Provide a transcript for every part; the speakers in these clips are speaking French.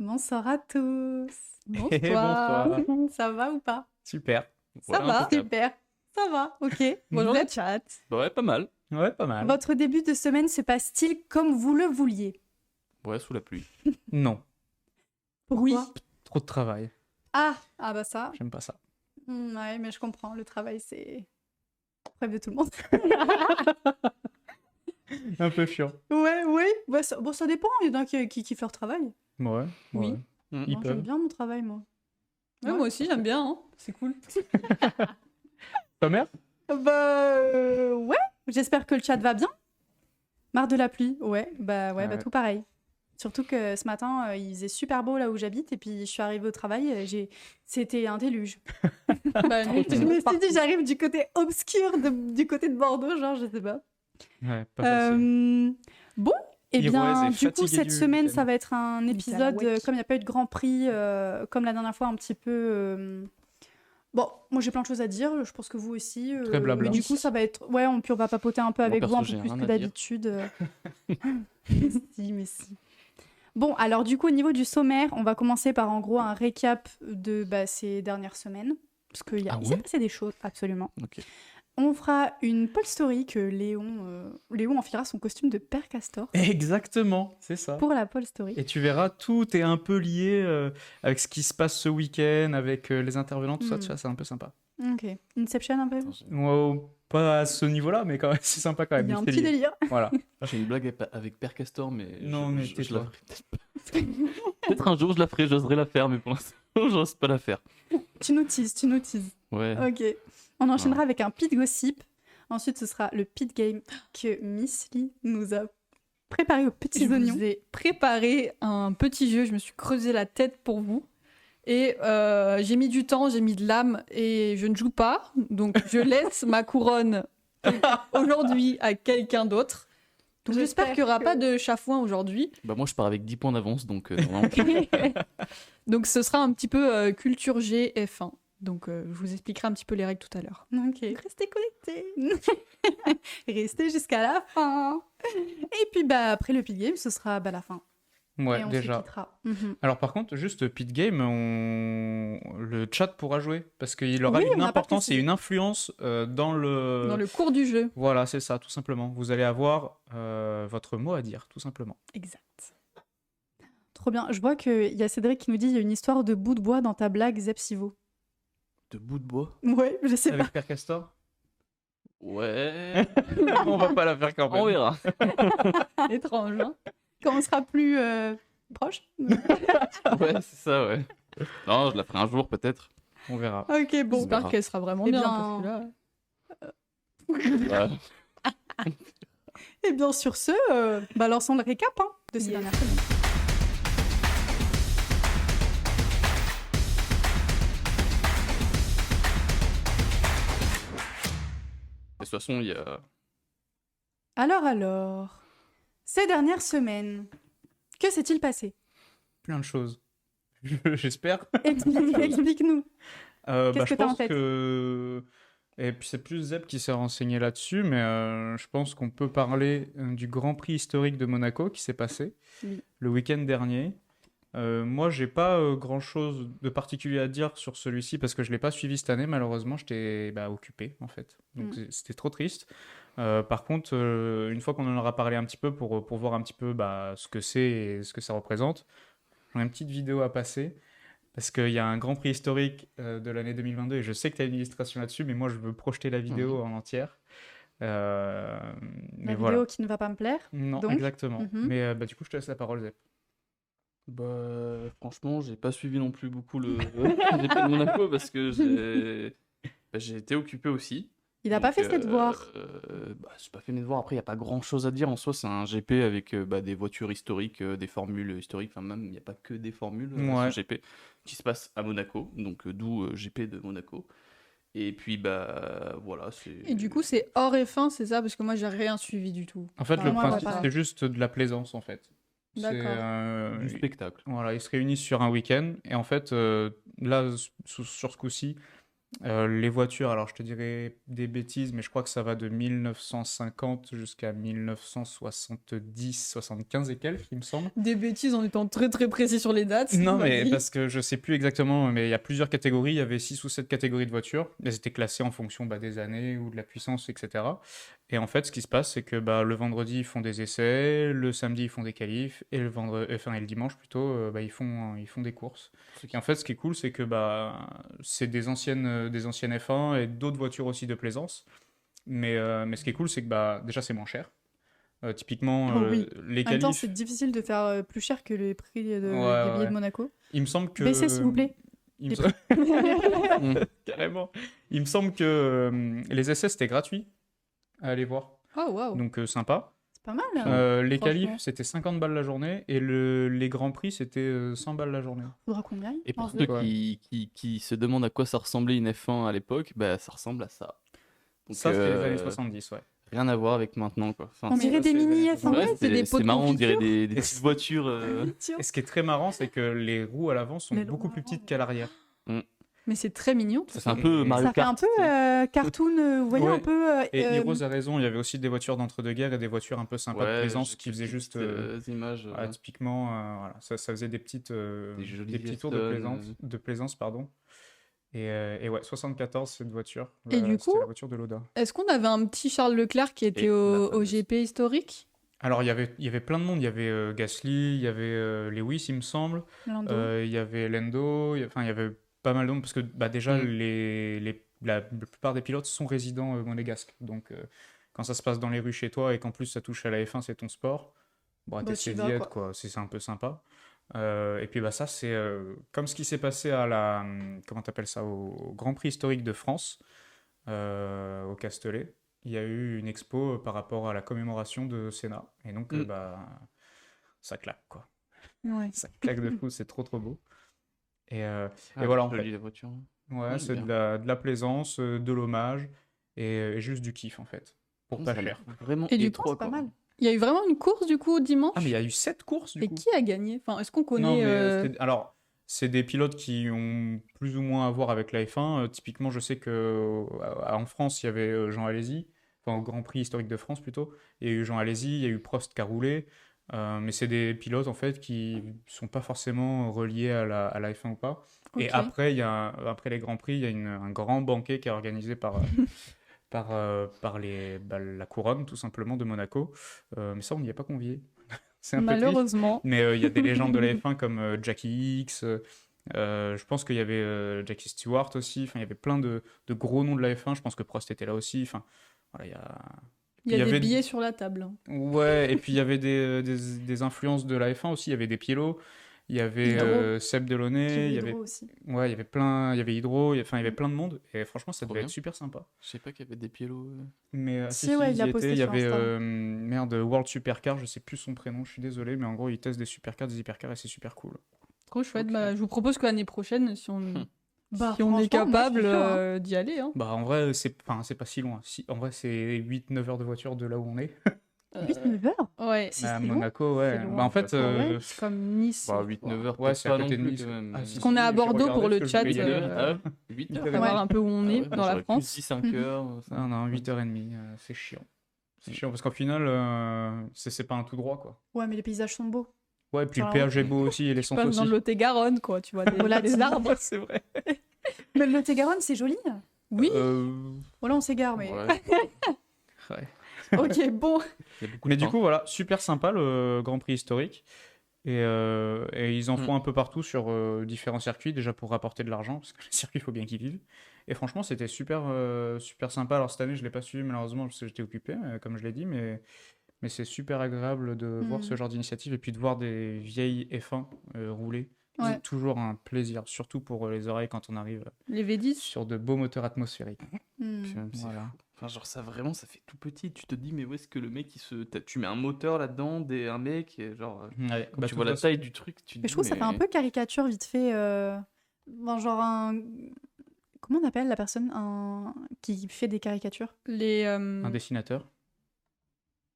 Bonsoir à tous. Bonsoir. Ça va ou pas? Super. Ça Ouais, va, impeccable. super. Ça va, ok. Bonjour Vous le êtes- chat. Ouais, pas mal. Ouais, pas mal. Votre début de semaine se passe-t-il comme vous le vouliez? Ouais, sous la pluie. Non, Pourquoi? trop de travail. Ah bah ça. J'aime pas ça. Ouais, mais je comprends. Le travail, c'est rêve de tout le monde. Un peu chiant. Ouais. Bah, ça dépend. Il y en a qui kiffent leur travail. Ouais. Oui. ouais. Mm. Ils Moi, peuvent. j'aime bien mon travail, moi. Ouais, Ouais. moi aussi, j'aime bien. Hein. C'est cool. Ta mère? Bah ouais. J'espère que le chat va bien. Marre de la pluie. Ouais, bah Ouais. tout pareil. Surtout que ce matin, il faisait super beau là où j'habite et puis je suis arrivée au travail, c'était un déluge. Bah, nous, Je me suis dit, j'arrive du côté obscur, du côté de Bordeaux, genre, je sais pas. Ouais, pas facile. Bon, et Iroise bien, est du coup, fatiguée cette du semaine, week-end. ça va être un épisode, Alouette. comme il n'y a pas eu de Grand Prix, comme la dernière fois, un petit peu... Bon, moi j'ai plein de choses à dire, je pense que vous aussi. Très blabla. Mais du coup, ça va être... Ouais, puis on va papoter un peu Moi, avec perso, vous, un j'ai peu plus rien que à dire. d'habitude. Mais si. Bon, alors du coup, au niveau du sommaire, on va commencer par en gros un récap de ces dernières semaines. Parce qu'il Ah s'est ouais passé des choses, absolument. Ok. On fera une Paul Story que Léon enfilera son costume de Père Castor Exactement, c'est ça. pour la Paul Story. Et tu verras, tout est un peu lié avec ce qui se passe ce week-end, avec les intervenants, tout ça, c'est un peu sympa. Ok. Inception un peu. Wow, pas à ce niveau-là, mais quand même, c'est sympa quand même. Il y a un c'est petit lié. délire. Voilà. J'ai une blague avec Père Castor, mais. Non, mais je tais-toi. la ferai peut-être pas. Peut-être un jour je la ferai, j'oserais la faire, mais pour l'instant, j'ose pas la faire. Tu nous teases. Ouais. Ok. On enchaînera avec un pit gossip. Ensuite, ce sera le pit game que Miss Lee nous a préparé aux petits Je oignons. vous ai préparé un petit jeu. Je me suis creusé la tête pour vous. Et j'ai mis du temps, j'ai mis de l'âme et je ne joue pas. Donc je laisse ma couronne aujourd'hui à quelqu'un d'autre. Donc j'espère qu'il n'y aura pas de chafouin aujourd'hui. Bah, moi, je pars avec 10 points d'avance, donc. Normalement, Donc ce sera un petit peu culture G F1. Donc je vous expliquerai un petit peu les règles tout à l'heure. Ok. Restez connectés. Restez jusqu'à la fin. Et puis après le pit game, ce sera la fin. Ouais, Et on déjà. se quittera. Mhm. Alors par contre, juste Pit Game, le chat pourra jouer parce qu'il aura Oui, on une n'a pas importance et précisé. une influence dans le... Dans le cours du jeu. Voilà, c'est ça, tout simplement. Vous allez avoir votre mot à dire, tout simplement. Exact. Trop bien. Je vois qu'il y a Cédric qui nous dit il y a une histoire de bout de bois dans ta blague Zepsivo. de bout de bois. Ouais, je sais pas. Avec Père Castor. Ouais. On va pas la faire quand même. On verra. Étrange, hein. Quand on sera plus proche. Ouais, c'est ça, ouais. Non, je la ferai un jour, peut-être. On verra. Ok, bon. verra. J'espère qu'elle sera vraiment Eh bien. bien, Parce que là... Ouais. Et bien sur ce, lançons le récap de ces Yes. dernières semaines. De toute façon, il y a. Alors, ces dernières semaines, que s'est-il passé? Plein de choses. J'espère. Explique-nous. Qu'est-ce Je que t'as en pense tête que... Et puis c'est plus Zeb qui s'est renseigné là-dessus, mais je pense qu'on peut parler du Grand Prix historique de Monaco qui s'est passé Oui. le week-end dernier. Moi, j'ai pas grand-chose de particulier à dire sur celui-ci parce que je l'ai pas suivi cette année, malheureusement, j'étais occupé en fait. Donc c'était trop triste. Par contre, une fois qu'on en aura parlé un petit peu pour voir un petit peu ce que c'est et ce que ça représente, j'aurai une petite vidéo à passer. Parce qu'il y a un Grand Prix historique de l'année 2022 et je sais que tu as une illustration là-dessus, mais moi je veux projeter la vidéo en entière. Mais La voilà. vidéo qui ne va pas me plaire. Non, donc exactement. Mhm. Mais du coup, je te laisse la parole, Zep. Bah, franchement, j'ai pas suivi non plus beaucoup le GP de Monaco parce que j'ai été occupé aussi. Il n'a pas Donc, fait ses devoirs. j'ai pas fait mes devoirs. Après, il n'y a pas grand chose à dire en soi. C'est un GP avec des voitures historiques, des formules historiques. Enfin, même, il n'y a pas que des formules. Ouais. Ce GP qui se passe à Monaco. Donc, d'où GP de Monaco. Et puis, voilà. Et du coup, c'est hors F1, c'est ça? Parce que moi, j'ai rien suivi du tout. En fait, Ah, le moi, principe, ouais, c'est juste de la plaisance, en fait. C'est, D'accord. Du spectacle. voilà, ils se réunissent sur un week-end. Et en fait, là, sur ce coup-ci, Les voitures, alors je te dirais des bêtises, mais je crois que ça va de 1950 jusqu'à 1970, 75 et quelques, il me semble. Des bêtises en étant très très précis sur les dates. Non, mais Vas-y. parce que je sais plus exactement, mais il y a plusieurs catégories. Il y avait 6 ou 7 catégories de voitures. Elles étaient classées en fonction des années ou de la puissance, etc. Et en fait, ce qui se passe, c'est que le vendredi, ils font des essais, le samedi, ils font des qualifs, et et le dimanche, plutôt, ils font des courses. Et en fait, ce qui est cool, c'est que c'est des anciennes F1 et d'autres voitures aussi de plaisance. Mais ce qui est cool, c'est que déjà, c'est moins cher. Typiquement, Oh oui. les En même temps, qualifs, c'est difficile de faire plus cher que les prix des Ouais, billets ouais. de Monaco. il me semble que... Baissez, s'il vous plaît. Il me Les sem- Carrément. Il me semble que les essais, c'était gratuit à aller voir. Oh waouh. Donc, sympa. C'est pas mal. Les franchement. qualifs, c'était 50 balles la journée. Et les grands prix, c'était 100 balles la journée. Faudra qu'on y aille. Et pour en ceux vrai. qui se demandent à quoi ça ressemblait une F1 à l'époque, ça ressemble à ça. Donc, Ça, c'était les années 70, ouais. rien à voir avec maintenant, quoi. Enfin, On dirait des c'est- mini ouais, F1. Ouais, c'est des pots c'est de marrant, on dirait confiture. des petites voitures. Et ce qui est très marrant, c'est que les roues à l'avant sont Les beaucoup roues plus à petites l'avant, qu'à l'arrière. Mais c'est très mignon. Ça fait un peu Mario Ça fait Kart. un peu tu sais. cartoon, vous voyez, Ouais. un peu. Et Heroes a raison, il y avait aussi des voitures d'entre-deux-guerres et des voitures un peu sympas de Ouais, plaisance j'ai qui plus faisaient ces juste... petites, images. typiquement, voilà, ça faisait des jolies petits tours de Aston, plaisance, pardon. Et ouais, 74, cette voiture. Et du c'était coup la voiture de Loda. Est-ce qu'on avait un petit Charles Leclerc qui était Et la au fameuse. GP historique? Alors, il y avait plein de monde. Il y avait Gasly, il y avait Lewis, il me semble. Lando. Il y avait Lando. Il y avait pas mal de monde parce que déjà, Mm. la plupart des pilotes sont résidents monégasques. Donc, quand ça se passe dans les rues chez toi et qu'en plus ça touche à la F1, c'est ton sport, t'essaies t'y d'y vas, être, quoi. C'est un peu sympa. Et puis, ça, c'est comme ce qui s'est passé à comment t'appelles ça, au Grand Prix historique de France, au Castellet. Il y a eu une expo par rapport à la commémoration de Senna. Et donc, ça claque, quoi. Ouais. Ça claque de fou, c'est trop trop beau. Et Ah, voilà, en jolie, fait. la voiture. Ouais, Ouais, c'est bien. de la plaisance, de l'hommage et juste du kiff, en fait. Pour pas Ça a cher. l'air Vraiment Et du étroit, coup, c'est pas quoi. mal. Il y a eu vraiment une course du coup dimanche? Ah, mais il y a eu 7 courses, du Et coup. qui a gagné? Enfin, est-ce qu'on Non, connaît mais alors, c'est des pilotes qui ont plus ou moins à voir avec la F1. Typiquement, je sais que en France, il y avait Jean Alesi, enfin au Grand Prix historique de France plutôt. Il y a eu Jean Alesi, il y a eu Prost qui a roulé. Mais c'est des pilotes en fait qui sont pas forcément reliés à la F1 ou pas. Et Ok. après, après les Grands Prix, il y a un grand banquet qui est organisé par la couronne, tout simplement, de Monaco. Mais ça, on n'y est pas convié. C'est un peu triste. Malheureusement. Mais il y a des légendes de la F1 comme Jackie X. Je pense qu'il y avait Jackie Stewart aussi. Enfin, il y avait plein de gros noms de la F1. Je pense que Prost était là aussi. Enfin, voilà, il y a... Il y a il y des avait- billets sur la table. Ouais, et puis il y avait des influences de la F1 aussi. Il y avait des Pielo, il y avait Hydro. Seb Delaunay, il y avait... aussi. Ouais, il y avait plein... Il y avait Hydro, enfin, il y avait plein de monde. Et franchement, ça Trop devait bien. être super sympa. Je sais pas qu'il y avait des piélos. Mais Si, ouais, il y a était. posté Il y sur avait Insta. World Supercar, je sais plus son prénom, je suis désolé, mais en gros, il teste des supercars, des hypercars et c'est super cool. Trop chouette. Ok. Bah, je vous propose que l'année prochaine, si on Bah, si on est franchement, moi, je suis capable chaud, hein. d'y aller. Hein. Bah, en vrai, c'est pas si loin. En vrai, c'est 8-9 heures de voiture de là où on est. 8-9 heures. Ouais. Si, À c'est loin. Monaco, ouais. C'est loin. Bah, en fait, Ah ouais. C'est comme Nice. Bah, 8-9 heures, ouais, peut-être c'est à pas côté non de plus Nice. quand même. Ah, mais- si, Parce qu'on est à j'ai Bordeaux regardé pour le parce que je voulais chat, y aller. euh, Ah ouais 8 Pour heures. Ouais. savoir un peu où on est Ah ouais, dans la j'aurais France. plus dit 5 Mhm. heures. Non, non, 8h30, c'est chiant. C'est chiant parce qu'au final, c'est pas un tout droit, quoi. Ouais, mais les paysages sont beaux. Ouais, puis le Genre, péage est beau aussi et Tu l'essence passes aussi. dans le Lot-et-Garonne, quoi. Tu vois Voilà, des arbres. C'est vrai. Mais le Lot-et-Garonne, c'est joli. Oui. Voilà, on s'égare, mais. Ouais, Ouais. Ok, bon. il y a beaucoup Mais de du temps. coup, voilà, super sympa le Grand Prix historique. Et ils en font un peu partout sur différents circuits, déjà pour rapporter de l'argent, parce que les circuits, il faut bien qu'ils vivent. Et franchement, c'était super sympa. Alors cette année, je ne l'ai pas suivi malheureusement parce que j'étais occupé, comme je l'ai dit, mais c'est super agréable de voir ce genre d'initiative et puis de voir des vieilles F1 rouler. Ouais. C'est toujours un plaisir, surtout pour les oreilles quand on arrive Les V10. sur de beaux moteurs atmosphériques. Hmm. Puis même, c'est Voilà. fou. Enfin, genre, ça vraiment, ça fait tout petit. Tu te dis, mais où est-ce que le mec, tu mets un moteur là-dedans, un mec, et genre, Ouais, quand bah, tu de vois toute la façon- taille du truc, tu te Mais dis, je trouve que ça fait un peu caricature vite fait. Bon, genre un. Comment on appelle la personne qui fait des caricatures? Les. un dessinateur.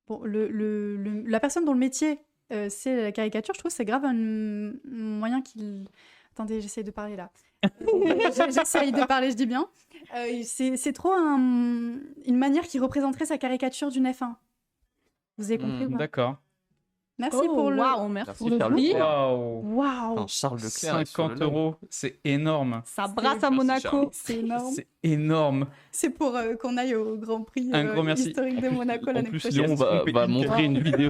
Bon, la personne dont le métier c'est la caricature, je trouve que c'est grave un moyen Attendez, j'essaye de parler là. J'essaye de parler, je dis bien. C'est trop une manière qui représenterait sa caricature d'une F1. Vous avez compris ou pas? D'accord. Merci pour le... Waouh, merci Merci, pour le Charles prix. Leclerc. Waouh. Waouh, Enfin, Charles Leclerc est sur le 50 live. €, c'est énorme. Ça brasse à Merci, Monaco. Charles. c'est énorme. C'est énorme. C'est pour qu'on aille au Grand Prix Un gros merci. historique de Monaco En l'année plus, prochaine. Léon va Trompé. montrer une vidéo.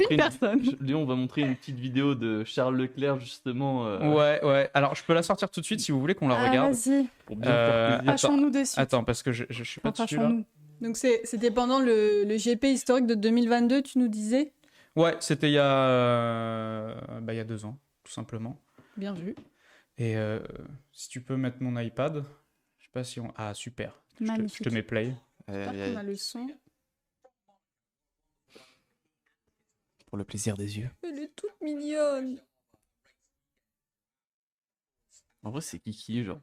personne. Léon va montrer une petite vidéo de Charles Leclerc, justement. Ouais. Alors, je peux la sortir tout de suite si vous voulez qu'on la Ah, regarde. vas-y, Pour bien faire plaisir. fâchons-nous dessus. Attends, parce que je suis pas dessus là. Fâchons-nous. Donc c'était pendant le GP historique de 2022, tu nous disais. Ouais, c'était il y a 2 ans, tout simplement. Bien vu. Et si tu peux mettre mon iPad, je sais pas si on... Ah, super. Je Magnifique. te mets play. J'espère qu'on a le son. Pour le plaisir des yeux. Elle est toute mignonne. En vrai, c'est Kiki, genre.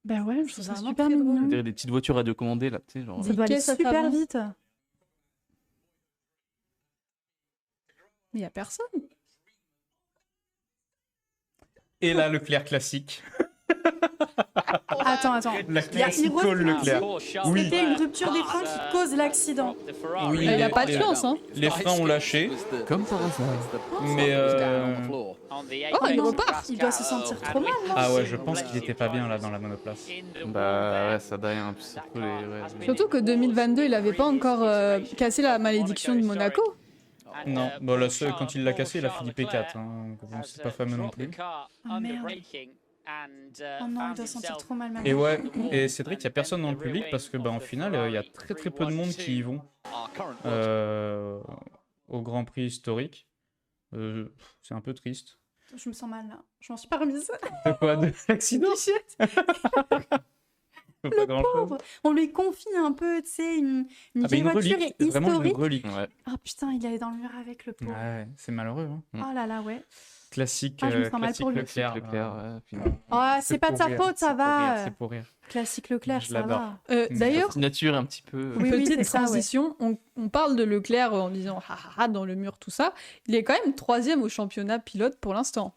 Ben ouais, je trouve ça vraiment super très drôle. On mignon. dirait des petites voitures radiocommandées, là, tu sais, genre. Ça doit aller Nickel, ça super s'avance. vite. Il y a personne. Et là, Leclerc classique. Attends. La Il y a classique Hiro call qui Leclerc. dit C'était une rupture des freins qui cause l'accident. Oui, Il a pas de chance, hein. Les freins ont lâché, Comme par hasard. mais... Oh, il repart. Il doit se sentir trop mal, non? Ah ouais, je pense qu'il était pas bien là dans la monoplace. Bah ouais, ça daille un petit peu les. Ouais. Surtout que 2022, il avait pas encore cassé la malédiction de Monaco. Non, bon là, quand il l'a cassé, il a fini P4. Hein, donc bon, c'est pas fameux non plus. Oh merde. Oh non, il doit sentir trop mal maintenant. Et ouais, et Cédric, il y a personne dans le public parce que en finale, il y a très peu de monde qui y vont au Grand Prix historique. C'est un peu triste. Je me sens mal là. Je m'en suis pas remise. De quoi? De l'accident? Pas grand chose. Pauvre. On lui confie un peu, tu sais, une Ah bah vieille une voiture relique, vraiment historique. une relique. Ouais. Ah putain, il est dans le mur avec le pauvre. Ouais, c'est malheureux. Hein. Oh là là, ouais. Classique, Ah, je me sens mal classique pour lui. Leclerc. Leclerc, ouais, finalement. Oh, c'est pas de pour sa rire, faute, ça c'est pour rire, va. C'est pour rire. Classique Leclerc, Je ça l'adore. va. D'ailleurs, Signature un petit peu. Oui, petite c'est ça, ouais. transition, on parle de Leclerc en disant ah dans le mur, tout ça. Il est quand même 3e au championnat pilote pour l'instant.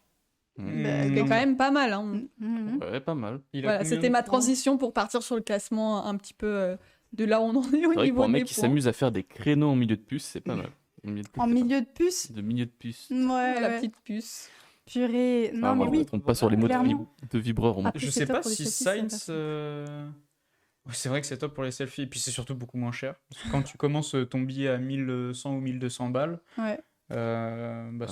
Bah, C'est quand même pas mal. Hein. Mhm. Ouais, pas mal. Il a Voilà, combien c'était de ma points transition pour partir sur le classement un petit peu de là où on en est au C'est vrai que niveau pour un mec des qui points. s'amuse à faire des créneaux en milieu de puce, c'est pas mal. En milieu de puce. De milieu de puce. Ouais, La ouais. petite puce. Purée. Non, Ah, mais moi, oui. je ne tombe pas sur les mots Clairement. de vibreur. Ah, Je c'est sais top pas pour les si selfies, Sainz. ça, Ouais, c'est vrai que c'est top pour les selfies. Et puis c'est surtout beaucoup moins cher. Parce que quand tu commences ton billet à 1100 ou 1200 balles, Ouais. c'est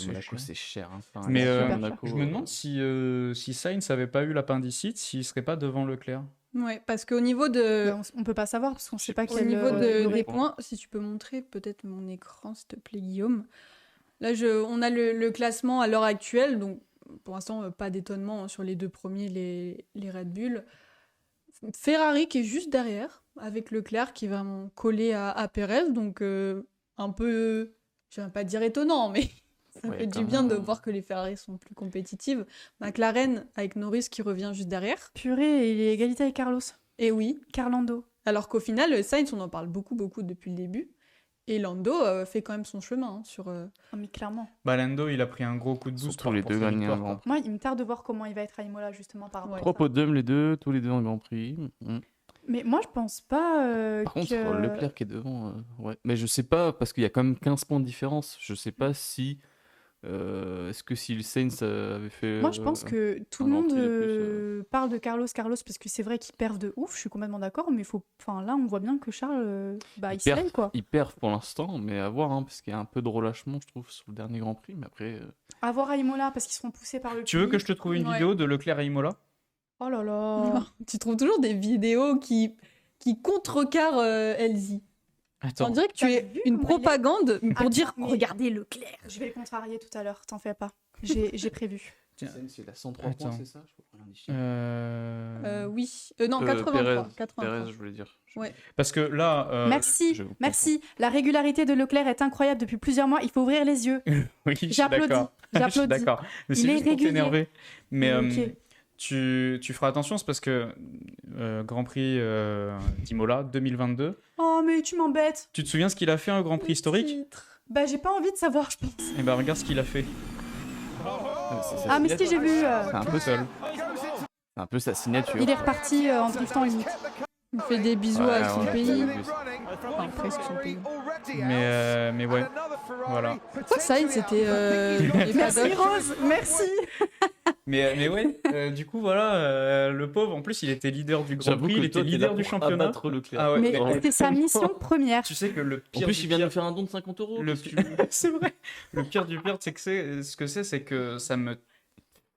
Monaco, cher. c'est cher. Hein. Enfin, Mais cher, super Monaco, je me demande si Sainz n'avait pas eu l'appendicite, s'il serait pas devant Leclerc. Ouais, parce qu'au niveau de On peut pas savoir parce qu'on sait pas au quel niveau le des rythme. points, si tu peux montrer peut-être mon écran, s'il te plaît, Guillaume. Là, on a le classement à l'heure actuelle, donc pour l'instant, pas d'étonnement hein, sur les 2 premiers, les Red Bull. Ferrari qui est juste derrière, avec Leclerc qui est vraiment collé à Perez, donc un peu, je vais pas dire étonnant, mais ça Ouais, fait quand du bien de même. voir que les Ferrari sont plus compétitives. McLaren avec Norris qui revient juste derrière. Purée, il est égalité avec Carlos. Et oui, Carlando. alors qu'au final, Sainz, on en parle beaucoup depuis le début. Et Lando fait quand même son chemin hein, sur. Ah, mais clairement. Lando, il a pris un gros coup de boost. Surtout les pour deux sa gagnent un victoire, grand quoi. prix. Moi, il me tarde de voir comment il va être à Imola justement par rapport Ouais. à 3 ça. podiums, les deux, tous les deux en Grand Prix. Mais moi, je pense pas Par contre, que... Leclerc qui est devant, ouais. Mais je sais pas, parce qu'il y a quand même 15 points de différence. Je sais pas si. Est-ce que si le Sainz avait fait. Moi, je pense que tout le un Grand monde Prix de plus, parle de Carlos, parce que c'est vrai qu'il perf de ouf, je suis complètement d'accord, mais enfin, là, on voit bien que Charles, il se lève, quoi. Il perd pour l'instant, mais à voir, hein, parce qu'il y a un peu de relâchement, je trouve, sur le dernier Grand Prix. Mais après. À voir à Imola, parce qu'ils seront poussés par le Tu veux que public. je te trouve une Ouais. vidéo de Leclerc à Imola? Oh là là. Tu trouves toujours des vidéos qui contrecarrent Elsie. On Attends. dirait que tu T'as es vu une comment il est propagande pour Attends, dire mais- regardez Leclerc. Je vais le contrarier tout à l'heure, t'en fais pas. J'ai prévu. Tiens. Sainz, il a 103 Attends. points, c'est ça? Je comprends rien d'ici. Oui. Non, 83. Pérez, 83. Pérez, je voulais dire. Ouais. Parce que là. Merci, je vous merci. La régularité de Leclerc est incroyable depuis plusieurs mois, il faut ouvrir les yeux. Oui, je suis J'applaudis, d'accord. Je suis j'applaudis. d'accord. Mais Il c'est est juste pour régulier. t'énerver. Mais Ok. tu feras attention, c'est parce que Grand Prix d'Imola 2022. Oh, mais tu m'embêtes. Tu te souviens ce qu'il a fait un Grand Prix historique? Bah, j'ai pas envie de savoir, je pense. Eh ben regarde ce qu'il a fait. Ah, mais si, j'ai vu. C'est un peu seul. C'est un peu sa signature. Il est reparti en driftant limite. Il fait des bisous Ouais, à son ouais, pays. ouais. Enfin, presque son pays. Mais ouais, voilà. Sainz, c'était les Merci paddocks. Rose, merci. Mais ouais, du coup, voilà, le pauvre, en plus, il était leader du Grand J'avoue Prix, que il était toi, t'es leader là du pour championnat. abattre Leclerc. Ah ouais, Mais ouais. c'était sa mission première. Tu sais que le En pire plus, du il vient de pire, me faire un don de 50 euros. le qu'est-ce que tu veux c'est vrai. Le pire du pire, c'est que c'est que ça me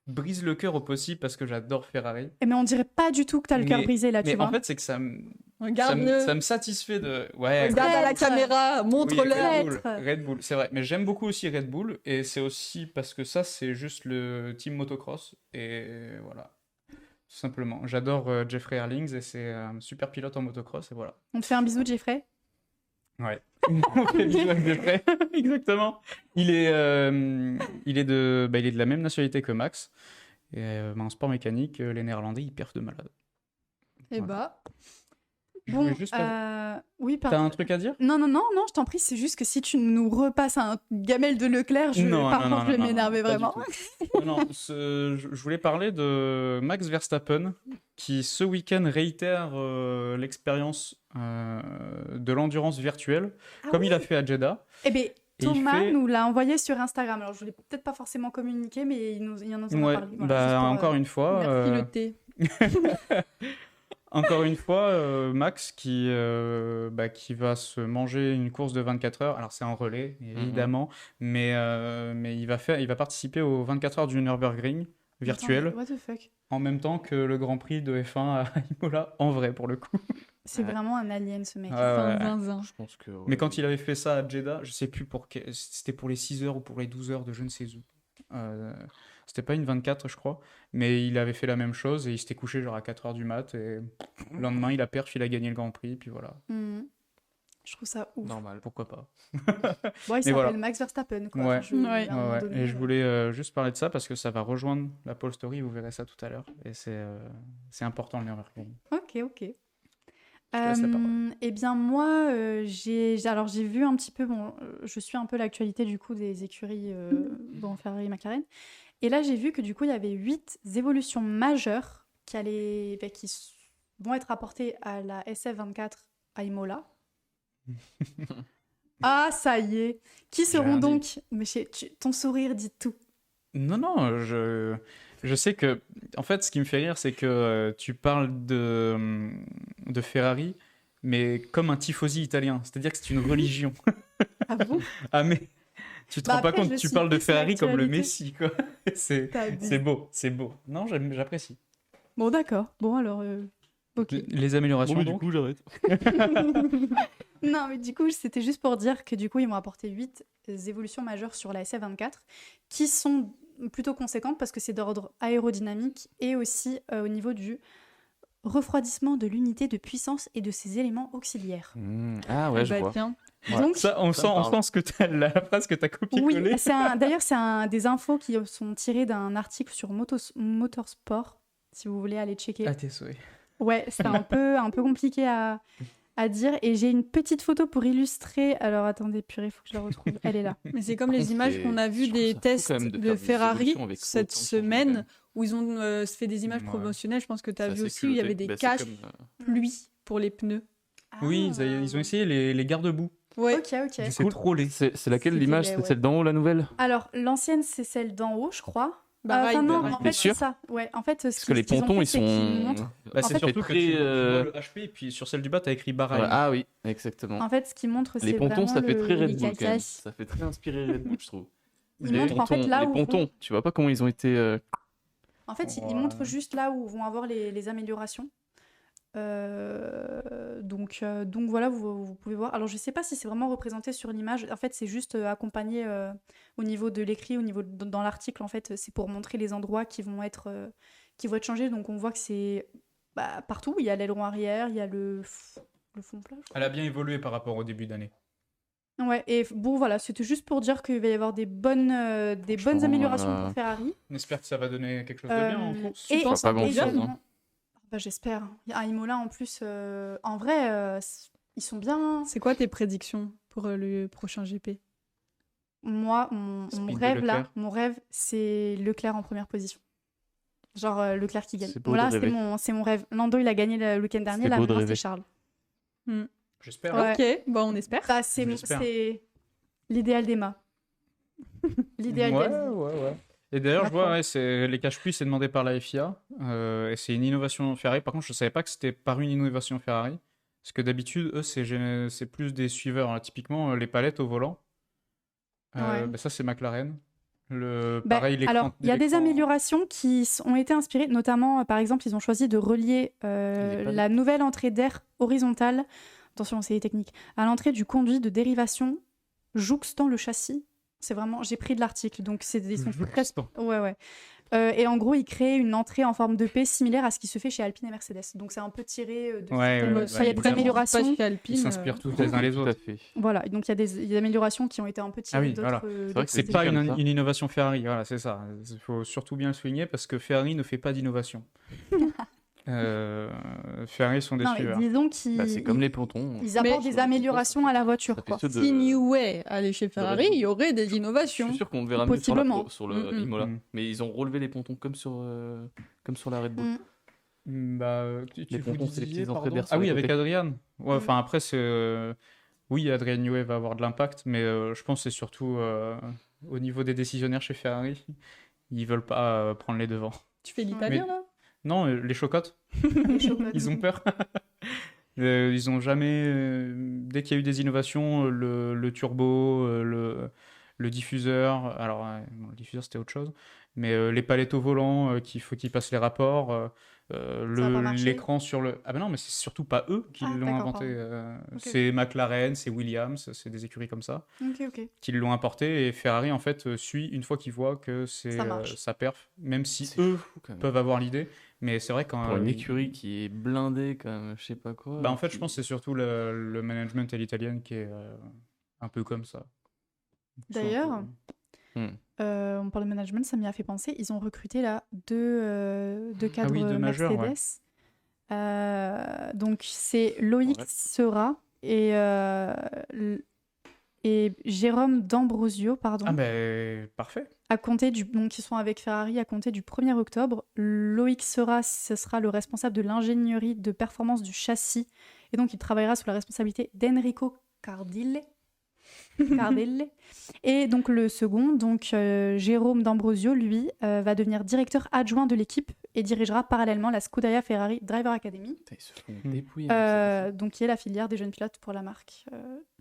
brise le cœur au possible parce que j'adore Ferrari. Mais on dirait pas du tout que t'as le cœur Mais- brisé là, Mais tu vois. en fait, c'est que ça me Regarde-le. satisfait de. Ouais. Regarde à la Traître. caméra, Oui, montre-le. Red Bull, Traître. Red Bull, c'est vrai. Mais j'aime beaucoup aussi Red Bull et c'est aussi parce que ça, c'est juste le team motocross et voilà. Tout simplement. J'adore Jeffrey Herlings et c'est un super pilote en motocross et voilà. On te fait un bisou, Jeffrey. Ouais. On fait bisous avec Jeffrey. Exactement. Il est de la même nationalité que Max. Et en sport mécanique, les Néerlandais, ils perfent de malade. Et bah, Je Bon, voulais juste. oui, T'as pardon. un truc à dire? Non, je t'en prie, c'est juste que si tu nous repasses un gamelle de Leclerc, Non, par non, contre, je vais non, m'énerver pas du vraiment. tout. Non, je voulais parler de Max Verstappen, qui ce week-end réitère l'expérience de l'endurance virtuelle, comme il a fait à Jeddah. Eh bien, il Thomas fait- nous l'a envoyé sur Instagram. Alors, je voulais peut-être pas forcément communiquer, mais il en a Ouais, parlé. Voilà, juste bah, pour, encore une fois, merci le thé. encore une fois, Max qui va se manger une course de 24 heures. Alors c'est en relais, évidemment, mais il va participer aux 24 heures du Nürburgring virtuel Attends, what the fuck. en même temps que le Grand Prix de F1 à Imola, en vrai pour le coup. C'est Ouais. vraiment un alien, ce mec. Ouais, Fin ouais. zinzin. Je pense que. Mais quand il avait fait ça à Jeddah, je sais plus c'était pour les 6 heures ou pour les 12 heures de je ne sais où. C'était pas une 24, je crois, mais il avait fait la même chose et il s'était couché genre à 4 heures du mat et le lendemain il a perf, il a gagné le Grand Prix, puis voilà. Mhm. Je trouve ça ouf. Normal. Pourquoi pas? Bon, il s'appelle voilà. Max Verstappen, quoi. Ouais. Enfin, je veux dire, Ouais. à un moment Ouais. donné, Et je voulais juste parler de ça parce que ça va rejoindre la Pole Story, vous verrez ça tout à l'heure. Et c'est important le Nürburgring. Ok. Je te laisse la parole. Eh bien, moi, j'ai vu un petit peu, je suis un peu l'actualité du coup des écuries dans Ferrari et McLaren. Et là, j'ai vu que du coup, il y avait 8 évolutions majeures qui vont être apportées à la SF24 à Imola. Ah, ça y est. Qui J'ai seront rien donc... Mais ton sourire dit tout. Non, je sais que... En fait, ce qui me fait rire, c'est que tu parles de Ferrari, mais comme un tifosi italien. C'est-à-dire que c'est une religion. Ah bon? Ah, mais tu te Bah rends pas après, compte, je tu suis parles de plus Ferrari comme le l'actualité. Messi, quoi. C'est T'abuses. beau, c'est beau. Non, j'apprécie. Bon, d'accord. Bon, alors... Ok. Les améliorations, Bon, mais du donc. coup, j'arrête. Non, mais du coup, c'était juste pour dire que du coup, ils m'ont apporté 8 évolutions majeures sur la SF24 qui sont plutôt conséquentes parce que c'est d'ordre aérodynamique et aussi au niveau du refroidissement de l'unité de puissance et de ses éléments auxiliaires. Ah ouais, je Bah, vois. tiens. Ouais. Donc, Ça, on Ça me parle. sent ce que la phrase que t'as copié-collée. oui, d'ailleurs, c'est des infos qui sont tirées d'un article sur Motorsport, si vous voulez aller checker. À tes souhaits. Ouais, c'était un peu compliqué à dire. Et j'ai une petite photo pour illustrer. Alors attendez, purée, il faut que je la retrouve. Elle est là. Mais c'est comme les images Et qu'on a vues je trouve des ça fou tests quand même de de faire des Ferrari évolutions avec cette autant de changements, quand semaine même. où ils ont fait des images Ouais. promotionnelles. Je pense que tu as C'est vu assez aussi où il y culotté. avait des Bah, c'est caches comme, pluie pour les pneus. Oui, Ah. ils ont essayé les garde-boue. Ouais. Ok. C'est trop laid. C'est laquelle C'était l'image? laid, C'est ouais. celle d'en haut, la nouvelle? Alors, l'ancienne, c'est celle d'en haut, je crois. Bah, Enfin, non, Ryder. en T'es fait, c'est sûr? ça. Ouais, en fait, Parce que les pontons, ils sont. Bah, En c'est fait, surtout que très, tu vois le HP et puis sur celle du bas, t'as écrit Bahreïn. Ouais, ah oui, exactement. En fait, ce qui montre, c'est Les pontons, vraiment ça fait très Red Bull quand même. l'hélicatage. Ça fait très inspiré Red Bull, je trouve. Il montre en fait là les où pontons, tu vois pas comment ils ont été. En fait, il Ouais. montre juste là où vont avoir les améliorations. Donc voilà, vous pouvez voir. Alors, je sais pas si c'est vraiment représenté sur l'image. En fait, c'est juste accompagné au niveau de l'écrit, au niveau dans l'article. En fait, c'est pour montrer les endroits qui vont être changés. Donc, on voit que c'est partout. Il y a l'aileron arrière, il y a le fond plat. je crois. Elle a bien évolué par rapport au début d'année. Ouais, et bon, voilà, c'était juste pour dire qu'il va y avoir des bonnes Franchement, améliorations pour Ferrari. On espère que ça va donner quelque chose de bien en course. Et Tu penses pas grand-chose, également- hein. Bah, j'espère. À Imola, en plus, en vrai, ils sont bien. C'est quoi tes prédictions pour le prochain GP? Moi, mon Speed de rêve là, Leclerc. mon rêve, c'est Leclerc en première position. Genre Leclerc qui gagne. C'est beau Voilà, de rêver. c'est mon rêve. Lando, il a gagné le week-end dernier, C'est là beau de maintenant c'est rêver. Charles. J'espère. Ouais. Ok, bon, on espère. Bah, c'est J'espère. l'idéal d'Emma. L'idéal Ouais, d'Elsie. ouais. Et d'ailleurs, je Macron. vois, ouais, les cache-pluie, c'est demandé par la FIA. Et c'est une innovation Ferrari. Par contre, je ne savais pas que c'était par une innovation Ferrari. Parce que d'habitude, eux, c'est plus des suiveurs, hein. Typiquement, les palettes au volant. Ouais. Bah, ça, c'est McLaren. Bah, Pareil, l'écran. alors, il y a des améliorations qui ont été inspirées, notamment, par exemple, ils ont choisi de relier palettes. la nouvelle entrée d'air horizontale, attention, c'est technique, à l'entrée du conduit de dérivation jouxtant le châssis. C'est vraiment, j'ai pris de l'article, donc ils sont très... Ouais. Et en gros, ils créent une entrée en forme de P similaire à ce qui se fait chez Alpine et Mercedes. Donc c'est un peu tiré de Ouais, certaines- ouais, enfin, il y a des évidemment. améliorations. Ils s'inspirent tous les uns les Tout à autres. fait. Voilà, donc il y a des améliorations qui ont été un peu tirées Ah oui, d'autres. voilà. C'est vrai que C'est c'est pas comme une ça. innovation Ferrari, voilà, c'est ça. Il faut surtout bien le souligner parce que Ferrari ne fait pas d'innovation. Ferrari sont des Non, mais suiveurs. disons qu'ils Bah, c'est comme les pontons. ils apportent Mais- des améliorations à la voiture, Ça fait quoi. ceux de- Si New Way allait chez Ferrari, il y aurait des Je innovations. suis sûr qu'on le verra mieux sur, Possiblement. sur le Mm, mm. Imola. Mm. Mais ils ont relevé les pontons comme sur la Red Bull. Mm. Bah, tu Les vous pontons, c'est les disiez, petites entrées pardon d'air sur Ah oui, les avec côtés. Adrian. Ouais, enfin après, oui, Adrian Newey va avoir de l'impact, mais je pense que c'est surtout au niveau des décisionnaires chez Ferrari. Ils veulent pas prendre les devants. Tu fais l'italien, Mais- là Non, les chocottes, Les chocolats. ils ont peur. Ils ont jamais. Dès qu'il y a eu des innovations, le turbo, le diffuseur. Alors, bon, le diffuseur, c'était autre chose. Mais les palettes au volant, qu'il faut qu'ils passent les rapports. Ça a pas marché. L'écran sur le. Ah ben non, mais c'est surtout pas eux qui Ah, l'ont d'accord, inventé. Ok. C'est McLaren, c'est Williams, c'est des écuries comme ça Ok. qui l'ont importé. Et Ferrari, en fait, suit une fois qu'ils voient que Ça marche. ça perf, même si C'est eux fou quand même. peuvent avoir l'idée. Mais c'est vrai quand. Pour une écurie qui est blindée, quand même, je sais pas quoi. Bah, en fait, je qui- pense que c'est surtout le management à l'italienne qui est un peu comme ça. Ils sont un D'ailleurs, peu- on parle de management, ça m'y a fait penser. Ils ont recruté là deux cadres oui, deux majeurs, ouais. Mercedes. Donc c'est Loïc Ouais. Sera et Jérôme D'Ambrosio, pardon. Ah ben, parfait. À compter donc ils sont avec Ferrari à compter du 1er octobre. Loïc Sera, ce sera le responsable de l'ingénierie de performance du châssis et donc il travaillera sous la responsabilité d'Enrico Cardille. Et donc le second, donc Jérôme D'Ambrosio, lui, va devenir directeur adjoint de l'équipe et dirigera parallèlement la Scuderia Ferrari Driver Academy, Putain, ils se font dépouiller. Mercedes. donc qui est la filière des jeunes pilotes pour la marque.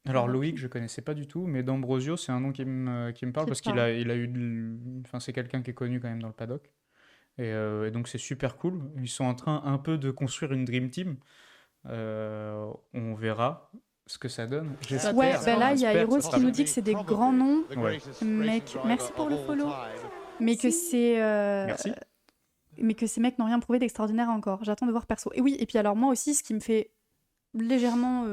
Alors Ok. Loïc, je connaissais pas du tout, mais D'Ambrosio, c'est un nom qui me parle Qui parce te qu'il parle. il a eu, enfin c'est quelqu'un qui est connu quand même dans le paddock, et donc c'est super cool. Ils sont en train un peu de construire une dream team. On verra ce que ça donne. J'espère. Ouais, bah là, il y a j'espère Heroes que ça qui sera nous bien. dit que c'est des grands noms, Ouais. mec. Merci pour le follow. Mais que c'est. Merci. Mais que ces mecs n'ont rien prouvé d'extraordinaire encore. J'attends de voir perso. Et oui, et puis alors moi aussi, ce qui me fait légèrement.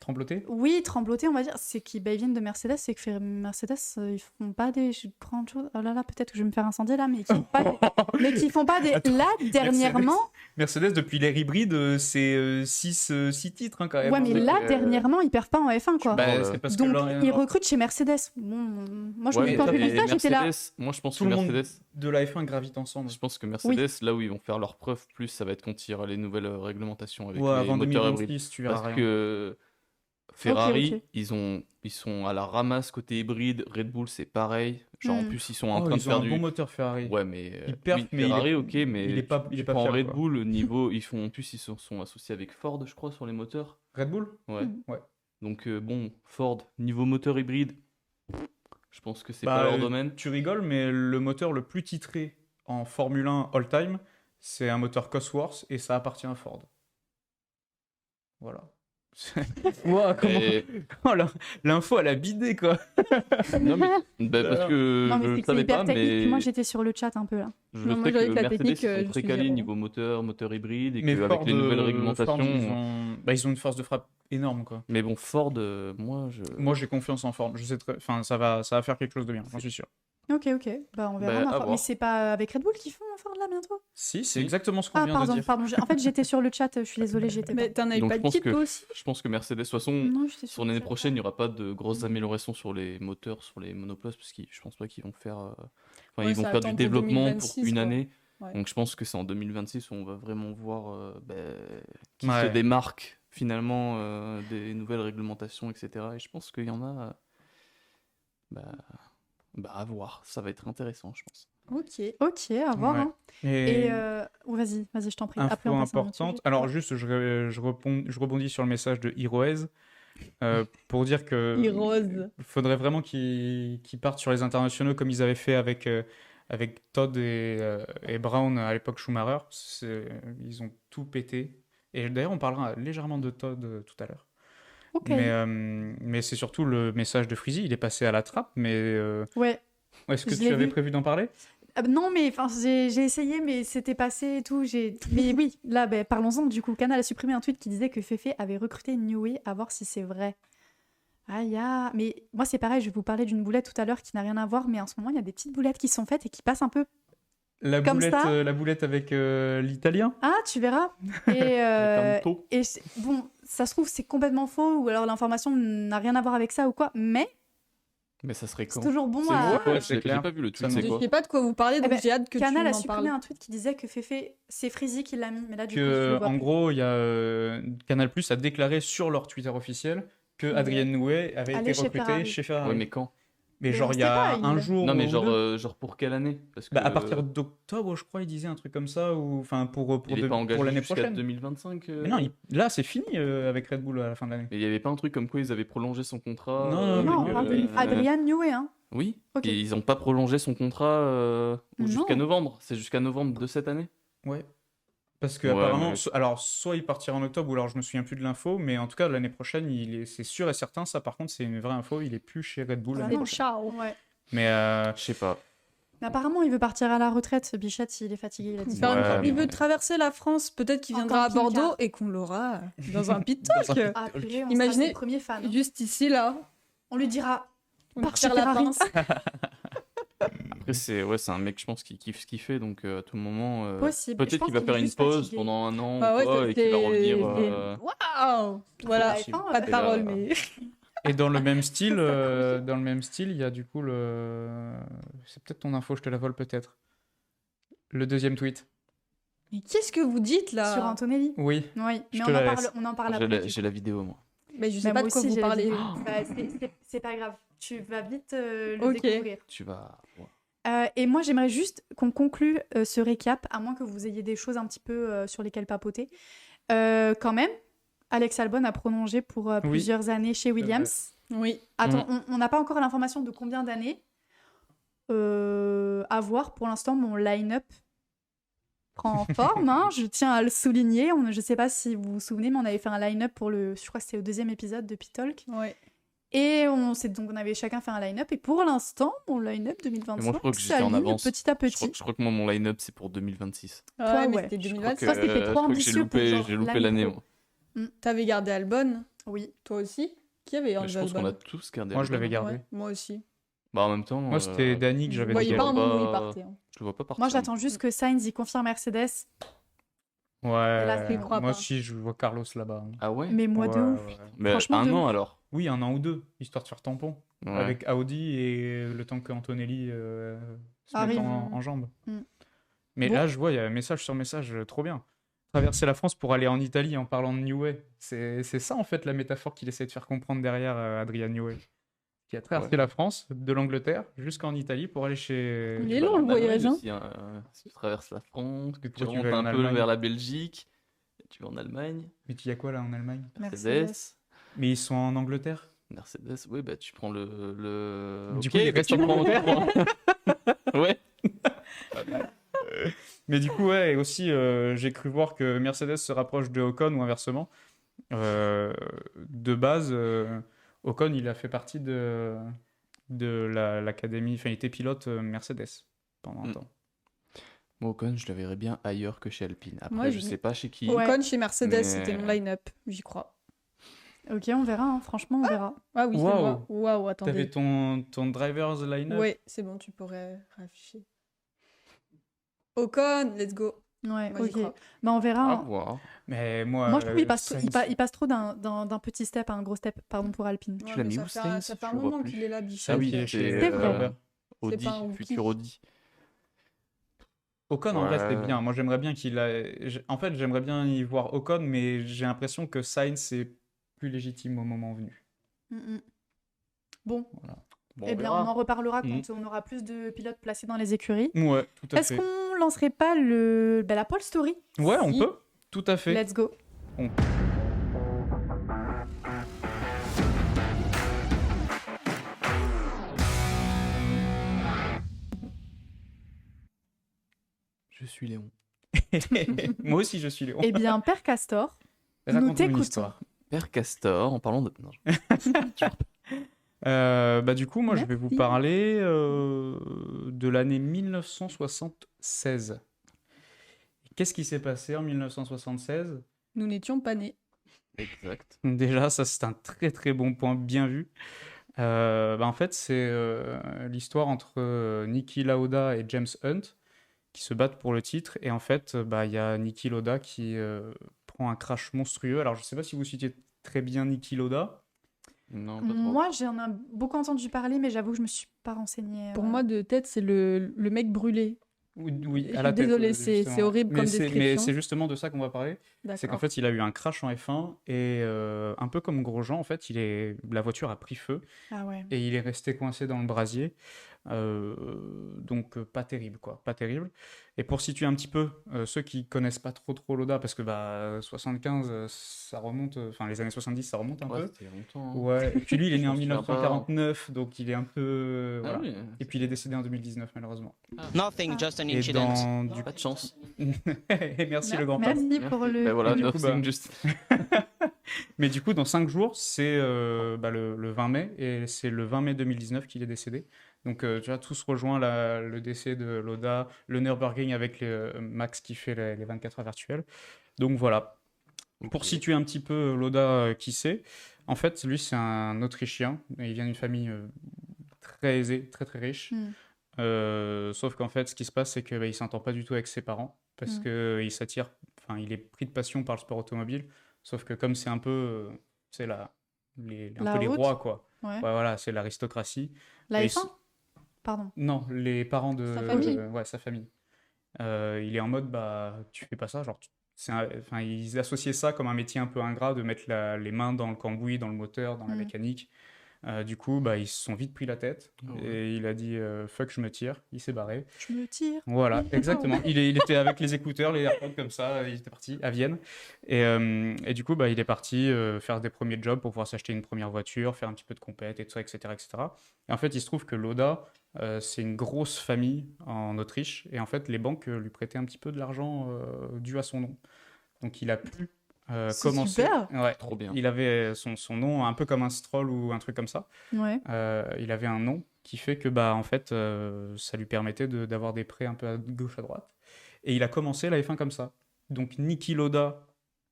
Trembloter. Oui, trembloter, on va dire, c'est qu'ils ils viennent de Mercedes, c'est que Mercedes, ils font pas des grandes choses. Oh là là, peut-être que je vais me faire incendier là, mais qui font pas, mais qui font pas des. Attends, Là, dernièrement, Mercedes, depuis l'ère hybride, c'est 6 titres hein, quand même. ouais, mais hein. là, dernièrement, ils perdent pas en F1, quoi. Bah, Bon, c'est parce Donc, que ils recrutent chez Mercedes. Bon, moi, je Ouais, me quand mais j'ai vu ça, j'étais là. Mercedes, moi je pense tout que le monde Mercedes, de la F1 gravite ensemble. je pense que Mercedes, là où ils vont faire leur preuve plus, ça va être quand il y aura les nouvelles réglementations avec Ouais, les avant moteurs hybrides. 2026, tu verras Parce rien. que Ferrari, ok. ils sont à la ramasse côté hybride. Red Bull, c'est pareil. Genre en Hmm. plus, ils sont en Oh, train de ils ont faire un du. bon moteur Ferrari. Ouais, mais Il perd, oui, mais il Ferrari, est- ok, mais il est pas- tu il est pas prends fiable, Red quoi. Bull, au niveau, ils font en plus, ils sont associés avec Ford, je crois, sur les moteurs. Red Bull Ouais. Hmm. Ouais. Donc bon, Ford, niveau moteur hybride, je pense que c'est Bah, pas leur domaine. Tu rigoles, mais le moteur le plus titré en Formule 1 all-time, c'est un moteur Cosworth et ça appartient à Ford. Voilà. Ouah, comment... Et- Oh, l'info, elle a bidé, quoi. Non, mais bah, parce que Non, mais je c'est ne que c'est savais hyper pas, technique. mais Puis moi, j'étais sur le chat un peu là. je Non, moi, sais j'avais que que la Mercedes, technique, ils je sont très suis calés zéro. niveau moteur hybride et Mais qu'avec Ford, les nouvelles Ford, réglementations. ils ont une force de frappe énorme, quoi. Mais bon, Ford, moi, Moi, j'ai confiance en Ford. Je sais enfin, ça va faire quelque chose de bien, j'en suis sûr. Ok, bah on verra. Bah, à Mais voir. c'est pas avec Red Bull qu'ils font Ford là bientôt? Si, c'est Si. exactement ce qu'on Ah, vient de pardon, dire. pardon. En fait, j'étais sur le chat, je suis désolée, j'étais Mais pas. t'en avais Donc pas je de pense titre que toi aussi? je pense que Mercedes, de toute façon, Non, j'étais sur l'année prochaine, il n'y aura pas de grosses améliorations sur les moteurs, sur les monoplaces, parce que je pense pas qu'ils vont faire. Enfin, Ouais, ils vont ça faire du attend pour développement 2026, pour une quoi. année. Ouais. Donc je pense que c'est en 2026 où on va vraiment voir qui se Ouais. démarque finalement des nouvelles réglementations, etc. Et je pense qu'il y en a. Bah, à voir. Ça va être intéressant, je pense. Ok, à voir. Ouais. Hein. Et Et vas-y, je t'en prie. Après, info on passe à un autre importante. sujet. Alors Ouais. juste, je rebondis sur le message de Heroes pour dire que Heroes. faudrait vraiment qu'ils partent sur les internationaux comme ils avaient fait avec Todd et Brown à l'époque Schumacher. Ils ont tout pété. Et d'ailleurs, on parlera légèrement de Todd tout à l'heure. Ok. Mais c'est surtout le message de Freezy. Il est passé à la trappe, mais Ouais. est-ce que Je tu l'ai avais vu. prévu d'en parler? Non, mais enfin, j'ai essayé, mais c'était passé et tout. Mais oui, là, parlons-en. Du coup, Canal a supprimé un tweet qui disait que Fefe avait recruté Newey, à voir si c'est vrai. Mais moi, c'est pareil, je vais vous parler d'une boulette tout à l'heure qui n'a rien à voir, mais en ce moment, il y a des petites boulettes qui sont faites et qui passent un peu comme ça. La boulette avec l'italien? Ah, tu verras. Et, Avec un taux. bon, ça se trouve, c'est complètement faux, ou alors l'information n'a rien à voir avec ça ou quoi, mais Mais ça serait c'est quand? toujours bon C'est à. quoi? Ouais, c'est J'ai clair. pas vu le Ça tweet, me c'est Je quoi? sais pas de quoi vous parlez, donc ben, j'ai hâte que Canal a tu m'en supprimé parles. un tweet qui disait que Fefe, c'est Freezy qui l'a mis, mais là, du coup, je Que, le vois en plus. gros, il y a Canal+ a déclaré sur leur Twitter officiel que Ouais. Adrien Nouet avait Allez été chez recruté Ferrari. chez Ferrari. Ouais, mais quand? Mais Mais genre on il y sait a pas, un jour Non, mais ou deux. genre pour quelle année? Parce que Bah, à partir d'octobre, je crois, il disait un truc comme ça, ou enfin pour il est pas engagé l'année jusqu'à prochaine. 2025. Mais non, là c'est fini avec Red Bull à la fin de l'année. Mais il y avait pas un truc comme quoi ils avaient prolongé son contrat Non, Non, mais on parle de Adrien Newey, hein. Oui, Ok. et ils ont pas prolongé son contrat jusqu'à Non. novembre. C'est jusqu'à novembre de cette année. Ouais. Parce que Ouais, apparemment, mais- alors soit il partira en octobre, ou alors je me souviens plus de l'info, mais en tout cas l'année prochaine, c'est sûr et certain. Ça, par contre, c'est une vraie info. Il est plus chez Red Bull Ah l'année non. prochaine. Ciao. Ouais. Mais Je sais pas. Mais apparemment, il veut partir à la retraite, Bichette, il est fatigué, il a dit. Ouais, Il mais- veut traverser la France, peut-être qu'il En viendra à camping-car. Bordeaux et qu'on l'aura dans un pit Dans un talk. Ah, purée, on Imaginez- sera ses premiers fans. Juste ici, là. On lui dira, On Par tire chez la Ferrari. pince. Après, c'est un mec, je pense, qui kiffe ce qu'il fait. Donc, à tout moment, Possible. Je peut-être pense qu'il va qu'il faire est une juste pause fatigué. pendant un an Bah ou ouais, quoi, et qu'il va revenir. Waouh. Voilà, La F1, pas de Et parole, là- mais. Et dans le même style, il y a du coup c'est peut-être ton info, je te la vole peut-être. Le deuxième tweet. Mais qu'est-ce que vous dites là? sur Antonelli. Oui. Oui, Je mais te on la en parle, laisse. on en parle J'ai après. la, du j'ai coup. la vidéo, moi. Mais je sais Bah, pas moi de quoi aussi, vous j'ai la parlez. vidéo. Bah, c'est pas grave, tu vas vite le Ok. découvrir. Tu vas. Ouais. Et moi, j'aimerais juste qu'on conclue ce récap, à moins que vous ayez des choses un petit peu sur lesquelles papoter. Quand même, Alex Albon a prolongé pour Oui. plusieurs années chez Williams. Oui. Attends, on n'a pas encore l'information de combien d'années. À voir, pour l'instant, mon line-up prend forme, hein, je tiens à le souligner. Je sais pas si vous vous souvenez, mais on avait fait un line-up pour je crois que c'était au 2e épisode de P-Talk. Ouais. Et donc on avait chacun fait un line-up. Et pour l'instant, mon line-up Mais 2025 moi, je crois que j'étais en s'aligne avance. petit à Je crois, petit. je crois que moi, mon line-up, c'est pour 2026. Ouais, mais ouais. c'était Je crois 2027. Toi, c'était trop je crois que ambitieux pour genre j'ai loupé l'année l'année, pro. moi. T'avais gardé Albon, Oui. toi aussi? Qui avait Mais gardé je pense qu'on Albon? a tous gardé. Moi, je Albon. l'avais gardé. Ouais, moi aussi. Bah, en même temps. Moi, c'était Danny que Je j'avais voyais dit. pas un moment où il pas- partait. hein. Je le vois pas partir. Moi, j'attends juste que Sainz y confirme Mercedes. Ouais, là, je y crois moi pas. aussi, je vois Carlos là-bas. Ah ouais? Mais moi, de Ouais, ouf. ouais. Mais franchement, un de an ouf. alors. Oui, un an ou deux, histoire de faire tampon. Ouais. Avec Audi et le temps que Antonelli se mette Arrive. en jambes. Mm. Mais Bon. là, je vois, il y a message sur message, trop bien. Traverser la France pour aller en Italie en parlant de Newey. C'est ça, en fait, la métaphore qu'il essaie de faire comprendre derrière Adrien Newey. Qui a traversé Ouais. la France, de l'Angleterre, jusqu'en Italie pour aller chez... Il est Tu vas long, en le voyage, Allemagne hein. aussi, hein. Si tu traverses la France, que tu Pourquoi tu remontes vas en un peu Allemagne vers la Belgique, tu vas en Allemagne, Mais il y a quoi là en Allemagne? Mercedes. Mais ils sont en Angleterre. Mercedes, oui, bah tu prends le... Du Ok, coup, il bah, reste tu en prends- Ouais. Mais du coup, ouais, et aussi, j'ai cru voir que Mercedes se rapproche de Ocon ou inversement. De base, Ocon, il a fait partie de l'académie, enfin, il était pilote Mercedes pendant un Mm. temps. Moi, Ocon, je le verrais bien ailleurs que chez Alpine. Après, Moi, je je- sais pas chez qui. Ouais. Ocon chez Mercedes, Mais- c'était mon line-up, j'y crois. Ok, on verra, hein. Franchement, on verra. Ah oui, c'est Waouh. moi. Waouh, attendez. T'avais ton driver's line-up? Ouais, c'est bon, tu pourrais afficher. Ocon, let's go. Ouais, Moi, j'y ok. crois. Bah, on verra, À hein. voir. Mais moi, Moi, je trouve qu'il passe, Sainz- il passe trop d'un petit step à un gros step, pardon pour Alpine. Tu l'as mais mis ça où, fait Sainz? ça fait Je un le vois moment plus. qu'il est là, Bichette. Ah oui, il est chez C'est vrai. Sauber. Audi, pas un rookie. futur Audi. Ocon, en vrai, c'est Ouais. bien. Moi, j'aimerais bien En fait, j'aimerais bien y voir Ocon, mais j'ai l'impression que Sainz est plus légitime au moment venu. Bon, Bon, eh on bien, verra. on en reparlera Mhm. quand on aura plus de pilotes placés dans les écuries. Ouais, tout à Est-ce fait. qu'on lancerait pas la pole story? Ouais, on Si. peut. Tout à fait. Let's go. Je suis Léon. Moi aussi, je suis Léon. Eh bien, Père Castor, nous Raconte-nous une t'écoutons. histoire. Père Castor, en parlant de... Non, Bah, du coup, moi, je vais vous Merci. parler de l'année 1976. Qu'est-ce qui s'est passé en 1976? Nous n'étions pas nés. exact. Déjà, ça, c'est un très très bon point, bien vu. Bah, en fait, c'est l'histoire entre Niki Lauda et James Hunt qui se battent pour le titre. Et en fait, bah, il y a Niki Lauda qui prend un crash monstrueux. Alors, je sais pas si vous citez très bien Niki Lauda. Non, pas trop. Moi, j'en ai beaucoup entendu parler, mais j'avoue que je me suis pas renseignée. Pour moi, de tête, c'est le mec brûlé. Oui, Je à suis la tête. désolée, c'est justement. horrible comme Mais description. c'est justement de ça qu'on va parler. C'est qu'en D'accord. fait, il a eu un crash en F1 et un peu comme Grosjean, en fait, la voiture a pris feu Ah ouais. et il est resté coincé dans le brasier. Donc pas terrible, quoi, pas terrible. Et pour situer un petit peu ceux qui connaissent pas trop Loda, parce que bah 75, ça remonte, enfin les années 70, ça remonte un Ouais, peu. c'était il y a longtemps. Hein. Ouais. Et puis lui, il est né Je en m'en souviens pas. 1949, donc il est un peu, Ah voilà. oui. Et puis il est décédé en 2019, malheureusement. Nothing, just an Et incident. du Pas de chance. Et merci le grand papa. Merci pour le. Ben voilà, du coup, nothing, bah- just. Mais du coup, dans 5 jours, c'est bah, le 20 mai, et c'est le 20 mai 2019 qu'il est décédé. Donc, tu vois, tout se rejoint, le décès de Loda, le Nürburgring avec Max qui fait les 24 heures virtuelles. Donc voilà. Pour Ok. situer un petit peu Loda, qui c'est, en fait, lui, c'est un Autrichien. Il vient d'une famille très aisée, très très riche. Sauf qu'en fait, ce qui se passe, c'est qu'il s'entend pas du tout avec ses parents parce que il s'attire, enfin, il est pris de passion par le sport automobile. Sauf que comme c'est un peu, c'est un La peu les haute. rois, quoi. Ouais. Ouais, voilà, c'est l'aristocratie. La Et F1? Pardon. Non, les parents de Sa famille. ouais, sa famille. Il est en mode, bah, tu fais pas ça, genre, enfin, ils associaient ça comme un métier un peu ingrat de mettre les mains dans le cambouis, dans le moteur, dans la mécanique. Du coup, bah, ils se sont vite pris la tête Ah ouais. et il a dit fuck, je me tire. Il s'est barré. Je me tire. Voilà, exactement. Il était avec les écouteurs, les AirPods comme ça. Il était parti à Vienne et du coup, bah, il est parti faire des premiers jobs pour pouvoir s'acheter une première voiture, faire un petit peu de compète et tout ça, etc., etc. Et en fait, il se trouve que Loda, c'est une grosse famille en Autriche et en fait, les banques lui prêtaient un petit peu de l'argent dû à son nom. Donc, il a pu C'est commencer. super. Ouais. Trop bien. Il avait son nom un peu comme un Stroll ou un truc comme ça. Ouais. Il avait un nom qui fait que bah en fait ça lui permettait d'avoir des prêts un peu à gauche à droite. Et il a commencé la F1 comme ça. Donc Niki Lauda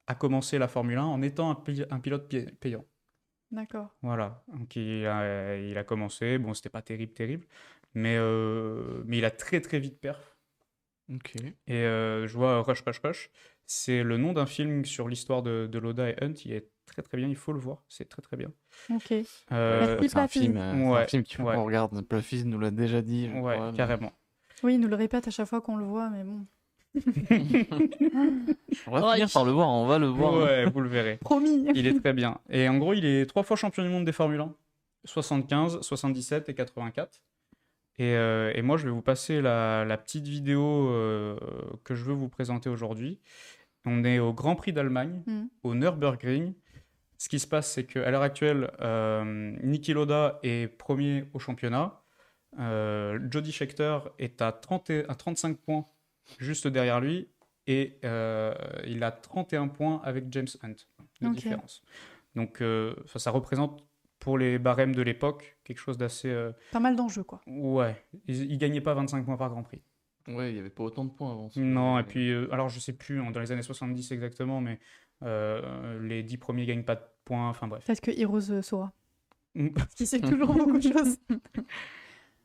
a commencé la Formule 1 en étant un pilote payant. D'accord. Voilà. Donc il a commencé. Bon, c'était pas terrible, mais il a très très vite perf. Ok. Et je vois Rush. C'est le nom d'un film sur l'histoire de Lauda et Hunt. Il est très très bien. Il faut le voir. C'est très très bien. Ok. Euh, Merci, C'est un Platine. film, Ouais, qu'il faut ouais. qu'on regarde. Pluffy nous l'a déjà dit. je Ouais, crois, mais- carrément. Oui, il nous le répète à chaque fois qu'on le voit, mais bon. On va finir par le voir, on va le voir. Ouais, vous le verrez. Promis. Il est très bien. Et en gros, il est 3 fois champion du monde des Formule 1. 75, 77 et 84. Et moi, je vais vous passer la petite vidéo que je veux vous présenter aujourd'hui. On est au Grand Prix d'Allemagne, au Nürburgring. Ce qui se passe, c'est qu'à l'heure actuelle, Niki Lauda est premier au championnat. Jody Scheckter est à 35 points juste derrière lui. Et il a 31 points avec James Hunt de Ok. différence. Donc ça représente pour les barèmes de l'époque quelque chose d'assez... Pas mal d'enjeux, quoi. Ouais, ils gagnaient pas 25 points par Grand Prix. Ouais, il n'y avait pas autant de points avant. Non, et puis, alors je sais plus dans les années 70 exactement, mais les 10 premiers gagnent pas points, enfin bref. Peut-être que Heroes saura. Mm. Parce qu'il sait toujours beaucoup de choses.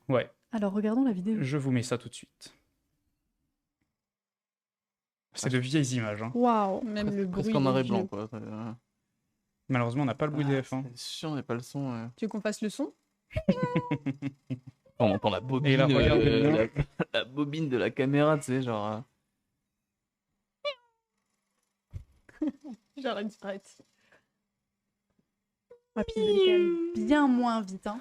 Ouais, Alors, regardons la vidéo. je vous mets ça tout de suite. C'est de vieilles images. Hein. Waouh. Même le bruit. Presque en noir des et blanc, vieux. quoi. Malheureusement, on n'a pas le bruit des F1. C'est chiant, il n'y a pas le son. Tu veux qu'on fasse le son? On entend la bobine, Et là, regardez bien. la bobine de la caméra, tu sais, genre. J'arrête direct. Ah, puis il est quand même bien moins vite. Hein.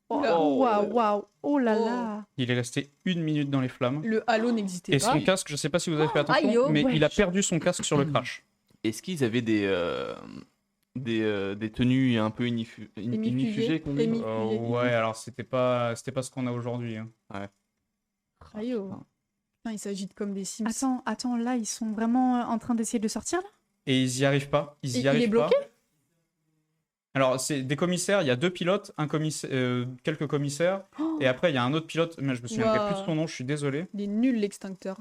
Oula. Waouh, waouh. Oh là Oh. là. Il est resté 1 minute dans les flammes. Le halo n'existait Et pas. son casque, je sais pas si vous avez fait attention, aïe, oh, mais ouais. il a perdu son casque sur le crash. Est-ce qu'ils avaient des tenues un peu inifugées qu'on dit Émi- Ouais, alors c'était pas ce qu'on a aujourd'hui. Hein. Aïe, oh. Putain, il s'agite comme des Sims. Attends, là, ils sont vraiment en train d'essayer de sortir, là? Et ils y arrivent pas. Et il est bloqué pas. Alors, c'est des commissaires, il y a 2 pilotes, quelques commissaires, Oh. et après il y a un autre pilote, mais je me souviens Ouah. plus de son nom, je suis désolé. Il est nul l'extincteur.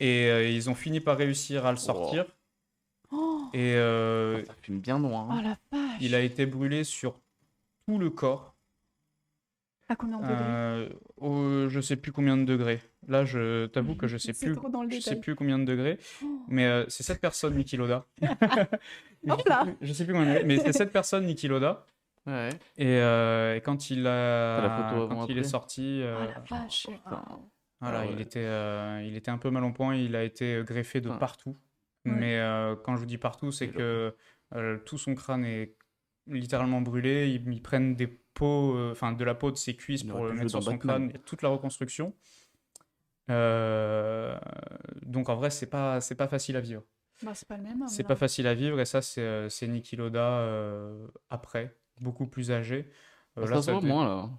Et ils ont fini par réussir à le sortir. Oh, Et Ça fume bien noir. oh la vache. il a été brûlé sur tout le corps. À combien de degrés? Je sais plus combien de degrés. Là, je t'avoue que je sais C'est plus. trop dans le Je sais détail. plus combien de degrés. Oh. Mais c'est cette personne, Niki Loda. Hop là. Je sais plus combien de degrés, mais c'est cette personne, Niki Loda. Ouais. Et quand il T'as la photo quand avant, il est après sorti, Oh la vache. voilà, Ah ouais. il était un peu mal en point. Il a été greffé de Ouais. partout. Ouais. Mais quand je vous dis partout, c'est Et que tout son crâne est littéralement brûlé. Ils prennent des peaux, enfin de la peau de ses cuisses Il pour aurait le pu mettre jouer sur dans son Batman. crâne. Il y a toute la reconstruction. Donc en vrai, c'est pas facile à vivre. Bah, c'est pas le même homme. C'est là. pas facile à vivre et ça, c'est Niki Loda après, beaucoup plus âgé. Ça Là, se ça voit devait- moins là.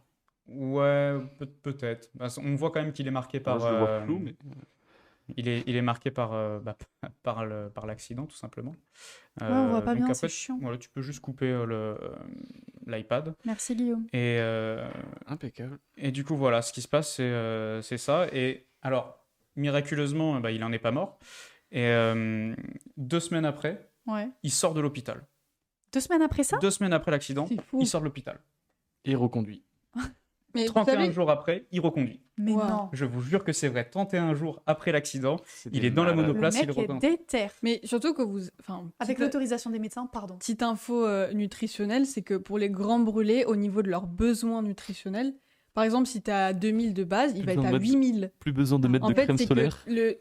Ouais, peut-être. Bah, on voit quand même qu'il est marqué par. Moi, je le vois flou, mais. Il est marqué par, par l'accident, tout simplement. Ouais, on voit pas donc bien, après, c'est chiant. voilà, tu peux juste couper l'iPad. Merci, Guillaume. Impeccable. Et du coup, voilà, ce qui se passe, c'est ça. Et alors, miraculeusement, bah, il en est pas mort. Et 2 semaines après, Ouais. il sort de l'hôpital. 2 semaines après ça? 2 semaines après l'accident, C'est fou. il sort de l'hôpital. Et reconduit. Mais vous 31 savez, jours après, il reconduit. Mais Wow. non. Je vous jure que c'est vrai. 31 jours après l'accident, il des est dans la malades. Le monoplace, il mec est reconduit. déter. mais surtout que vous. Enfin, Avec petite- l'autorisation des médecins, pardon. Petite info nutritionnelle, c'est que pour les grands brûlés, au niveau de leurs besoins nutritionnels, par exemple, si tu as 2000 de base, il va Plus être à besoin de 8000. Plus besoin de mettre En de fait, crème c'est solaire. que le.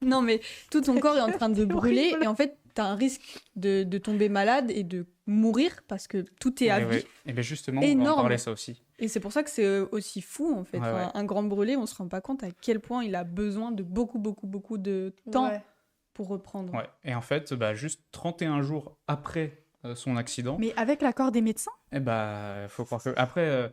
Non, mais tout ton corps est en train de C'est brûler horrible. et en fait, tu as un risque de tomber malade et de mourir parce que tout est à vie. Et bien justement, on va en Énorme. parler ça aussi. Et c'est pour ça que c'est aussi fou en fait. Ouais, Enfin, ouais. un grand brûlé, on se rend pas compte à quel point il a besoin de beaucoup de temps Ouais. pour reprendre. Ouais. Et en fait, bah, juste 31 jours après son accident, Mais avec l'accord des médecins? eh bah, faut croire que après,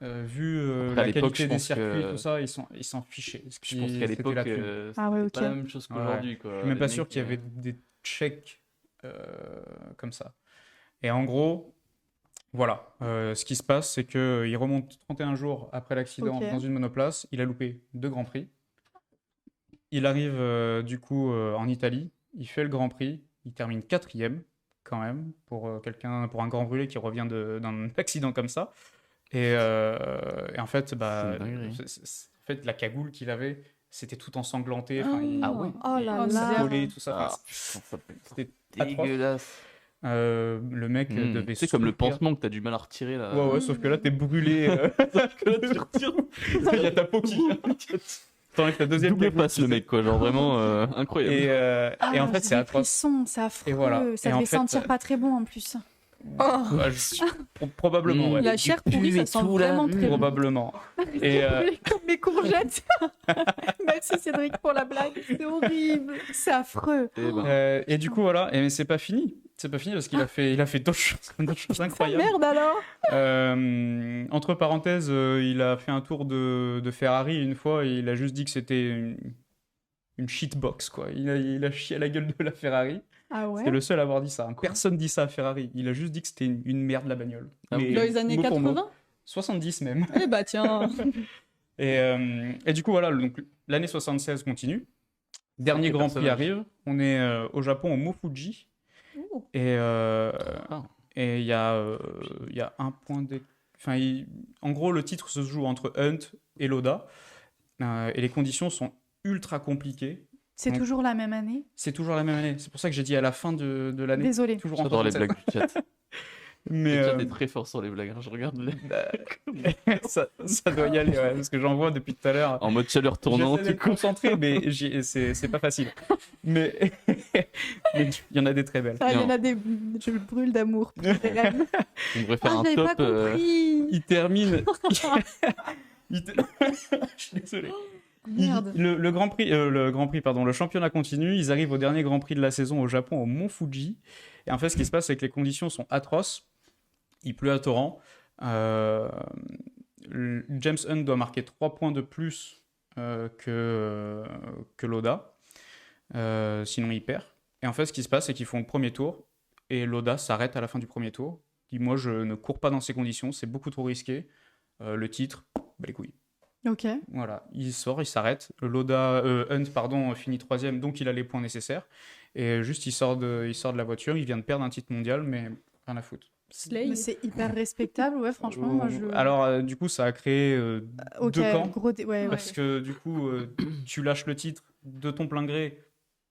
vu Après, à la l'époque, qualité je des pense circuits, que- tout ça, ils s'en fichaient. Je pense qu'à l'époque, C'était la thune. Ah ouais, ok. pas la même chose qu'aujourd'hui. quoi. Je suis même Les pas sûr mecs, qu'il y avait des checks comme ça. Et en gros, voilà, ce qui se passe, c'est qu'il remonte 31 jours après l'accident Ok. dans une monoplace, il a loupé 2 Grands Prix. Il arrive du coup en Italie, il fait le Grand Prix, il termine 4e quand même, pour un grand brûlé qui revient d'un accident comme ça. Et en fait, bah, C'est une dinguerie. en fait, la cagoule qu'il avait, c'était tout ensanglanté. Enfin, Ah ouais. Oh là Oh, là. collé, tout ça. Ah, Enfin, putain, ça peut être c'était atroce. dégueulasse. Le mec devait C'est comme le souffrir. pansement que t'as du mal à retirer là. Ouais, ouais, sauf que là, t'es brûlé. Que là, tu retires. Il y a ta peau qui t'enlèves ta deuxième Double cagoule. passe le mec quoi, genre vraiment incroyable. Et en Ah, fait, j'ai c'est des atroce. frissons, c'est affreux. Et voilà. Ça Et en devait fait, sentir pas très bon en plus. Oh, Ouais, probablement, ouais. la chair pourrie, ça sent vraiment très bon. Probablement. Et Comme mes courgettes. Merci Cédric pour la blague. C'est horrible. C'est affreux. Eh ben, et du coup, voilà. Et mais c'est pas fini. C'est pas fini parce qu'il a fait d'autres choses incroyables. Merde alors. Entre parenthèses, il a fait un tour de Ferrari une fois et il a juste dit que c'était une shitbox, quoi. Il a chié à la gueule de la Ferrari. Ah ouais. C'était le seul à avoir dit ça. Personne dit ça à Ferrari. Il a juste dit que c'était une merde la bagnole. Ah Mais oui. Dans les années mot pour mot. 80 70 même. Eh bah tiens. Et du coup, voilà, donc, l'année 76 continue. Dernier Sacré Grand Prix personnage. arrive. On est au Japon, au Moufuji. Oh. Et Ah. et il y a un point enfin, en gros, le titre se joue entre Hunt et Loda. Et les conditions sont ultra compliquées. C'est Donc, toujours la même année. c'est toujours la même année. C'est pour ça que j'ai dit à la fin de l'année. Désolée. Toujours en J'adore les 67. blagues du chat. Mais Le chat est très fort sur les blagues. Je regarde ça doit y aller, ouais, parce que j'en vois depuis tout à l'heure. en mode chaleur tournante. J'essaie d'être concentré, mais c'est pas facile. Mais mais il y en a des très belles. Ah, il y en Non. a des. Je brûle d'amour. pour les rêves. On devrait faire Ah, un j'avais pas top. compris. Il termine. Je suis désolé. Merde. Le Grand Prix, le championnat continue. Ils arrivent au dernier Grand Prix de la saison au Japon, au Mont Fuji. Et en fait, ce qui se passe, c'est que les conditions sont atroces. Il pleut à torrent. James Hunt doit marquer 3 points de plus que Loda. Sinon, il perd. Et en fait, ce qui se passe, c'est qu'ils font le premier tour. Et Loda s'arrête à la fin du premier tour. Il dit, moi, je ne cours pas dans ces conditions. C'est beaucoup trop risqué. Le titre, bah, les couilles. Ok. Voilà, il sort, il s'arrête. Hunt, pardon, finit 3e, donc il a les points nécessaires. Et juste, il sort de la voiture. Il vient de perdre un titre mondial, mais rien à foutre. Slay. Mais c'est hyper respectable, ouais, franchement. Moi, je... Alors, du coup, ça a créé ok, deux camps. ouais, ouais. Parce que du coup, tu lâches le titre de ton plein gré.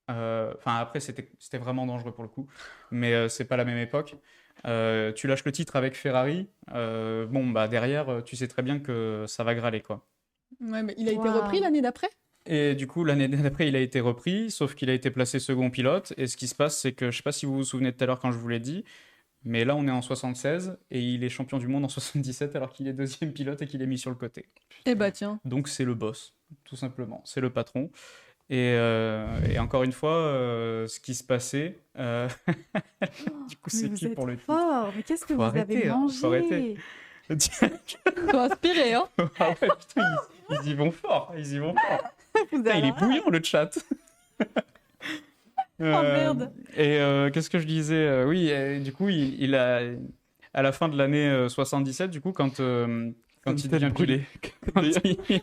Enfin, après, c'était vraiment dangereux pour le coup. Mais c'est pas la même époque. Tu lâches le titre avec Ferrari. Bon, bah derrière, tu sais très bien que ça va grâler, quoi. Ouais, mais il a été Waouh. repris l'année d'après? Et du coup, l'année d'après, il a été repris, sauf qu'il a été placé second pilote. Et ce qui se passe, c'est que, je sais pas si vous vous souvenez tout à l'heure quand je vous l'ai dit, mais là, on est en 76 et il est champion du monde en 77 alors qu'il est deuxième pilote et qu'il est mis sur le côté. Eh bah tiens. Donc, c'est le boss, tout simplement. C'est le patron. Et encore une fois, ce qui se passait, du coup, Mais c'est vous qui êtes pour le titre? fort. Mais qu'est-ce que Faut vous arrêter, avez hein, mangé? faut arrêter. T'as inspiré, hein? Ah ouais, putain, ils y vont fort, ils y vont fort. Vous Putain, avez il est bouillant le chat. Merde. Et qu'est-ce que je disais? Oui, et du coup, il a à la fin de l'année 77, du coup, quand il devient brûlé. quand il,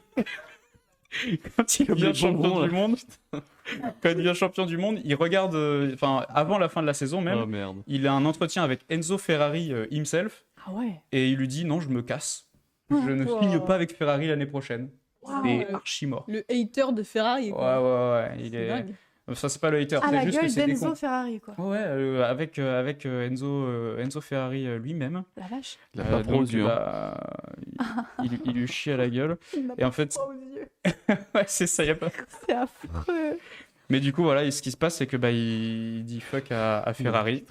quand il Comme les devient champion bonbons, là. du monde, quand il devient champion du monde, il regarde, enfin, avant la fin de la saison même, Oh merde. il a un entretien avec Enzo Ferrari himself Ah ouais. et il lui dit non, je me casse. Je ne Wow. signe pas avec Ferrari l'année prochaine. Wow. C'est archi mort. Le hater de Ferrari, Ouais, quoi. ouais, il C'est est. dingue. Ça, c'est pas le hater, À c'est la juste que gueule c'est des d'Enzo cons. Ferrari, quoi. Ouais, avec Enzo Ferrari lui-même. La vache. Il a pas froid aux donc, yeux. Hein. bah, il lui chie à la gueule. Et en fait, aux yeux. ouais, c'est ça, y a pas. C'est affreux. Mais du coup, voilà, et ce qui se passe, c'est que bah, il dit fuck à Ferrari.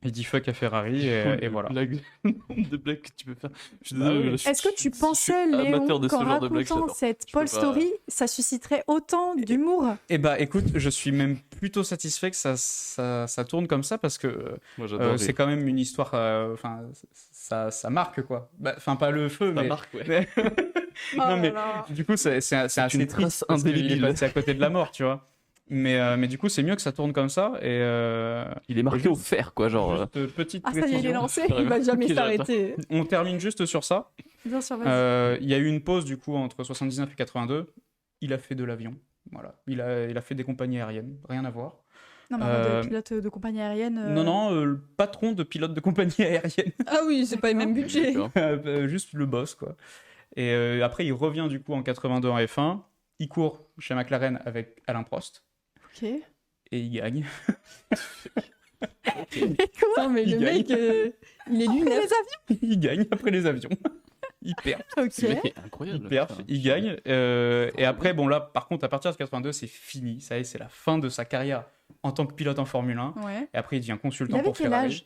Il dit fuck à Ferrari et voilà. Le nombre de blagues que tu peux faire. Je suis Bah désolé. oui. Est-ce que tu pensais, je suis amateur Léon, de ce qu'en genre de blagues, racontant j'adore. cette Je peux Paul pas- Story, ça susciterait autant d'humour? Et bah écoute, je suis même plutôt satisfait que ça tourne comme ça parce que Moi j'adore. c'est quand même une histoire. Enfin, ça marque quoi. Enfin, pas le feu, Ça mais. marque, ouais. mais- Oh non, là mais là. du coup, c'est assez une triste trace parce qu'il est indélébile. passé à côté de la mort, tu vois. Mais du coup, c'est mieux que ça tourne comme ça. Et Il est marqué juste- au fer, quoi. Genre. juste petite Ah, ça y est, il est précision. lancé. Il va jamais Ok, s'arrêter. On termine juste sur ça. Bien sûr, vas-y. Il y a eu une pause du coup entre 79 et 82. Il a fait de l'avion. Voilà. Il a fait des compagnies aériennes. Rien à voir. Non, mais en mode pilote de compagnie aérienne. Non, le patron de pilote de compagnie aérienne. Ah oui, c'est pas le même budget. D'accord. Juste le boss, quoi. Et après, il revient du coup en 82 en F1. Il court chez McLaren avec Alain Prost. Ok. Et il gagne. Non, mais Il le gagne. mec, il est lunaire. Il gagne après les avions. Il perd. Ce mec Ok. est incroyable. Il perd, putain. il gagne. Et après, bon là, par contre, à partir de 82, c'est fini. Ça y est, c'est la fin de sa carrière en tant que pilote en Formule 1. Ouais. Et après, il devient Il consultant avait pour quel Ferrari. âge?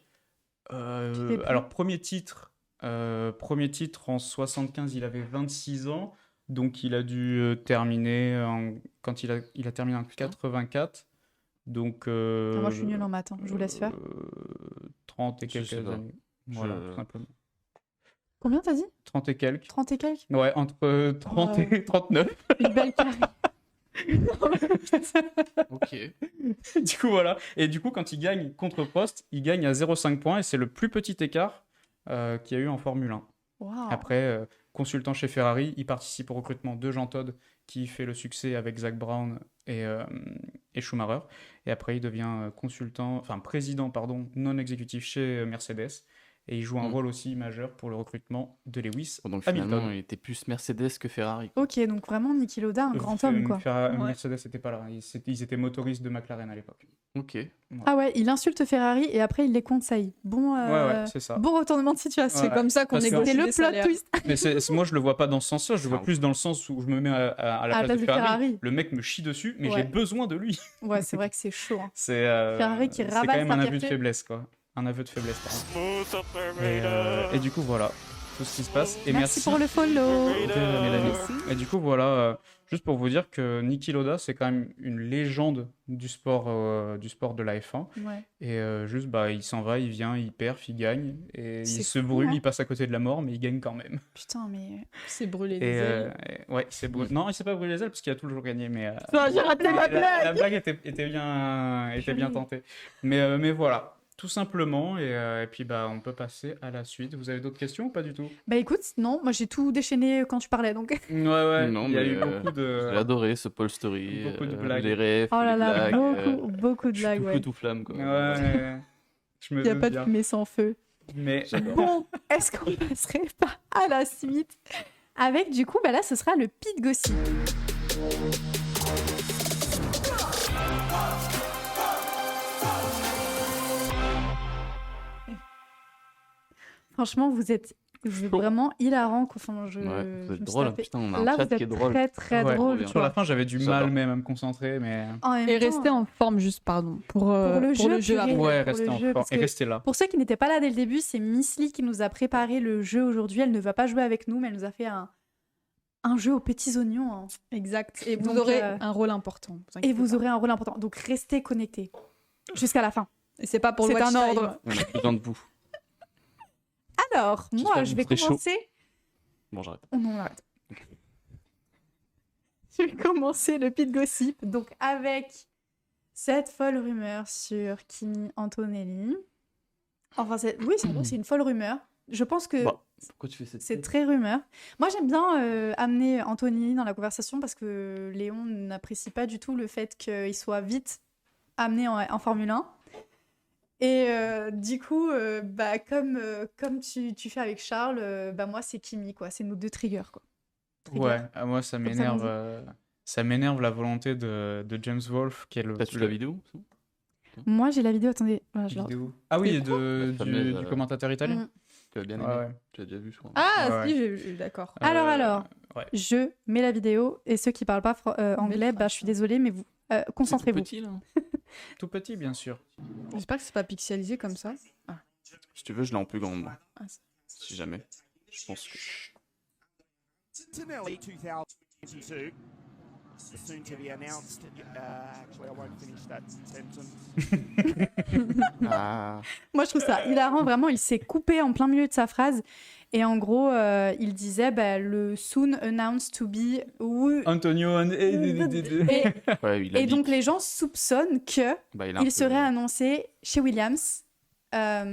Je sais plus. Alors, premier titre en 75, il avait 26 ans. Donc, il a dû terminer quand il a terminé en 84. Donc, Ah, moi, je suis nulle en maths, hein. Je vous laisse faire. 30 et Je quelques sais pas. années. Voilà, Je- tout simplement. Combien t'as dit? 30 et quelques. 30 et quelques? Ouais, entre 30 et 39. Une belle carrière. Ok. Du coup, voilà. Et du coup, quand il gagne contre Prost, il gagne à 0,5 points et c'est le plus petit écart qu'il y a eu en Formule 1. Waouh. Après, consultant chez Ferrari, il participe au recrutement de Jean Todt qui fait le succès avec Zak Brown et Schumacher. Et après, il devient président non exécutif chez Mercedes. Et il joue un rôle aussi majeur pour le recrutement de Lewis Donc Hamilton. finalement, il était plus Mercedes que Ferrari, quoi. Ok, donc vraiment Niki Lauda, un grand homme, quoi. Ouais. Mercedes n'était pas là. Ils étaient motoristes de McLaren à l'époque. Ok. Ah ouais, il insulte Ferrari et après il les conseille. Bon, Ouais, c'est ça. bon retournement de situation. C'est comme ça qu'on Parce que- négocie C'est le les plot salaires. twist. Mais moi, je le vois pas dans ce sens-là. Je le vois Ah. plus dans le sens où je me mets à la place de Ferrari. Le mec me chie dessus, mais Ouais. j'ai besoin de lui. Ouais, c'est vrai que c'est chaud. Hein. C'est Ferrari qui c'est ramasse quand même sa un aveu de fierté. faiblesse, quoi. Un aveu de faiblesse, pardon. Et du coup, voilà tout ce qui se passe. Et Merci pour le follow. Mélanie. Et du coup, voilà, juste pour vous dire que Niki Lauda, c'est quand même une légende du sport de la F1. Ouais. Et juste, il s'en va, il vient, il perf, il gagne. Et C'est il se fou, brûle, hein. il passe à côté de la mort, mais il gagne quand même. Putain, mais. C'est brûlé Et les ailes. ouais, il s'est brûlé. Non, il s'est pas brûlé les ailes parce qu'il a toujours gagné. Mais Ça, j'ai raté ma blague. la blague était bien tentée. Mais voilà. Tout simplement, et puis on peut passer à la suite. Vous avez d'autres questions ou pas du tout? Bah écoute, non, moi j'ai tout déchaîné quand tu parlais donc. Ouais, Non, il y a mais, eu beaucoup J'ai de... adoré ce Paul Story, beaucoup de blagues. les refs, Oh là les là, blagues. beaucoup de Je suis blagues, tout ouais. feu, tout flamme, quoi. Ouais, je me Il n'y a doute pas de bien. fumée sans feu. Mais J'adore. Bon, est-ce qu'on passerait pas à la suite avec du coup, là ce sera le pit gossip. Franchement, vous êtes vraiment hilarant. Enfin, Ouais, je vous me êtes suis drôle. tapé- Putain, on a un Là, chat vous êtes qui est drôle. très très Ouais, drôle. trop sur la fin, j'avais du J'adore. mal même à me concentrer, mais... En même Et temps, rester en forme, juste, pardon, pour le jeu, jeu purée. après. Ouais, pour restez le en jeu, forme parce et que- restez là. Pour ceux qui n'étaient pas là dès le début, c'est Miss Lee qui nous a préparé le jeu aujourd'hui. Elle ne va pas jouer avec nous, mais elle nous a fait un jeu aux petits oignons. Hein. Exact. Et vous Donc, aurez un rôle important. Et vous aurez un rôle important. Donc restez connectés jusqu'à la fin. Et c'est pas pour le C'est watch un time. ordre. On a besoin de boue. Alors, moi, J'espère je que vais vous serez chaud. commencer. Bon, j'arrête. Oh non, arrête. Je vais commencer le pit gossip. Donc, avec cette folle rumeur sur Kimi Antonelli. Enfin, oui, c'est une folle rumeur. Je pense que Bah, pourquoi tu fais cette c'est tête très rumeur. Moi, j'aime bien amener Antonelli dans la conversation parce que Léon n'apprécie pas du tout le fait qu'il soit vite amené en Formule 1. Et du coup, comme tu fais avec Charles, moi, c'est Kimi, quoi. C'est nos deux triggers, quoi. Trigger. Ouais, moi ça Comme ça, m'énerve. Ça m'énerve la volonté de James Wolfe, qui est le. T'as vu la vidéo aussi Moi, j'ai la vidéo. Attendez, voilà, je la retrouve. vidéo. Ah oui, La fameuse, du commentateur italien. Mm. Tu as bien Ouais, aimé ouais. Tu l'as déjà vu, je crois. Ah, Ouais. si, j'ai vu, d'accord. Alors, ouais. je mets la vidéo. Et ceux qui parlent pas anglais, je suis désolée, mais vous C'est tout concentrez-vous. petit, là. Tout petit, bien sûr. J'espère que c'est pas pixelisé comme ça. Si tu veux, je l'ai en plus grande, moi. Ah, Si jamais. Je pense que... Antonelli 2022, soon to be announced. Actually, I won't finish that sentence. Ah, Moi, je trouve ça hilarant. Vraiment, il s'est coupé en plein milieu de sa phrase. Et en gros, il disait le soon announced to be. Antonio. Et, ouais, il a et dit. donc, les gens soupçonnent que Bah, il a un peu- il serait annoncé chez Williams Il a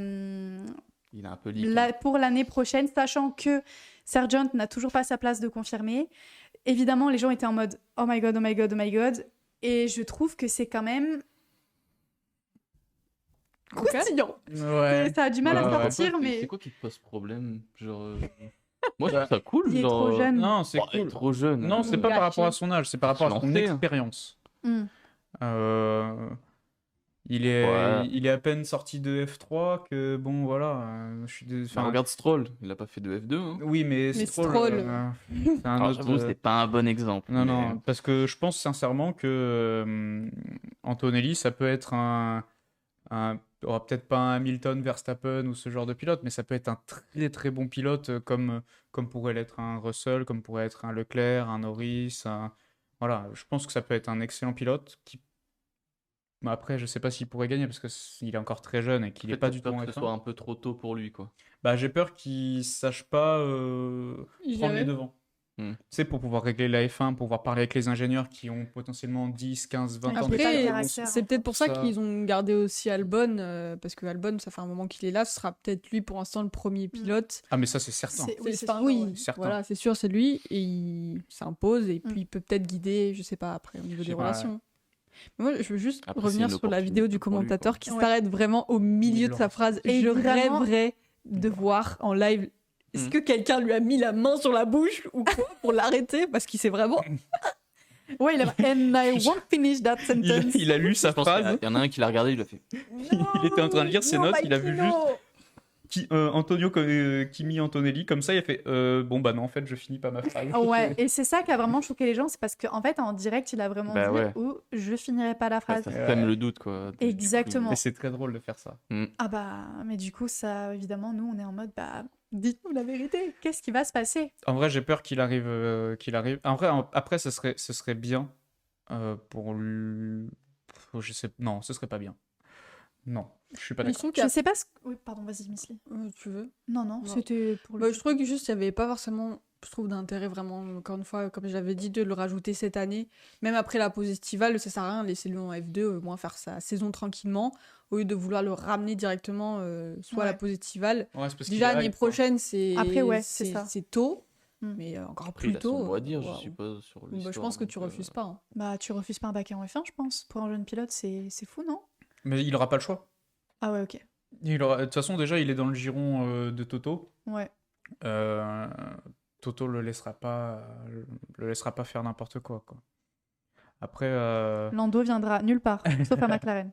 un peu leak. pour l'année prochaine, sachant que Sargent n'a toujours pas sa place de confirmé. Évidemment, les gens étaient en mode oh my god, oh my god, oh my god. Et je trouve que c'est quand même croustillant. Ouais. Ça a du mal Ouais, à ouais. sortir, Pourquoi- mais C'est quoi qui te pose problème? Genre. Moi, je trouve ça cool. il est genre, trop jeune. Non, c'est Bon, il est cool. trop jeune. Non, c'est pas par Gâché. rapport à son âge, c'est par rapport à son Lancé, hein. expérience. Hmm. Il est, Ouais. il est à peine sorti de F3 que bon voilà. Je suis Enfin, regarde Stroll, il a pas fait de F2. Hein. Oui, mais Mais Stroll, Stroll. c'est un Alors, autre. j'avoue, c'est pas un bon exemple. Non, mais- non, parce que je pense sincèrement que Antonelli, ça peut être peut-être pas un Hamilton, Verstappen ou ce genre de pilote, mais ça peut être un très très bon pilote comme pourrait l'être un Russell, comme pourrait être un Leclerc, un Norris. Voilà, je pense que ça peut être un excellent pilote qui. Mais après, je sais pas s'il pourrait gagner parce qu'il est encore très jeune et qu'il En est fait, pas t'as du tout peur en que ce F1. soit un peu trop tôt pour lui, quoi. Bah, j'ai peur qu'il sache pas prendre les devants. Hmm. Tu sais, pour pouvoir régler la F1, pour pouvoir parler avec les ingénieurs qui ont potentiellement 10, 15, 20 ans Après, Après, d'expérience. caractère. c'est peut-être pour ça Ça- qu'ils ont gardé aussi Albon, parce que Albon, ça fait un moment qu'il est là, ce sera peut-être lui pour l'instant le premier pilote. Ah, mais ça, c'est certain. Oui, c'est Enfin, sûr, oui, ouais. Certain. voilà, c'est sûr, c'est lui, et il s'impose, et puis il peut peut-être guider, je sais pas, après, au niveau Mm. des sais pas, relations. Moi, je veux juste Après, revenir c'est une sur la vidéo du opportunité pour lui, commentateur quoi. qui Ouais. s'arrête vraiment au milieu de sa phrase. Je Évidemment. rêverais de voir en live. Est-ce Mm. que quelqu'un lui a mis la main sur la bouche ou quoi pour l'arrêter? Parce qu'il s'est vraiment. Ouais, il a... And I won't finish that sentence. Il a lu sa Je pense qu'il phrase, y en a un qui l'a regardé, il l'a fait. il était en train de lire ses Non, notes, il a vu Makino. juste Antonio Kimi Antonelli, comme ça, il a fait bon bah non, en fait, je finis pas ma phrase. Ouais, et c'est ça qui a vraiment choqué les gens, c'est parce qu'en fait, en direct, il a vraiment Bah dit ouais. ou je finirai pas la phrase. Ça sème le doute, quoi. Exactement. Et c'est très drôle de faire ça. Ah bah, mais du coup, ça, évidemment, nous, on est en mode, bah, dites-nous la vérité, qu'est-ce qui va se passer? En vrai, j'ai peur qu'il arrive, En vrai, après, ce serait bien pour lui. Je sais, non, ce serait pas bien. Non, je suis pas Mais je d'accord. trouve qu'il y Je a- sais pas ce... Oui, pardon, vas-y, Miss Lee. Tu veux? Non, non, Non. c'était pour le... Bah, je trouve que juste, il n'y avait pas forcément, je trouve, d'intérêt vraiment, encore une fois, comme j'avais dit, de le rajouter cette année. Même après la pause estivale, ça sert à rien, laissez-le en F2, au moins faire sa saison tranquillement, au lieu de vouloir le ramener directement, soit à la Ouais. pause estivale. Ouais, c'est parce qu'il Déjà, est l'année hype, quoi. prochaine, c'est Après, ouais, c'est ça. c'est tôt, Mm. mais encore Après, plus il a son tôt. mot à dire, je waouh. suppose, sur Bah, l'histoire. je pense que tu donc, refuses pas. Hein. Bah, tu refuses pas un bac en F1, je pense. Pour un jeune pilote, c'est fou, non? Mais il aura pas le choix. Ah ouais, ok. De toute façon, déjà, il est dans le giron de Toto. Ouais. Toto le laissera pas faire n'importe quoi, quoi. Après, Lando viendra nulle part, sauf à McLaren.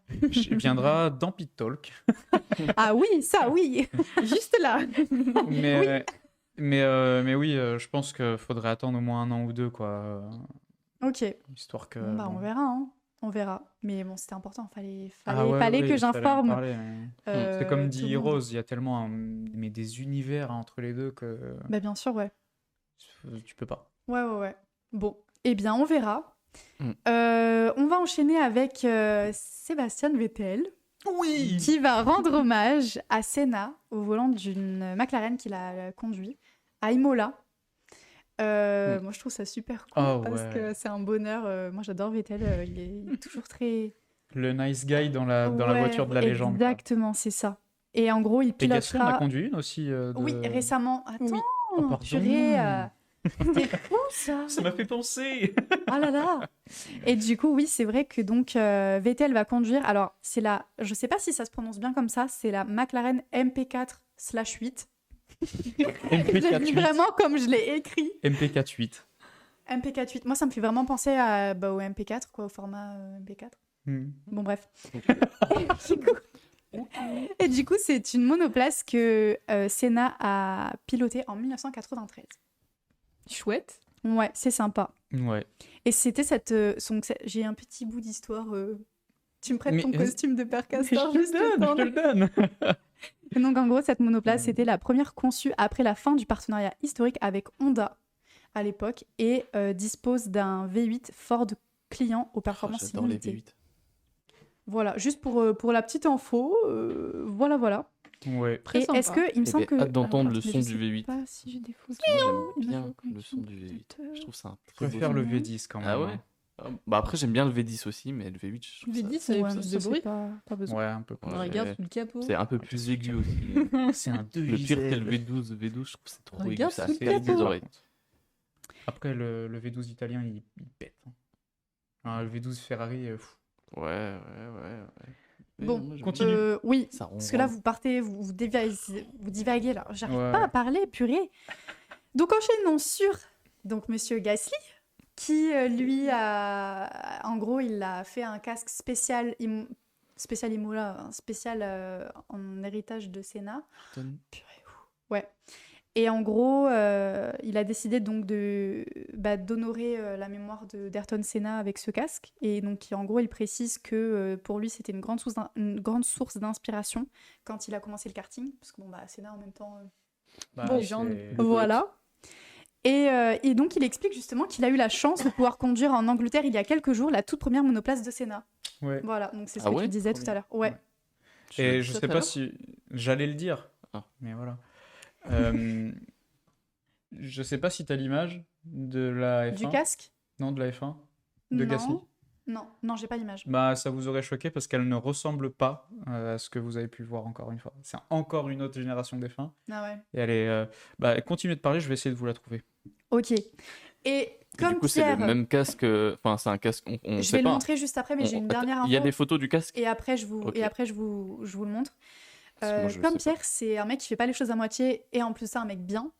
viendra dans Pit Talk. Ah oui, ça oui, juste là. Mais oui, je pense qu'il faudrait attendre au moins 1 an ou 2, quoi. Ok. Histoire que. Bon, bah, bon. on verra, hein. On verra. Mais bon, c'était important. Fallait Ah ouais, que oui, fallait en j'informe. parler, mais- C'est comme tout dit le monde. Rose, il y a tellement mais des univers entre les deux que Bah, bien sûr, ouais. tu peux pas. Ouais. Bon, eh bien, on verra. Mm. On va enchaîner avec Sébastien Vettel, Oui. qui va rendre hommage à Senna au volant d'une McLaren qu'il a conduit à Imola. Moi, je trouve ça super cool Oh, parce ouais. que c'est un bonheur. Moi, j'adore Vettel. Il est toujours très... Le nice guy dans la Ouais, voiture de la légende. quoi. Exactement, c'est ça. Et en gros, il Et Gasly en a pilotera... conduit une aussi. Oui, récemment. Attends, Oui. Oh, pardon. purée, c'est fou ça. Ça m'a fait penser. Ah là là. Et du coup, oui, c'est vrai que donc Vettel va conduire. Alors, c'est la, je sais pas si ça se prononce bien comme ça, c'est la McLaren MP4/8. Je le dis MP48. vraiment comme je l'ai écrit. MP48. MP4/8. Moi, ça me fait vraiment penser à, au MP4, quoi, au format MP4. Hmm. Bon, bref. Et du coup, c'est une monoplace que Senna a pilotée en 1993. Chouette. Ouais, c'est sympa. Ouais. Et c'était cette... j'ai un petit bout d'histoire. Tu me prêtes Mais- ton costume de Père Je Castor te juste le le temps donne, je te le donne. Et donc, en gros, cette monoplace, Ouais. c'était la première conçue après la fin du partenariat historique avec Honda à l'époque et dispose d'un V8 Ford client aux performances Oh, J'adore les limitées. V8. Voilà, juste pour la petite info. Voilà. Ouais. Très Et sympa. est-ce que, il me Eh semble ben, que... hâte d'entendre Alors, le attendez, son je du sais V8. pas si j'ai des photos. Moi, j'aime bien Bien, le son du V8. Je trouve ça un Je très beau préfère son. le V10 quand même. Ah ouais. Bah après, j'aime bien le V10 aussi, mais le V8, je trouve Le ça- V10, c'est Ouais, plus mais de ça, c'est bruit. pas besoin. Ouais, un peu plus. Ouais. Regarde sous le capot. c'est un peu plus aigu aussi. C'est un 2 Le pire, c'est le V12. Le V12, je trouve que c'est trop aigu. Regarde Ça sous le casse les capot. oreilles. Après, le V12 italien, il pète. hein. Alors, le V12 Ferrari, Ouais. Mais Bon, moi, j'aime continue. bien. Oui, Ça parce que là, ronronne. vous partez, vous divaguez là. J'arrive Ouais. pas à parler, purée. Donc, enchaînons sur donc Monsieur Gasly, qui, lui, en gros, il a fait un casque spécial Imola, un spécial en héritage de Senna. Ouais. Et en gros, il a décidé donc d'honorer la mémoire d'Ayrton Senna avec ce casque. Et donc, en gros, il précise que pour lui, c'était une grande source d'inspiration quand il a commencé le karting. Parce que bon, bah, Senna en même temps. Bon, gens- Voilà. Et donc, il explique justement qu'il a eu la chance de pouvoir conduire en Angleterre il y a quelques jours la toute première monoplace de Senna. Ouais. Voilà, donc c'est ce Ah que ouais tu disais Trop tout à l'heure. Ouais. Ouais. Tu l'as Et dit je ça sais tout à pas l'heure si. J'allais le dire. Ah. Mais voilà. Je sais pas si t'as l'image de la F1. Du casque? Non, de la F1. De Non. Gasly. Non, j'ai pas l'image. Bah, ça vous aurait choqué parce qu'elle ne ressemble pas à ce que vous avez pu voir encore une fois. C'est encore une autre génération d'F1. Ah ouais. Et elle est. Bah, continuez de parler, je vais essayer de vous la trouver. Ok. Et Comme Du coup, c'est Pierre. le même casque. Enfin, c'est un casque. On Je sait vais le pas. montrer juste après, mais j'ai une Attends, dernière il y a info. des photos du casque. Et après, je Ok. vous le montre. Parce que moi, je Comme sais pas. Pierre, c'est un mec qui fait pas les choses à moitié et en plus, c'est un mec bien.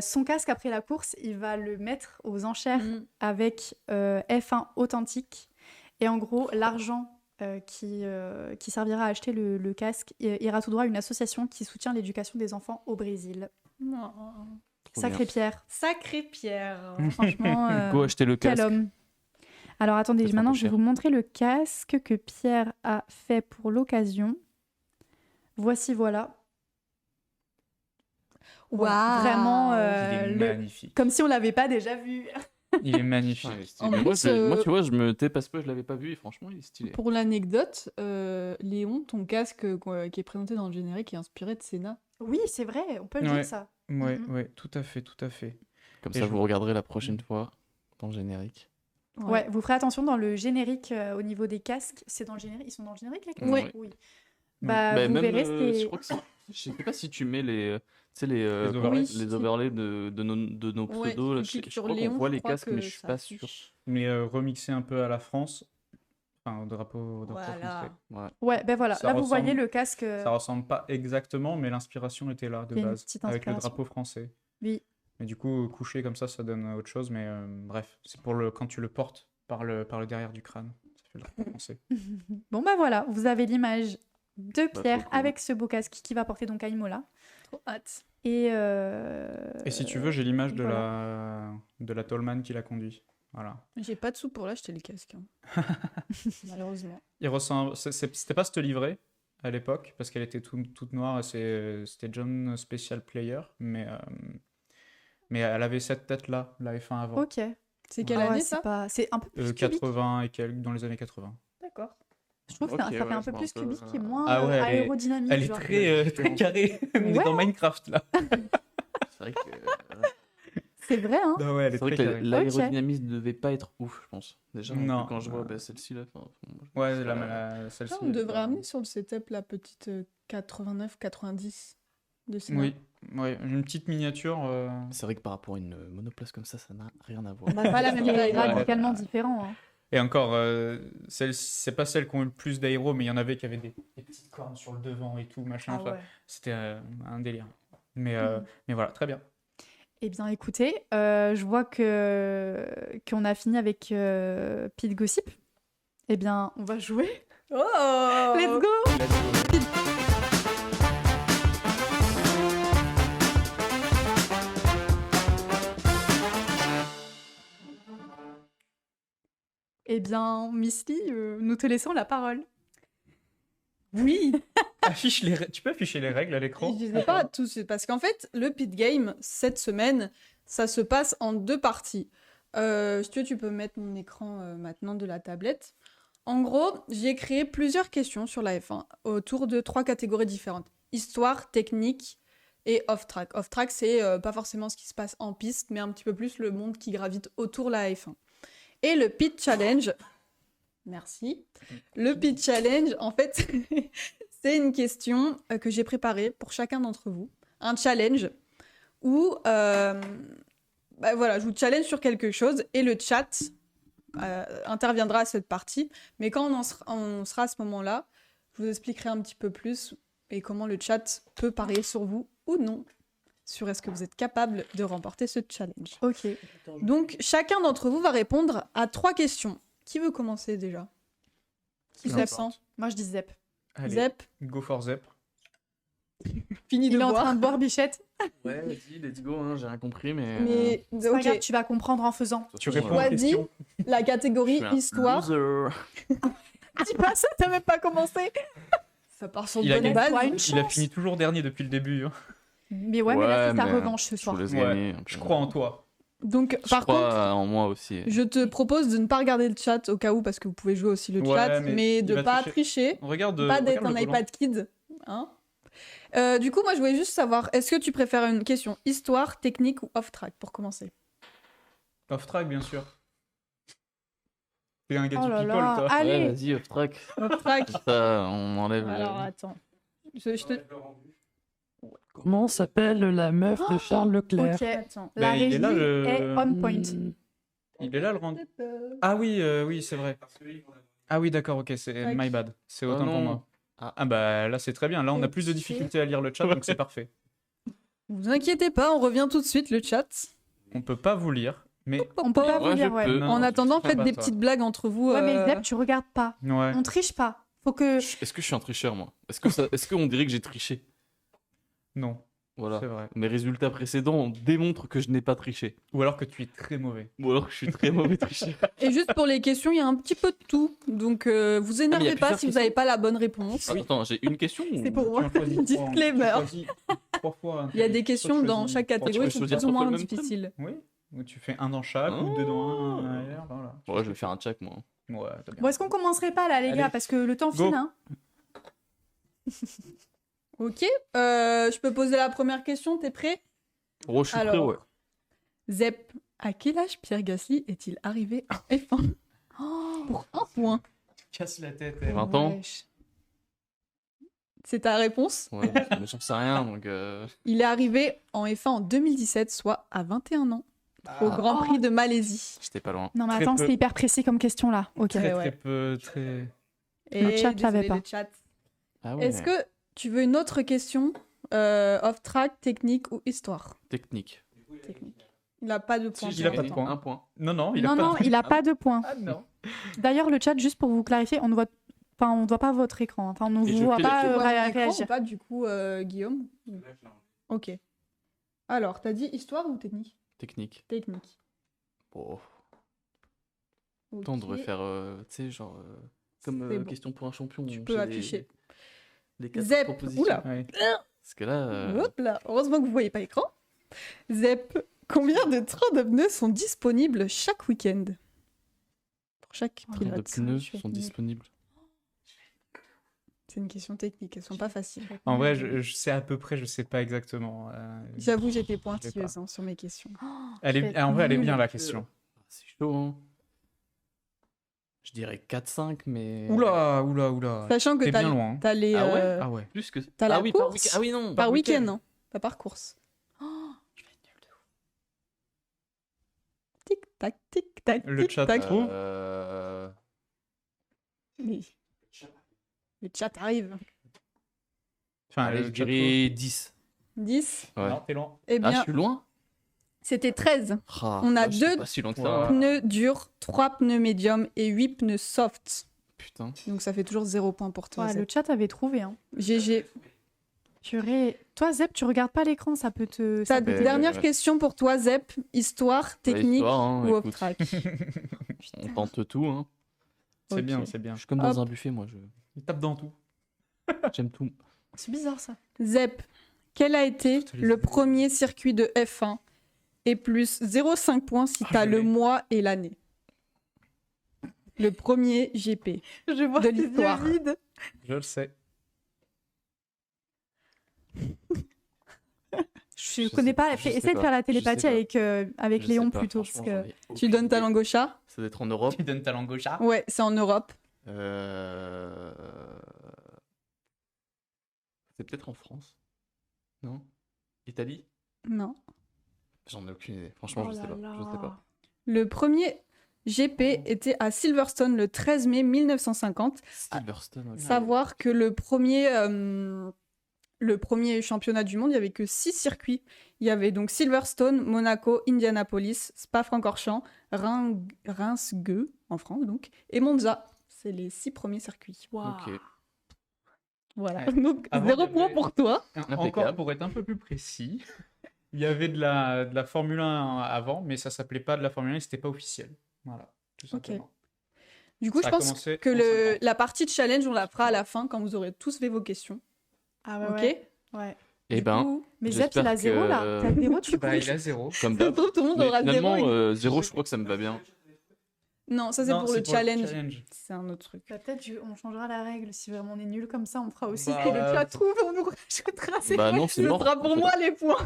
Son casque, après la course, il va le mettre aux enchères Mm. avec F1 authentique. Et en gros, l'argent qui servira à acheter le casque ira tout droit à une association qui soutient l'éducation des enfants au Brésil. Trop Sacré bien. Pierre. Sacré Pierre. Franchement, Go acheter le quel casque. homme. Alors attendez, Peut-être un maintenant peu je vais cher. vous montrer le casque que Pierre a fait pour l'occasion. Voici, voilà. Voilà. Vraiment, Il est magnifique. comme si on l'avait pas déjà vu. Il est magnifique. Ouais, il est stylé. En Mais plus, moi, tu vois, je me tais parce que je l'avais pas vu et franchement, il est stylé. Pour l'anecdote, Léon, ton casque qui est présenté dans le générique est inspiré de Senna. Oui, c'est vrai, on peut le Ouais. dire ça. Ouais, Mhm. ouais, tout à fait, tout à fait. Comme Et ça, je- vous regarderez la prochaine fois dans le générique. Ouais, vous ferez attention dans le générique au niveau des casques. C'est dans le générique. Ils sont dans le générique les casques. Ouais. Oui. Bah, Bah, vous même, verrez, je c'est. crois que je sais pas si tu mets les, tu sais, les overlays. Oui. les overlays de nos Ouais, pseudos. Là, tu cliques je sur crois qu'on Léon, voit je les crois casques, mais que je suis ça pas sûr. affiche. Mais remixé un peu à la France, enfin au drapeau français. Voilà. Ouais. Ouais, ben voilà. Ça Là, vous ressemble- voyez le casque. Ça ressemble pas exactement, mais l'inspiration était là de Il y a une base, petite avec le inspiration. drapeau français. Oui. Mais du coup, couché comme ça donne autre chose. Mais bref, c'est pour le quand tu le portes par le derrière du crâne. Ça fait le drapeau français. Bon, bah voilà, vous avez l'image de trop Pierre cool. avec ce beau casque qui va porter donc à Imola. Trop hâte. Et, Et si tu veux, j'ai l'image voilà. de la Tollman qui l'a conduit. Voilà. J'ai pas de sous pour l'acheter le casque. hein. Malheureusement. Il ressemble. C'était pas cette livrée à l'époque parce qu'elle était toute noire. C'était John Special Player, mais elle avait cette tête-là, la F1 avant. Ok. C'est quelle Ah ouais, année c'est ça pas... C'est un peu plus cubique. 80 et quelques, dans les années 80. D'accord. Je trouve que Ok, ça fait ouais, un je peu vois plus un peu, cubique et moins Ah ouais, aérodynamique. Elle est genre. très carrée. On est Ouais. dans Minecraft là. C'est vrai que, C'est vrai, hein. Non, ouais, elle est c'est vrai très que carrée. l'aérodynamisme devait pas être ouf, je pense. Déjà, non Non. plus, quand je vois celle-ci là. Ouais, celle-ci. Ça, on elle est devrait pas- amener sur le setup la petite 89-90 de Senna. Oui, ouais, une petite miniature. C'est vrai que par rapport à une monoplace comme ça n'a rien à voir. Bah, pas la même taille, Ouais. radicalement différent. Hein. Et encore, c'est pas celles qui ont eu le plus d'aéro, mais il y en avait qui avaient des petites cornes sur le devant et tout, machin. Ah Enfin, ouais. c'était un délire. Mais voilà, très bien. Eh bien, écoutez, je vois qu'on a fini avec Pete Gossip. Eh bien, on va jouer. Oh Let's go! Eh bien, Miss Lee, nous te laissons la parole. Oui, Tu peux afficher les règles à l'écran? je sais pas tous, parce qu'en fait, le pit game, cette semaine, ça se passe en 2 parties. Si tu veux, tu peux mettre mon écran maintenant de la tablette. En gros, j'ai créé plusieurs questions sur la F1 autour de 3 catégories différentes. Histoire, technique et off-track. Off-track, c'est pas forcément ce qui se passe en piste, mais un petit peu plus le monde qui gravite autour de la F1. Et le pit challenge... Merci. Le pitch challenge, en fait, c'est une question que j'ai préparée pour chacun d'entre vous. Un challenge où, voilà, je vous challenge sur quelque chose et le chat interviendra à cette partie. Mais quand on sera à ce moment-là, je vous expliquerai un petit peu plus et comment le chat peut parier sur vous ou non, sur est-ce que vous êtes capable de remporter ce challenge. Ok. Donc, chacun d'entre vous va répondre à 3 questions. Qui veut commencer déjà? Qui Peu s'absent? importe. Moi, je dis Zep. Allez, Zep, go for Zep. fini de Il est en boire. train de boire Bichette. Ouais, vas-y, let's go, hein, j'ai rien compris, mais. Mais C'est pas ok, grave, tu vas comprendre en faisant. Tu réponds réponds aux Choisis. questions. la catégorie histoire. Dis pas ça, t'as même pas commencé. Ça part sur Il de a bonnes gagné. bases. Une Il a chance. fini toujours dernier depuis le début. Hein. Mais ouais, mais là, c'est sa mais revanche ce je soir. vous laisse Ouais, gagner, un peu. Je crois en toi. Donc, Je par crois contre, en moi aussi. je te propose de ne pas regarder le chat au cas où, parce que vous pouvez jouer aussi le Ouais, chat, mais mais il de va pas tricher. tricher, Regarde, pas d'être regarde un le volant. iPad Kid. Hein. Du coup, moi, je voulais juste savoir, est-ce que tu préfères une question histoire, technique ou off-track pour commencer? Off-track, bien sûr. T'es un gars Oh du là people, là, toi. allez. Ouais, vas-y, off-track. Off-track. Ça, on enlève. Alors, attends. Je te... Comment s'appelle la meuf de Charles Leclerc? Ok. Attends. La Mais il est régie là, le- est on point. Il est là le rend. Ah oui, oui, c'est vrai. Ah oui, d'accord, ok, c'est Tac. my bad. C'est Oh autant pour non. moi. Ah bah là, c'est très bien. Là, on a plus de Ok. difficultés à lire le chat, donc c'est parfait. Vous inquiétez pas, on revient tout de suite, le chat. On peut pas vous lire, mais On peut pas Ouais, vous je lire, ouais. peux. Non, En tu attendant, feras faites pas, des toi. petites blagues entre vous. Ouais, mais Zep, tu regardes pas. ouais. On triche pas. Faut que. Est-ce que je suis un tricheur, moi? Est-ce qu'on dirait que j'ai triché? Non, Voilà. c'est vrai. Mes résultats précédents démontrent que je n'ai pas triché. Ou alors que tu es très mauvais. Ou alors que je suis très mauvais tricheur. Et juste pour les questions, il y a un petit peu de tout. Donc vous mais il y énervez a pas plusieurs si vous n'avez pas la bonne réponse. Attends, j'ai une question ou... C'est pour moi. Tu en choisis trois, hein. Disclaimer. Tu choisis 3 fois. hein. Il y a des questions Soit tu dans choisis- chaque tu catégorie peux qui sont choisir plus ou 3 fois moins le même thème. difficiles. Oui. Ou tu fais un dans chaque, ou deux dans un ailleurs, voilà. Ouais, je vais faire un check, moi. Ouais, t'as bien. Bon, est-ce qu'on commencerait pas là, les Allez. gars? Parce que le temps Go. file, hein. Ok, je peux poser la première question, t'es prêt? Oh, je suis prêt, Alors, ouais. Zep, à quel âge Pierre Gasly est-il arrivé en F1 pour un point? Casse la tête. 20 ans. Wesh. C'est ta réponse? Ouais, mais j'en sais rien, donc... Il est arrivé en F1 en 2017, soit à 21 ans, au Ah. Grand Prix de Malaisie. J'étais pas loin. Non, mais Très attends, peu. c'était hyper précis comme question là. Ok. Très, ouais. très peu, très... Et Le chat désolé, savait pas. le chat. Ah ouais. Est-ce que tu veux une autre question off-track, technique ou histoire? Technique. Technique. Il n'a pas de point. il a pas de gagné point. un point. Non, il a Non, pas non, de... il a pas de points. Ah non. D'ailleurs, le chat, juste pour vous clarifier, on ne voit, enfin, on ne voit pas votre écran. Enfin, on ne Et vous je voit fais pas la- Tu vois mon écran réagir. ou pas, du coup, Guillaume? Ok. Alors, t'as dit histoire ou technique? Technique. Technique. Bon, Ok. on devrait faire, tu sais, genre... comme C'est bon. question pour un champion. Tu on peux fait afficher. Les 4 Zep, propositions. oula. Ouais. Parce que là... Hop là, heureusement que vous voyez pas l'écran. Zep, combien de trains de pneus sont disponibles chaque week-end? Pour chaque combien de pilote. pneus Je fais sont une- disponibles? C'est une question technique, elles sont pas faciles. En vrai, je sais à peu près, je sais pas exactement. J'avoue, j'étais Je l'ai pointilleuse pas. sur mes questions. Elle est... En vrai, elle est bien la question. C'est chaud, hein. Je dirais 4-5, mais... Oula. Sachant que T'es t'as bien loin. hein. t'as les... Ah ouais Ah ouais. Plus que... T'as la ah oui, par course week-end. Ah oui, non. par week-end, week-end. hein, pas par course. Oh, je vais être nulle de ouf. Tic-tac, tic-tac, Le chat tic-tac. trouve. Mais- Le chat arrive. Enfin, Allez, le je chat dirais 10. 10. trouve. Ouais. Non, t'es loin. Eh Ah, je bien, suis loin. c'était 13. Ah, On a bah, j'étais deux pas si loin que Ouais. ça. Pneus durs, 3 pneus médiums et 8 pneus soft. Putain. Donc ça fait toujours 0 point pour toi. Ouais, le Zep. chat avait trouvé. Hein. GG. Toi, Zep, tu regardes pas l'écran, ça peut te. Ta ça peut- dernière ouais. question pour toi, Zep. Histoire, technique Histoire, hein, ou écoute. off-track? On tente tout, hein. C'est Ok. bien, c'est bien. Je suis comme Hop. dans un buffet, moi. Il tape dans tout. J'aime tout. C'est bizarre ça. Zep, quel a été Je te laisse le dire. premier circuit de F1 et plus 0,5 points si Ah, t'as je le l'ai. mois et l'année? Le premier GP. Je vois De l'histoire. Je le sais. Je Je connais sais- pas. je sais Essaie de pas. faire la Je télépathie sais pas. avec Je Léon sais pas, plutôt. Parce franchement, que... j'en ai Tu aucune donnes ta idée. langue au chat? Ça doit être en Europe. Tu donnes ta langue au chat. Ouais, c'est en Europe. C'est peut-être en France. Non? Italie? Non. J'en ai aucune idée. Franchement, Oh je sais là pas. Je là. sais pas. Le premier GP était à Silverstone le 13 mai 1950. Silverstone. ok. Savoir que le premier championnat du monde, il n'y avait que 6 circuits. Il y avait donc Silverstone, Monaco, Indianapolis, Spa-Francorchamps, Reims-Gueux, en France donc, et Monza. C'est les 6 premiers circuits. Ok. Voilà. Ouais. Donc, Avant, 0 il y point avait- pour toi. Encore Impeccable. pour être un peu plus précis, il y avait de la Formule 1 avant, mais ça s'appelait pas de la Formule 1 et c'était pas officiel. Voilà, tout simplement. Du coup, Ça je a pense commencé que en 50. la partie de challenge, on la fera à la fin quand vous aurez tous fait vos questions. Ah ouais, Ok. ouais. Ouais. Eh Du ben, coup, Mais Zep, il a j'espère 0 là. que- T'as 0, tu Bah, il a 0. comme ça se d'hab. trouve, tout le monde Mais aura 0. finalement, 0, je crois que ça me va bien. Non, ça c'est Non, pour le c'est challenge. C'est un autre truc. Bah, peut-être on changera la règle. Si vraiment on est nul comme ça, on fera aussi Bah, que le chat trouve. On nous rajoutera. c'est Bah vrai. non, c'est Ce mort. sera pour moi les points.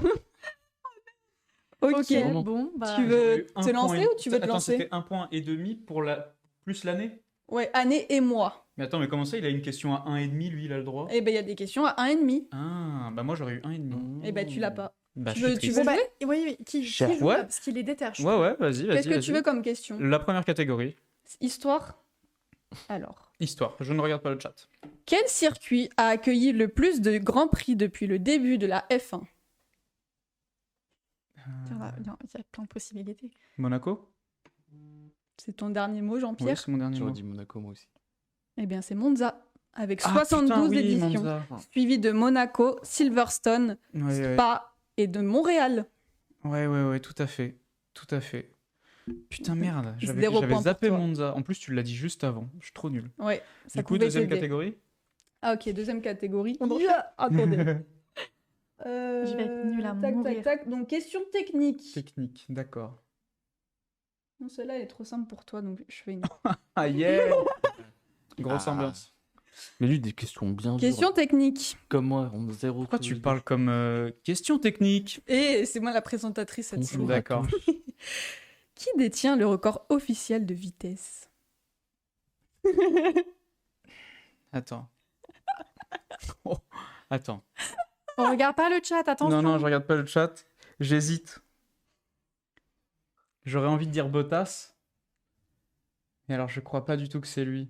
Ok. Ok, Vraiment. bon, bah. Tu veux J'ai eu te un lancer point ou tu veux te Attends, lancer? c'était 1,5 points plus l'année? Ouais, année et mois. Mais attends, mais comment ça, il a une question à 1,5, lui, il a le droit? Eh ben, il y a des questions à 1,5. Ah, bah moi j'aurais eu 1,5. Eh ben, tu l'as pas. Bah, Tu je suis veux- tu triste. veux- Bon, bah, jouer oui, qui Cher. joue Ouais. là, parce qu'il est déter, je Ouais, trouve. ouais, vas-y, vas-y. Qu'est-ce que tu vas-y. veux comme question? La première catégorie, Histoire. Alors. histoire. Je ne regarde pas le chat. Quel circuit a accueilli le plus de grands prix depuis le début de la F1? Il y a plein de possibilités. Monaco? C'est ton dernier mot, Oui, Jean-Pierre? c'est mon dernier J'aurais mot. dit Monaco, moi aussi. Eh bien, c'est Monza, avec Ah, 72 putain, oui, éditions. Monza. Suivi de Monaco, Silverstone, Ouais, ouais. Spa et de Montréal. Ouais, tout à fait. Tout à fait. Putain, merde, j'avais 0 point j'avais pour zappé toi. Monza. En plus, tu l'as dit juste avant. Je suis trop nul. Ouais, ça Du coup, pouvait deuxième t'aider. catégorie? Ah ok, deuxième catégorie. On enchaîne. Attendez. Je vais être nulle à tac, mourir. tac, tac. Donc, question technique. Technique, d'accord. Non, celle-là, elle est trop simple pour toi, donc je fais une. Ah, yeah! Grosse Ah. ambiance. Mais lui, des questions bien Question dures. technique. Comme moi, on a zéro. Pourquoi tu parles comme question technique? Et c'est moi la présentatrice cette Bonjour. semaine. D'accord. Qui détient le record officiel de vitesse? Attends. Oh, attends. On regarde pas le chat, attention. Non, je regarde pas le chat. J'hésite. J'aurais envie de dire Bottas. Et alors, je crois pas du tout que c'est lui.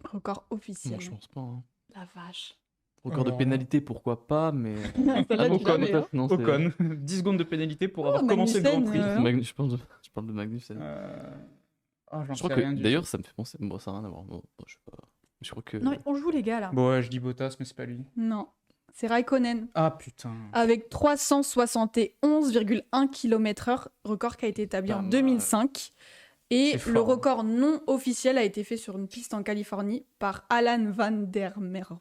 Record officiel. Moi, je pense pas. Hein. La vache. Record de Alors, pénalité, pourquoi pas, mais. Celle-là, Ocon, tu l'avais, hein. non, c'est- Ocon. 10 secondes de pénalité pour avoir Oh, commencé le Grand Magnussen, Prix. hein. Je pense je parle de Magnussen. Oh, j'en Je crois sais que rien du d'ailleurs, tout. ça me fait penser. Bon, ça n'a rien à voir. Bon, je sais pas. Je crois que. Non, mais on joue les gars là. Bon, ouais, je dis Bottas, mais c'est pas lui. Non, c'est Raikkonen. Ah, putain. Avec 371,1 km/h, record qui a été établi Pas en mal. 2005. Et C'est le fort, hein. record non officiel a été fait sur une piste en Californie par Alan van der Merwe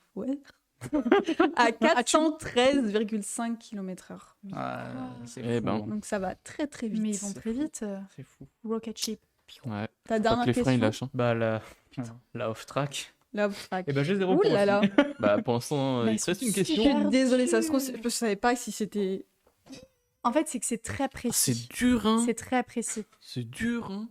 à 413,5 km/h. C'est Eh fou, ben. hein. Donc ça va très très vite. Mais ils vont très vite. C'est fou. Rocket ship. Ouais. Ta Pas dernière que les freins, ils question. lâchent. Hein. Bah, la off-track. Là, fuck. Eh ben, j'ai 0 Ouh points là là. aussi. Bah, pour l'instant, Bah, il ils te reste sont une Je question. suis désolée, ça se trouve, je savais pas si c'était. En fait, c'est que c'est très précis. C'est dur, hein. C'est très précis. C'est dur, hein.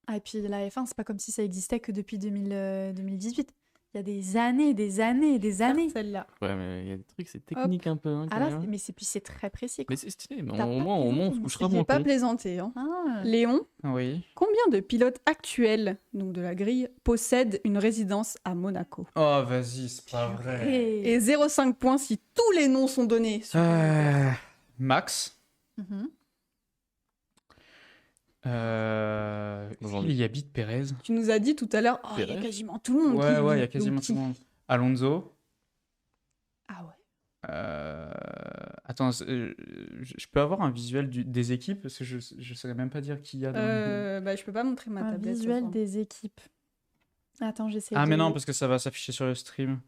Ah, et puis la F1, c'est pas comme si ça existait que depuis 2018. Il y a des années, des années, des années. Celle-là. Ouais, mais il y a des trucs, c'est technique un peu. Hein, Ah quand là, même. mais c'est très précis. Quoi. Mais c'est stylé. Mais T'as au pas moins, on plaisanté, se mais couchera J'ai moins pas con. plaisanté. Hein. Ah. Léon, Oui. combien de pilotes actuels, donc de la grille, possèdent une résidence à Monaco? Oh, vas-y, c'est pas vrai. Et... Et 0,5 points si tous les noms sont donnés. Max. Mhm. J'en ai- Il y habite Perez. Tu nous as dit tout à l'heure, oh, il y a Pérez. quasiment tout le monde. Ouais, qui ouais, il y vit. a quasiment Donc, tout le monde. Alonso. Ah ouais. Attends, je peux avoir un visuel des équipes parce que je saurais même pas dire qui y a dans Bah, je peux pas montrer ma Un tablette. ce visuel soir. des équipes. Attends, j'essaie Ah, de... mais non, parce que ça va s'afficher sur le stream.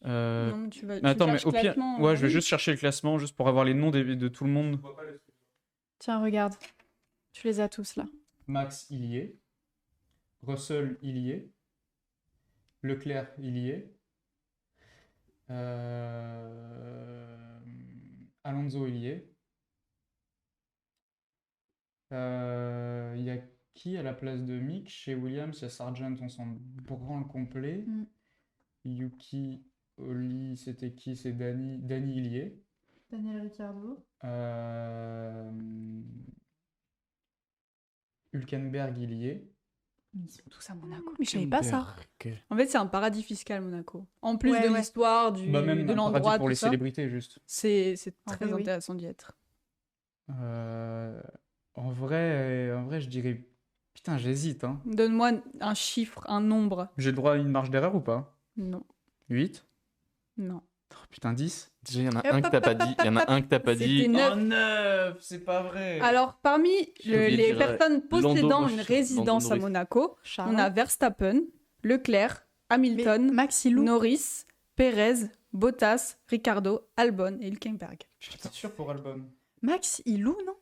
Non, tu vas. Mais attends, mais cherches au pire, classement, ouais, je vais oui. juste chercher le classement juste pour avoir les noms de tout le monde. Tiens, regarde. Tu les as tous là. Max, il y est. Russell, il y est. Leclerc, il y est. Alonso, il y est. Il y a qui à la place de Mick? Chez Williams, il y a Sargent, on s'en branle complet. Mm. Yuki, Oli, c'était qui? C'est Danny. Danny, il y est. Daniel Ricciardo. Hülkenberg, il y est. Ils sont tous à Monaco. Mais je savais pas ça. En fait, c'est un paradis fiscal, Monaco. En plus Ouais, de ouais. l'histoire, Bah, même de un l'endroit, paradis pour tout les ça, célébrités, juste. c'est En très vrai, oui. intéressant d'y être. En vrai, je dirais. Putain, j'hésite, hein. Donne-moi un chiffre, un nombre. J'ai le droit à une marge d'erreur ou pas? Non, 8? non. Oh, putain, 10? Déjà, il y en a un que t'as pas dit. Il y en a un que t'as pas C'était dit. neuf. 9! C'est pas vrai! Alors, parmi J'ai oublié de les dire, personnes possédant Lando une Norris. résidence à Lando Monaco, Charles. on a Verstappen, Leclerc, Mais Hamilton, Max, il loue. Norris, Perez, Bottas, Ricardo, Albon et Hülkenberg. Putain, sûr pour Albon. Max, il loue, non?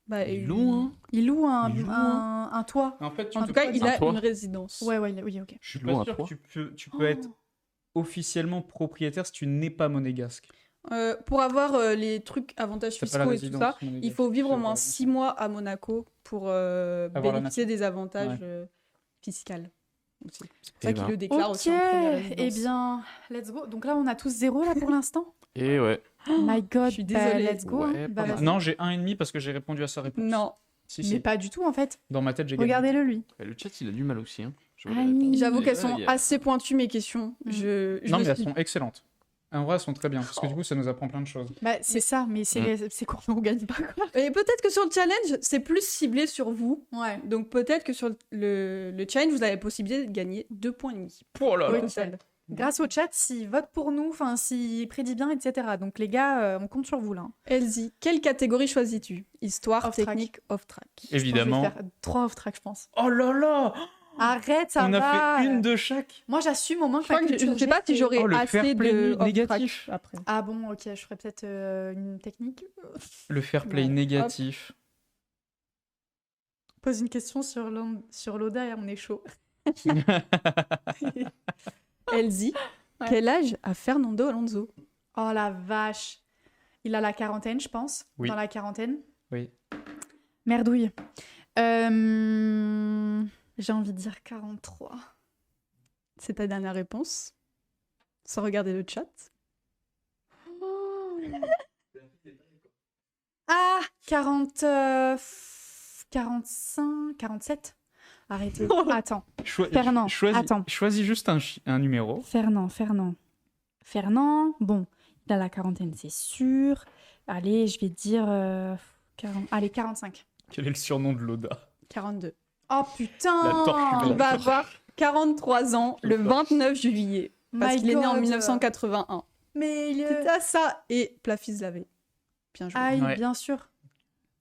Bah, Ils louent, hein. Il loue un, Il loue, un toit. En fait, tu En peux tout cas, pas il dire- a toit. une résidence. Ouais, ouais, oui, ok. Je suis loue pas un sûr que toit. tu peux être officiellement propriétaire si tu n'es pas monégasque. Pour avoir les trucs avantages T'as pas la fiscaux et tout résidence ça, monégasque. il faut vivre Je au sais moins pas. 6 mois à Monaco pour la bénéficier des avantages. fiscale. aussi. C'est pour Eh ça qu'il ben. le déclare Ok, aussi en première résidence. eh bien, let's go. Donc là, on a tous 0 là pour l'instant. Et ouais. Oh my god, je suis désolée. let's go. Ouais, hein. pas mal. Vas-y. Non, j'ai 1,5 parce que j'ai répondu à sa réponse. Non, Si, Mais si. pas du tout en fait. Dans ma tête, j'ai gagné. Regardez-le lui. Le chat, il a du mal aussi. Hein. Je vois Ah les oui. réponses. j'avoue Et qu'elles là, sont il y a- assez pointues mes questions. Mm. Je Non, me mais elles suis- sont excellentes. En vrai, elles sont très bien parce que du coup, ça nous apprend plein de choses. Bah, c'est ça, mais c'est quoi, on gagne pas quoi. Et peut-être que sur le challenge, c'est plus ciblé sur vous. Ouais. Donc peut-être que sur le challenge, vous avez la possibilité de gagner 2,5 points. Oh là Au là. total. Grâce au chat, s'ils votent pour nous, enfin, s'ils prédit bien, etc. Donc les gars, on compte sur vous là. hein. Elsie, quelle catégorie choisis-tu? Histoire, Off-track. technique, off-track. Évidemment. Je pense que je vais faire 3 off-track, je pense. Oh là là. Arrête, ça On va. a fait une de chaque. Moi, j'assume au moins Je crois que je culture ne sais pas G, si c'est- j'aurais Oh, le fair assez play de off-track négatif. après. Ah bon, ok, je ferais peut-être une technique. Le fair play Ouais. négatif. Pose une question sur l'Oda et on est chaud. Elsie, Ouais. quel âge a Fernando Alonso? Oh la vache. Il a la quarantaine, je pense. Oui. Dans la quarantaine. Oui. Merdouille. J'ai envie de dire 43. C'est ta dernière réponse? Sans regarder le chat. Ah 40... 45... 47. Arrêtez. Attends. Fernand, attends. Choisis juste un numéro. Fernand. Bon, il a la quarantaine, c'est sûr. Allez, je vais dire... 40... Allez, 45. Quel est le surnom de Loda? 42. Oh putain. La tortue Il va avoir 43 ans le 29 juillet. Parce My qu'il est né en God. 1981. Mais il C'était à ça. Et Plafis l'avait. Bien joué. Aïe, Ouais. bien sûr.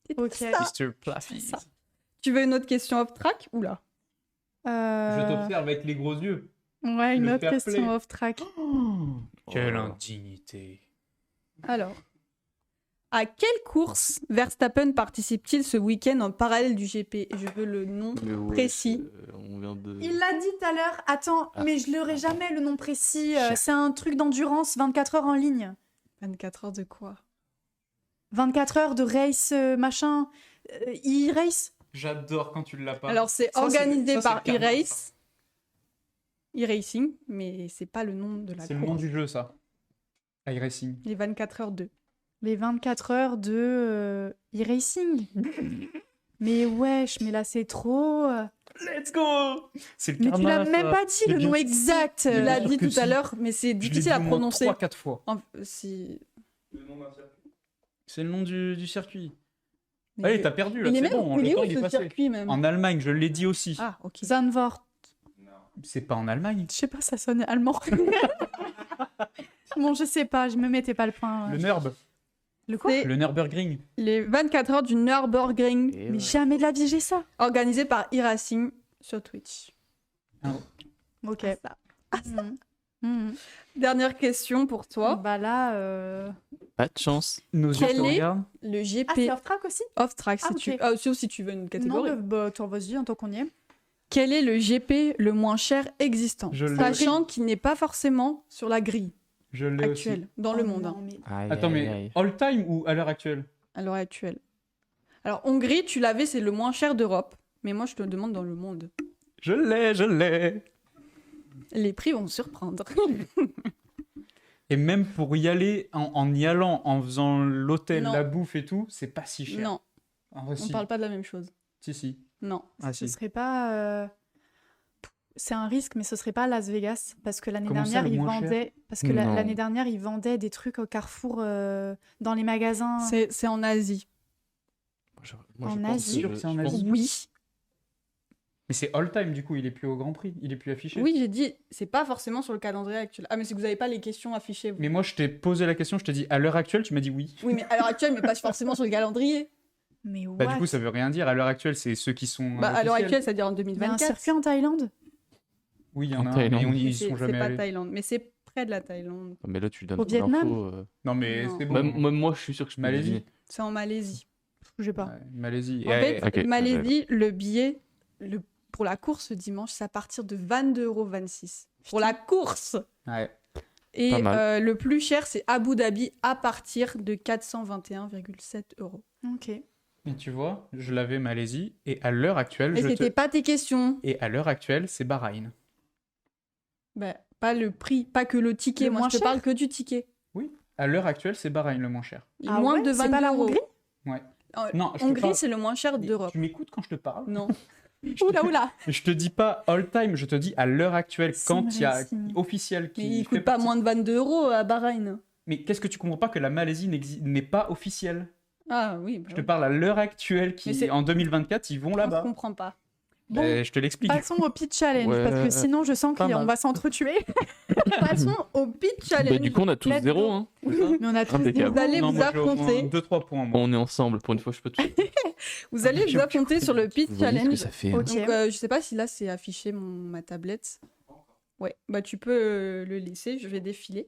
C'était ok. ça. Mr. Plaffy. Ça. Tu veux une autre question off-track? Oula. avec les gros yeux. Ouais, une Le autre fair question play. off-track. Quelle indignité. Alors, à quelle course Verstappen participe-t-il ce week-end en parallèle du GP? Et je veux le nom Mais ouais, précis. on vient de. Il l'a dit tout à l'heure. Attends, Ah. mais je l'aurai jamais le nom précis. Cher. C'est un truc d'endurance, 24 heures en ligne. 24 heures de quoi? 24 heures de race, machin. E-race. J'adore quand tu l'as pas. Alors, c'est Ça, organisé ça, c'est par le karma, e-race. E-racing, mais c'est pas le nom de la C'est le course. nom du jeu, ça. iRacing. Les 24 heures de. Les 24 heures de e-racing. Mais wesh, mais là c'est trop. Let's go. C'est le Mais tu karma, l'as même ça. pas dit Mais le bien nom sûr. exact. Tu l'as sûr dit que tout à si. l'heure, mais c'est difficile à prononcer. 3-4 fois. Si... C'est le nom du circuit. Mais Allez, je- t'as perdu là, Il est c'est même bon, il le est temps où il est ce passé. circuit même? En Allemagne, je l'ai dit aussi. Ah, ok. Zandvoort. C'est pas en Allemagne. Je sais pas, ça sonne allemand. Bon, je sais pas, je me mettais pas le point. Le Nürb. Le quoi? C'est Le Nürburgring. les 24 heures du Nürburgring, Et Mais ouais. jamais de la vie j'ai ça. organisé par e-racing sur Twitch. Ok. Ça. Mhm. Mhm. Dernière question pour toi. Bah là. Pas de chance. Nos yeux Quel te est- regardent. Le Ah, GP c'est off-track aussi? off-track, Ah, si ok. tu... sauf si tu veux une Non, catégorie. bah attends, vas-y, tant qu'on y est. Quel est le GP le moins cher existant? Je l'ai Sachant qu'il n'est pas forcément sur la grille Je l'ai aussi. actuelle, dans le Oh monde, non, hein, mais- Attends, mais all time ou à l'heure actuelle? à l'heure actuelle. Alors, Hongrie, tu l'avais, c'est le moins cher d'Europe. Mais moi, je te le demande dans le monde. Je l'ai. Les prix vont surprendre. Et même pour y aller, en y allant, en faisant l'hôtel, Non. la bouffe et tout, c'est pas si cher. Non, En vrai, on si. parle pas de la même chose. Si. Non. Ah, Ce si. serait pas. C'est un risque, mais ce serait pas Las Vegas parce que l'année Comment ça, dernière le ils moins cher vendaient. Parce que Non. l'année dernière ils vendaient des trucs au Carrefour dans les magasins. C'est en Asie. Moi, En je pense Asie. que Sûr que c'est en je pense- Asie. Oui. Mais c'est all time du coup, il est plus au Grand Prix, il est plus affiché. Oui, j'ai dit, c'est pas forcément sur le calendrier actuel. Ah, mais c'est que vous avez pas les questions affichées. Vous. Mais moi, je t'ai posé la question, je t'ai dit à l'heure actuelle, tu m'as dit oui. Oui, mais à l'heure actuelle, mais pas forcément sur le calendrier. Mais Bah, du what? coup, ça veut rien dire. À l'heure actuelle, c'est ceux qui sont. Bah, à l'heure officiels. actuelle, c'est-à-dire en Il y a un 2024. circuit en Thaïlande? Oui, il y en En a un, Thaïlande. mais on y C'est sont c'est jamais pas allés. Thaïlande, mais c'est près de la Thaïlande. Mais là, tu donnes Au trop Vietnam d'infos, Non, mais Non. c'est bon. Même moi, je suis sûr que je peux Malaisie. deviner. C'est en Malaisie. Je sais pas. Ouais, Malaisie. En fait, ok, Malaisie, le billet pour la course dimanche, c'est à partir de 22,26 €. Pour la course. Ouais. Et Pas mal. le plus cher, c'est Abu Dhabi à partir de 421,7 €. Ok. Et tu vois, je l'avais Malaisie, et à l'heure actuelle, Et c'était pas tes questions. Et à l'heure actuelle, c'est Bahreïn. Bah, pas le prix, pas que le ticket. Le Moi, moins je te cher parle que du ticket. Oui. À l'heure actuelle, c'est Bahreïn le moins cher. Ah Moins ouais, de c'est 22 pas la euros. Hongrie? Ouais. Euh, Non, je te Hongrie, parle- c'est le moins cher Mais d'Europe. Tu m'écoutes quand je te parle? Non. Oula, oula. Je te dis pas all time, je te dis à l'heure actuelle, C'est quand il y a vrai, officiel qui Mais il fait coûte pas partie- moins de 22 euros à Bahreïn. Mais qu'est-ce que tu comprends pas que la Malaisie n'est pas officielle? Ah oui, bah Je te oui. parle à l'heure actuelle, Mais c'est- en 2024, ils vont Je là-bas. comprends pas. Bon, Je te l'explique. passons au pitch challenge, Ouais, parce que sinon je sens pas qu'on mal. va s'entretuer. Passons au pitch challenge. Bah, du coup, on a tous Let's 0, go. hein. Mais on a tous Impeccable. Vous allez Non, vous moi, j'ai au moins affronter. 2-3 points, moi. On est ensemble, pour une fois, je peux tout. Vous allez vous affronter sur le pitch Vous voyez ce que challenge. ça fait. Ok. hein. Donc, je sais pas si là c'est affiché ma tablette. Ouais, bah tu peux le laisser, je vais défiler.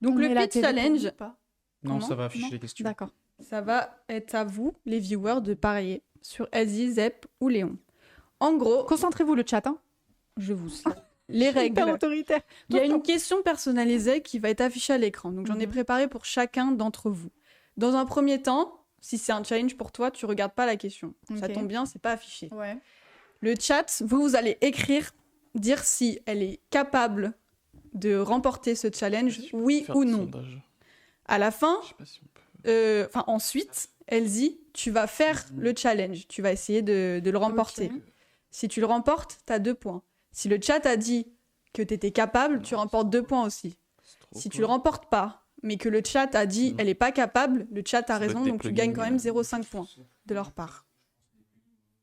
Donc On le met la pitch télé pour challenge, nous ou pas? Non, Comment ça va afficher Non. les questions. D'accord. ça va être à vous, les viewers, de parier sur Elsie, Zep ou Léon. En gros, Concentrez-vous le chat, hein. je vous les Hyper règles. autoritaire. Il y a une question personnalisée qui va être affichée à l'écran. Donc j'en ai Mhm. préparé pour chacun d'entre vous. Dans un premier temps, si c'est un challenge pour toi, tu regardes pas la question. Ça Ok. tombe bien, c'est pas affiché. Ouais. Le chat, vous allez écrire, dire si elle est capable de remporter ce challenge, oui Faire ou des non. sondages. À la fin, Je sais pas si on peut. ensuite, Elsie, tu vas faire le challenge. Tu vas essayer de le remporter. Ok. Si tu le remportes, tu as 2 points. Si le chat a dit que tu étais capable, tu remportes 2 points aussi. C'est trop Si tu cool. le remportes pas, mais que le chat a dit Mhm. elle est pas capable, le chat a Ça doit raison, être des donc tu plugins, gagnes quand même ouais. 0,5 points de leur part.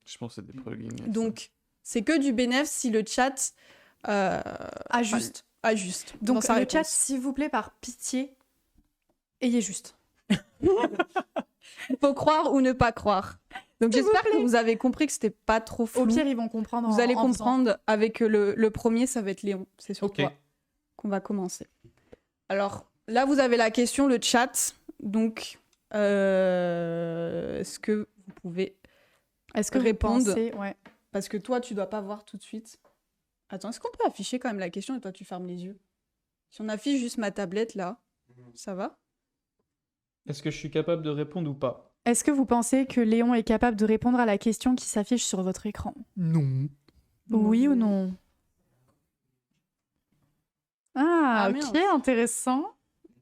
Je pense que c'est des plugins. Donc, c'est que du bénéfice si le chat Ajuste. ajuste. dans Donc sa le chat, réponse. s'il vous plaît, par pitié, ayez juste. Il faut croire ou ne pas croire. Donc S'il vous j'espère que plaît. vous avez compris que c'était pas trop flou. Au pire, ils vont comprendre. Vous allez en faisant. comprendre avec le premier, ça va être Léon. C'est sur Ok. toi qu'on va commencer. Alors là, vous avez la question, le chat. Donc, est-ce que vous pouvez... Est-ce que vous répondre. pensez... Ouais. Parce que toi, tu dois pas voir tout de suite. Attends, est-ce qu'on peut afficher quand même la question et toi, tu fermes les yeux? Si on affiche juste ma tablette, là, ça va? Est-ce que je suis capable de répondre ou pas? Est-ce que vous pensez que Léon est capable de répondre à la question qui s'affiche sur votre écran? Non. Oui ou non? Ah, Ah, ok, mince. intéressant.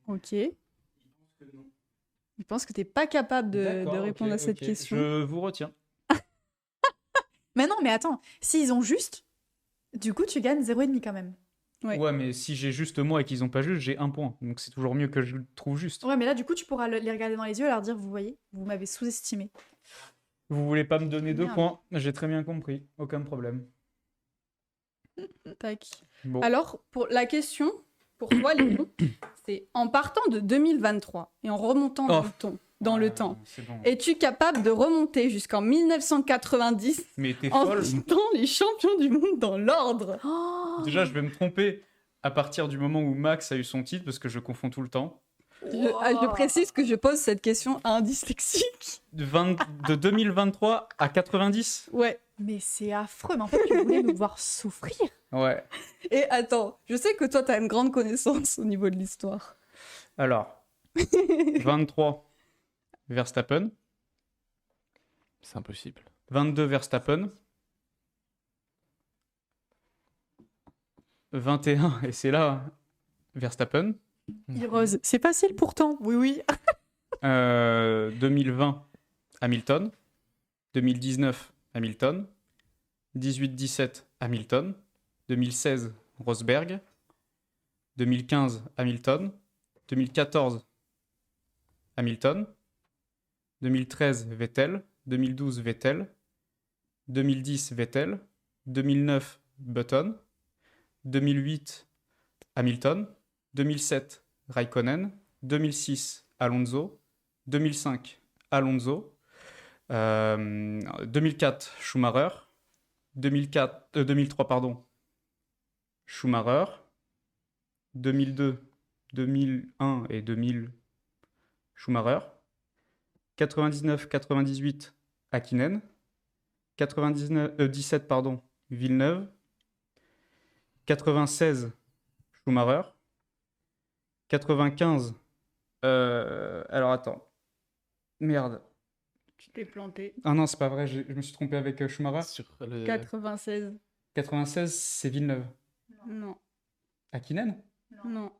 Ok. Je pense que t'es pas capable de D'accord, répondre ok, à cette ok. question. Je vous retiens. Mais non, mais attends, s'ils ont juste, du coup, tu gagnes 0,5 quand même. Ouais. Ouais, mais si j'ai juste moi et qu'ils ont pas juste, j'ai 1 point. Donc c'est toujours mieux que je le trouve juste. Ouais, mais là, du coup, tu pourras les regarder dans les yeux et leur dire, vous voyez, vous m'avez sous-estimé. Vous voulez pas me donner 2 Merde. points? J'ai très bien compris. Aucun problème. Tac. Bon. Alors, pour la question, pour toi, Léon, c'est en partant de 2023 et en remontant Oh. dans le Ah, temps, C'est bon. es-tu capable de remonter jusqu'en 1990 Mais t'es en folle. citant les champions du monde dans l'ordre? Oh Déjà, je vais me tromper à partir du moment où Max a eu son titre, parce que je confonds tout le temps. Je précise que je pose cette question à un dyslexique. De 2023 à 90? Ouais. Mais c'est affreux, mais en fait, tu voulais nous voir souffrir. Ouais. Et attends, je sais que toi, tu as une grande connaissance au niveau de l'histoire. Alors, 23, Verstappen. C'est impossible. 22, Verstappen. 21, et c'est là, Verstappen. Rose, c'est facile pourtant. Oui, oui. 2020, Hamilton. 2019, Hamilton. 18-17, Hamilton. 2016, Rosberg. 2015, Hamilton. 2014, Hamilton. 2013, Vettel. 2012, Vettel. 2010, Vettel. 2009, Button. 2008, Hamilton. 2007, Raikkonen. 2006, Alonso. 2005, Alonso. 2004, Schumacher. 2003, pardon, Schumacher. 2002, 2001 et 2000, Schumacher. 99-98, Hakkinen. 17, pardon, Villeneuve. 96, Schumacher. 95, alors attends, merde. Tu t'es planté. Ah non, c'est pas vrai, je me suis trompé avec Schumacher. Sur le... 96. 96, c'est Villeneuve. Non. Hakkinen? Non.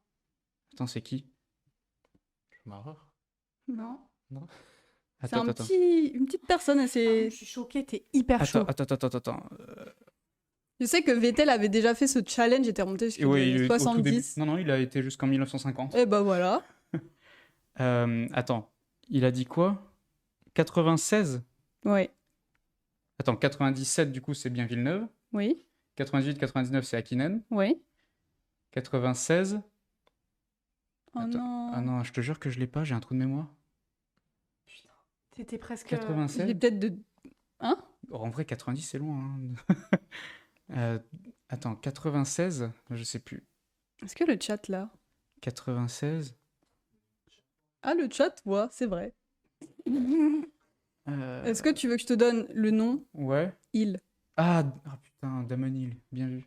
Attends, c'est qui? Schumacher. Non. C'est Attends, un attends. une petite personne assez. Je suis choquée, t'es hyper chaud. Attends. Je sais que Vettel avait déjà fait ce challenge, était remonté jusqu'à Oui, au tout début. 70. Non, il a été jusqu'en 1950. Et bah voilà. Attends, il a dit quoi? 96? Ouais. Attends, 97, du coup, c'est bien Villeneuve. Oui. 98, 99, c'est Hakkinen. Oui. 96. Oh Attends. non. Ah non, je te jure que je l'ai pas, j'ai un trou de mémoire. T'étais presque. 96. J'ai peut-être de. Hein? Oh, en vrai, 90, c'est loin. Attends, 96, je sais plus. Est-ce que le chat là? 96. Ah, le chat, ouais, c'est vrai. Est-ce que tu veux que je te donne le nom? Ouais. Il. Putain, Damon Hill, bien vu.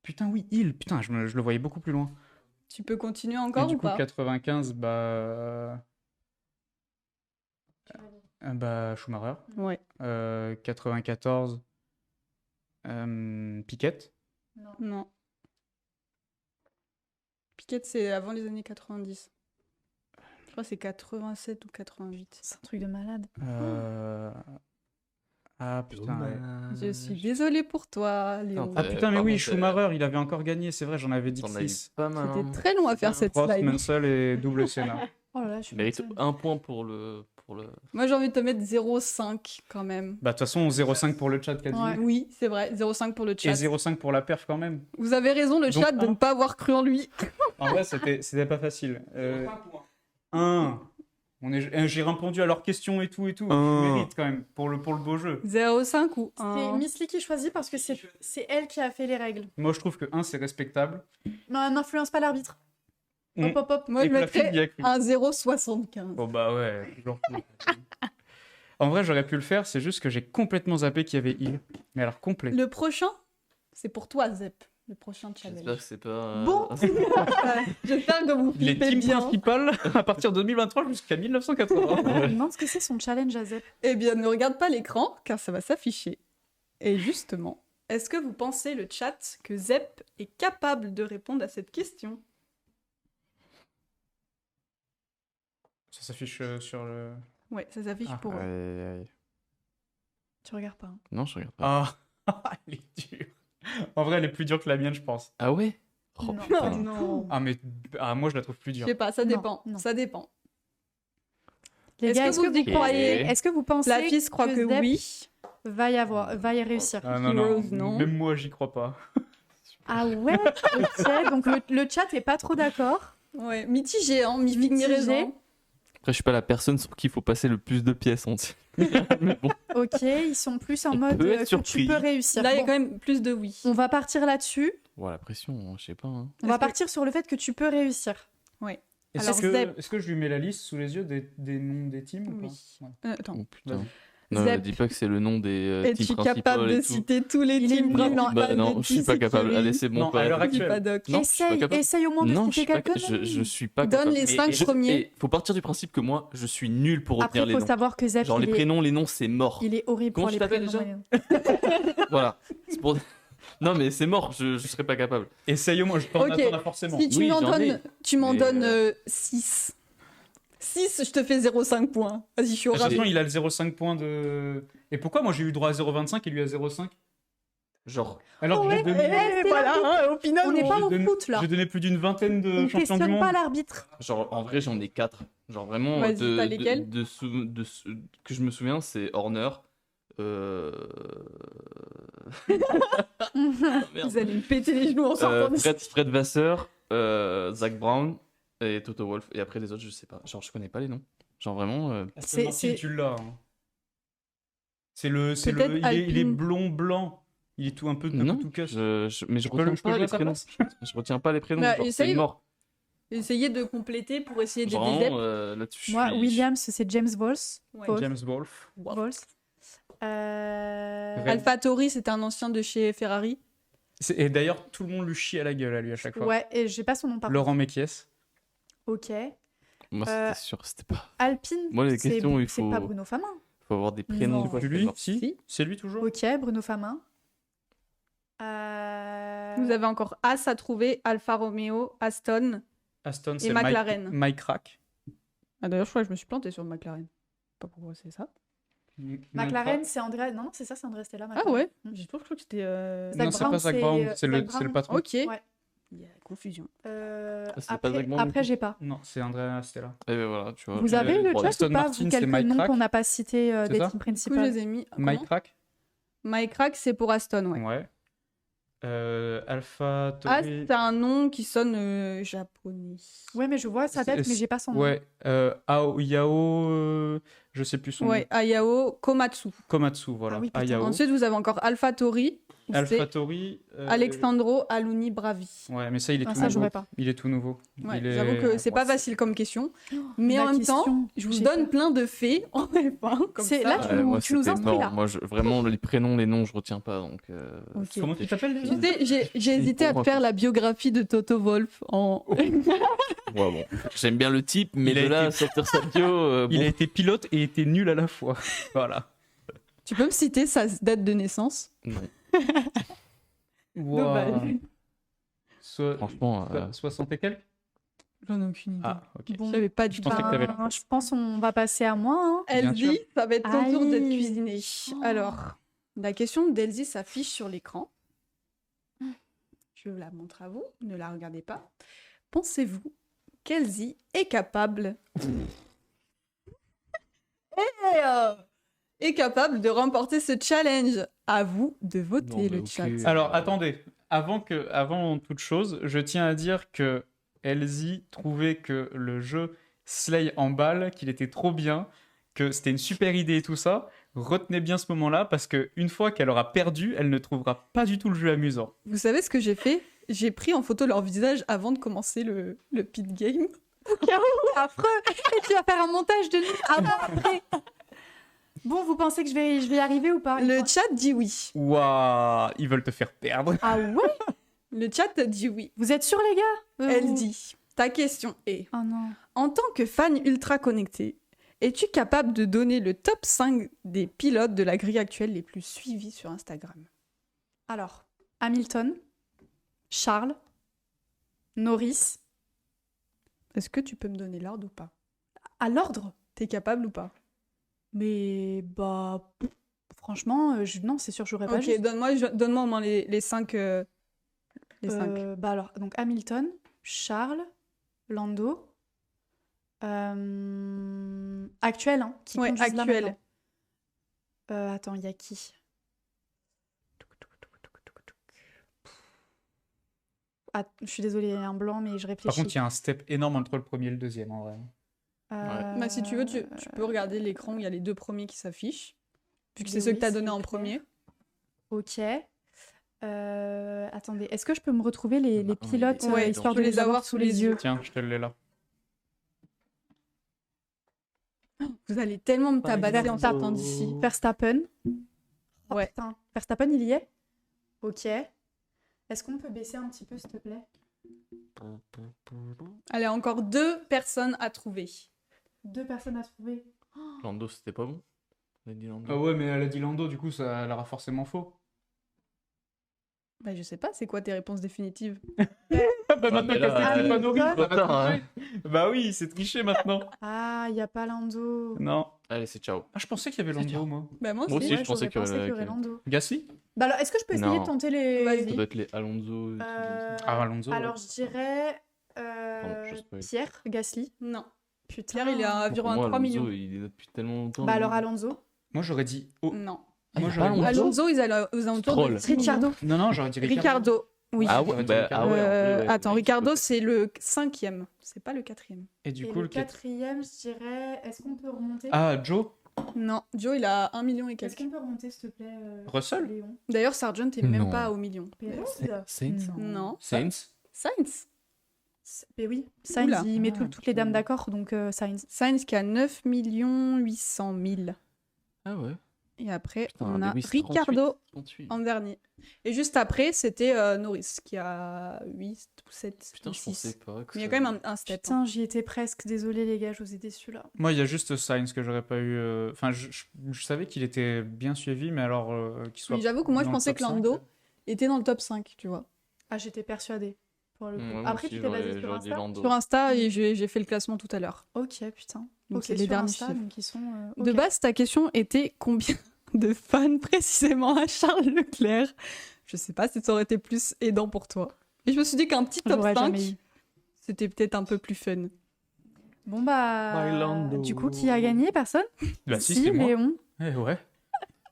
Putain, oui, Hill. Putain, je le voyais beaucoup plus loin. Tu peux continuer Et encore du ou coup, pas? 95, Schumacher. Ouais. 94, Piquet. Non. Piquet, c'est avant les années 90. Je crois que c'est 87 ou 88. C'est un truc de malade. Ah putain, ouais. Je suis désolée pour toi, Léo. Putain, Ah putain, mais par oui, contre, Schumacher, il avait encore gagné, c'est vrai, j'en avais dit T'en que as eu 6. pas mal. C'était hein. très long à faire cette Prost, slide. Mansell et double Senna. Oh là là, je suis Mérite fatiguée. un point pour le... Moi, j'ai envie de te mettre 0,5 quand même. Bah de toute façon, 0,5 pour le chat qu'a dit. Ouais. Oui, c'est vrai, 0,5 pour le Et chat. 0,5 pour la perf quand même. Vous avez raison, le Donc, chat, de un. ne pas avoir cru en lui. En vrai, c'était pas facile. 1. J'ai répondu à leurs questions et tout. Je mérite quand même pour le beau jeu. 0,5 ou C'est 1? Miss Lee qui choisit parce que c'est elle qui a fait les règles. Moi, je trouve que 1, c'est respectable. Non, elle n'influence pas l'arbitre. Hop, hop, hop. Moi, Et je que la fille mettrais y a cru. un 0,75. Bon bah ouais, toujours plus. En vrai, j'aurais pu le faire, c'est juste que j'ai complètement zappé qu'il y avait Hill. Mais alors complet. Le prochain, c'est pour toi, Zep. Le prochain J'espère challenge. que c'est pas... Bon. J'espère que vous Les flippez teams bien. principales à partir de 2023 jusqu'à 1980. Je me demande ce que c'est son challenge à Zep. Eh bien, ne regarde pas l'écran, car ça va s'afficher. Et justement, est-ce que vous pensez, le chat, que Zep est capable de répondre à cette question? Ça s'affiche sur le... Ouais, ça s'affiche Ah, pour eux. Aïe. Tu regardes pas. Hein. Non, je regarde pas. Ah, elle est dure. En vrai, elle est plus dure que la mienne, je pense. Ah ouais? Oh, Non. putain. Non. Moi, je la trouve plus Je dure. sais pas, ça Non, dépend. non. Ça dépend. Les Est-ce gars, que vous y croyez? Est-ce que vous pensez La fille croit que Zep oui. va y réussir? Ah non, Heroes, non. Même moi, j'y crois pas. Ah ouais? Ok, donc le chat est pas trop d'accord. Ouais, mitigé, hein, mi-figue, Mitigé. mi-raisin. Après, je suis pas la personne sur qui il faut passer le plus de pièces en Mais bon. Ok, ils sont plus en On mode peut être que tu surpris. peux réussir. Là, il y a Bon, quand même plus de oui. on va partir là-dessus. Bon, la pression, hein, je sais pas. hein. On va Est-ce que- partir sur le fait que tu peux réussir. Est-ce Alors, que, Zep. est-ce que je lui mets la liste sous les yeux des noms des teams ou Oui. pas Ouais. Attends. Oh putain. Vas-y. Non, Zep. dis pas que c'est le nom des Es-tu teams principaux capable de et tout. citer tous les Il est teams nul principaux en- Bah non, de je suis pas capable. T-Series Allez, c'est bon. Non, pas à l'heure la- du actuelle. paddock? Non, je suis pas capable. Essaye au moins Non, de je suis citer pas, quelques je noms. suis pas Donne capable. les 5 premiers. Et faut partir du principe que moi, je suis nul pour Après, retenir il les faut noms. savoir que Zep, Genre les prénoms, les noms, c'est mort. il est horrible Comment pour tu les t'appelles prénoms. déjà Voilà. C'est pour... Non, mais c'est mort, je serais pas capable. Essaye au moins, je t'en Ok. attends forcément. Si tu Oui, m'en j'en ai. donnes, tu m'en Mais, donnes 6. 6, je te fais 0,5 points. Vas-y, je suis au De toute rabais. façon, il a le 0,5 points de... Et pourquoi moi j'ai eu droit à 0,25 et lui à 0,5 Genre, Alors que j'ai donné... c'est Voilà, hein, au final, On n'est pas j'ai au donné- foot là. J'ai donné plus d'une vingtaine de On champions du questionne monde. pas l'arbitre. en vrai, j'en ai 4. Genre vraiment, Vas-y, t'as lesquels que je me souviens, c'est Horner. Merde. Vous allez me péter les genoux en sortant d'ici. Fred Vasseur, Zach Brown et Toto Wolff. Et après les autres, je sais pas. Genre, je connais pas les noms. Genre vraiment. Aston Martin, c'est- tu l'as. hein. C'est le... Peut-être il est Alpine. blond, blanc. Il est tout un peu Non, tout casse. mais je Je peux le- retiens je peux pas jouer les à sa prénoms. place Je retiens pas les prénoms. Bah, genre, essaye. c'est mort. Essayez de compléter pour essayer d'aider Vraiment, Zep. là-dessus. Moi, je suis- Williams, c'est James Vols. Ouais. Vols. James Wolfe. Vols. Red- AlphaTauri, c'était un ancien de chez Ferrari. Et d'ailleurs, tout le monde lui chie à la gueule à lui à chaque fois. Ouais, et j'ai pas son nom par contre. Laurent Mekies. Ok. Moi, Euh, c'était sûr, c'était pas. Alpine, Moi, les questions, il c'est faut- pas Bruno Famin. Faut faut avoir des prénoms. Non. quoi, C'est c'est lui genre- Si C'est lui toujours Ok, Bruno Famin. Vous avez encore As à trouver, Alfa Romeo, Aston. Aston, Et c'est McLaren. Mike Rack. Ah, d'ailleurs, je crois que je me suis plantée sur McLaren. Pas pourquoi c'est ça. McLaren, c'est Andrea. Non, c'est ça, c'est Andrea Stella. Ah McLaren. ouais, Mm. j'ai toujours cru que c'était. Zach Non, c'est Brown, pas Zach c'est, Brown, Zach c'est le Brown. patron. Ok. Ouais. Il y a confusion. c'est pas Après, Zach Brown, du après coup j'ai pas. Non, c'est Andrea Stella. Et ben voilà, tu vois. Vous avez le Bon, chat Aston ou pas, Martin, vous, c'est quelques Mike noms Rack. qu'on n'a pas cités C'est des ça teams Du coup, je principales? les ai mis. Mike Rack. Mike Rack, c'est pour Aston, ouais. Ouais. Alpha As, Tauri. c'est un nom qui sonne japonais. Ouais, mais je vois sa tête, mais j'ai pas son nom. Ouais. Yao, je sais plus son Ouais, nom. Ayao Komatsu. Komatsu, voilà. Ah oui, putain. Ayao. Ensuite, vous avez encore Alpha Tori. où Alpha c'est Tauri. Alexandro Aluni Bravi. Ouais, mais ça, il est Ah, tout ça, nouveau. j'aurais pas. Il est tout nouveau. Ouais, Il est- j'avoue que c'est pas Ouais, facile comme question. Mais La en même temps, question, je vous j'ai donne peur. plein de faits en F1. Comme C'est- ça. là, tu nous- moi, tu nous c'était instruis, mort. là. Moi, vraiment, les prénoms, les noms, je retiens pas. Donc, Ok. Comment tu t'appelles déjà Tu sais, j'ai hésité à te faire la biographie de Toto Wolff en. ouais, bon. J'aime bien le type, mais Il a de là, été- sortir sa bio, Il bon. a été pilote et était nul à la fois. Voilà. Tu peux me citer sa date de naissance? Non, Dommage. franchement, 60 et quelques. J'en ai aucune idée. Ah, ok. Bon, J'avais pas du Je tout. pensais que t'avais- je pense qu'on va passer à moi. Hein. Bien sûr. Elsie, ça va être ton tour d'être Aïe. cuisinée. Oh. Alors, la question d'Elsie s'affiche sur l'écran. Je la montre à vous, ne la regardez pas. Pensez-vous qu'Elsie est capable est capable de remporter ce challenge? À vous de voter Non, mais le ok. chat. Alors, attendez. Avant toute chose, je tiens à dire que Elsie trouvait que le jeu Slay en balle, qu'il était trop bien, que c'était une super idée et tout ça. Retenez bien ce moment-là parce que une fois qu'elle aura perdu, elle ne trouvera pas du tout le jeu amusant. Vous savez ce que j'ai fait? J'ai pris en photo leur visage avant de commencer le pit game. C'est affreux. Et tu vas faire un montage de nous avant, après. Bon, vous pensez que je vais y arriver ou pas? Le chat dit oui. Waouh, ils veulent te faire perdre. Ah ouais? Le chat dit oui. Vous êtes sûrs, les gars? Elle vous- dit, ta question est, Oh non. en tant que fan ultra connecté, es-tu capable de donner le top 5 des pilotes de la grille actuelle les plus suivis sur Instagram? Alors, Hamilton, Charles, Norris, Est-ce que tu peux me donner l'ordre ou pas? à l'ordre. T'es capable ou pas? Mais bah, franchement, non, c'est sûr, j'aurais pas Ok, juste. donne-moi au moins les 5. Les 5. Bah alors, donc Hamilton, Charles, Lando, actuel, hein, qui Ouais, conduisent là actuel. maintenant. Attends, il y a qui? Ah, je suis désolée, il y a un blanc, mais je réfléchis. Par contre, il y a un step énorme entre le premier et le deuxième en vrai. Bah, si tu veux, tu peux regarder l'écran où il y a les 2 premiers qui s'affichent. Vu que c'est Lewis, ceux que t'as donné en Leclerc. premier. Ok. Attendez, est-ce que je peux me retrouver les Non, pilotes, Ouais, histoire tu de peux les avoir sous les yeux? Tiens, je te l'ai là. Vous allez tellement me Par tabasser en exemple, sortant d'ici. Verstappen. Oh, Ouais. putain. Verstappen, il y est? Ok. Est-ce qu'on peut baisser un petit peu, s'il te plaît? Allez, encore 2 personnes à trouver. 2 personnes à trouver. Lando, c'était pas bon? On a dit Lando. Ah ouais, mais elle a dit Lando, du coup, ça, elle aura forcément faux. Bah, je sais pas, c'est quoi tes réponses définitives? Bah maintenant mais qu'elle là, sait que c'est pas Norris, Hamilton. ça va Attends, tricher. Bah oui, c'est triché maintenant. Ah, il n'y a pas Lando. Non. Allez, c'est ciao. Ah, je pensais qu'il y avait Lando, moi. Bah, moi Moi aussi. aussi, Ouais, je pensais j'aurais pensé qu'il y aurait qu'il y aurait Lando. Gasly? Bah alors, est-ce que je peux essayer Non. de tenter les... Vas-y. Ça doit être les Alonso. Ah, Alonso. ouais. Alors, je dirais Pardon, je spoil. Pierre Gasly. Non. Putain. Pierre, il est à environ Pour moi, 3 Alonso, millions. il est là depuis tellement longtemps. Bah lui. alors, Alonso. Moi, j'aurais dit. Oh. Non. Moi, il y a j'aurais pas dit- Alonso. Alonso, ils allaient aux alentours Stroll. de 6 millions. Ricardo. Non, non, j'aurais dit Ricardo. Ricardo. Oui. Ah J'aurais ouais, dit bah, Ricardo. ah ouais, en vrai, ouais, Attends, ouais, Ricardo, je peux- c'est le 5e. C'est pas le 4e. Et du Et coup, le le quatrième. quatrième, je dirais... Est-ce qu'on peut remonter? Ah, Joe? Non, Joe, il a 1 million et Est-ce quelques. qu'on peut remonter, s'il te plaît, Russell? Léon? D'ailleurs, Sargent est même Non. pas au million. Pérez? Sainz Non. Sainz Sainz. Mais oui, Sainz, Oula. il met Ah, toutes les dames d'accord, donc Sainz. Sainz qui a 9 800 000. Ah ouais. Et après, Putain, on a Lewis, Ricardo 38. en dernier. Et juste après, c'était Norris qui a 8 ou 7 Putain, ou je 6. pensais pas que Mais il y a ça- quand même un step. hein. Putain, j'y étais presque. Désolée, les gars, je vous ai déçus là. Moi, il y a juste Sainz que j'aurais pas eu. Enfin, je savais qu'il était bien suivi, mais alors qu'il soit. Mais j'avoue que moi, je dans le pensais top que 5, Lando était dans le top 5, tu vois. Ah, j'étais persuadée. Pour le coup. Ouais, moi Après, aussi, tu t'es basé j'aurais- sur j'aurais dit Insta. Lando. Sur Insta, et j'ai fait le classement tout à l'heure. Ok, putain. Donc, Ok, c'est les sur derniers Insta, chiffres. donc ils sont. De ok. base, ta question était combien de fans précisément à Charles Leclerc? Je sais pas si ça aurait été plus aidant pour toi. Et je me suis dit qu'un petit top J'aurais 5, jamais eu. c'était peut-être un peu plus fun. Bon bah. By Lando. Du coup, qui a gagné? Personne? Bah, si, c'est moi. Léon. Eh ouais.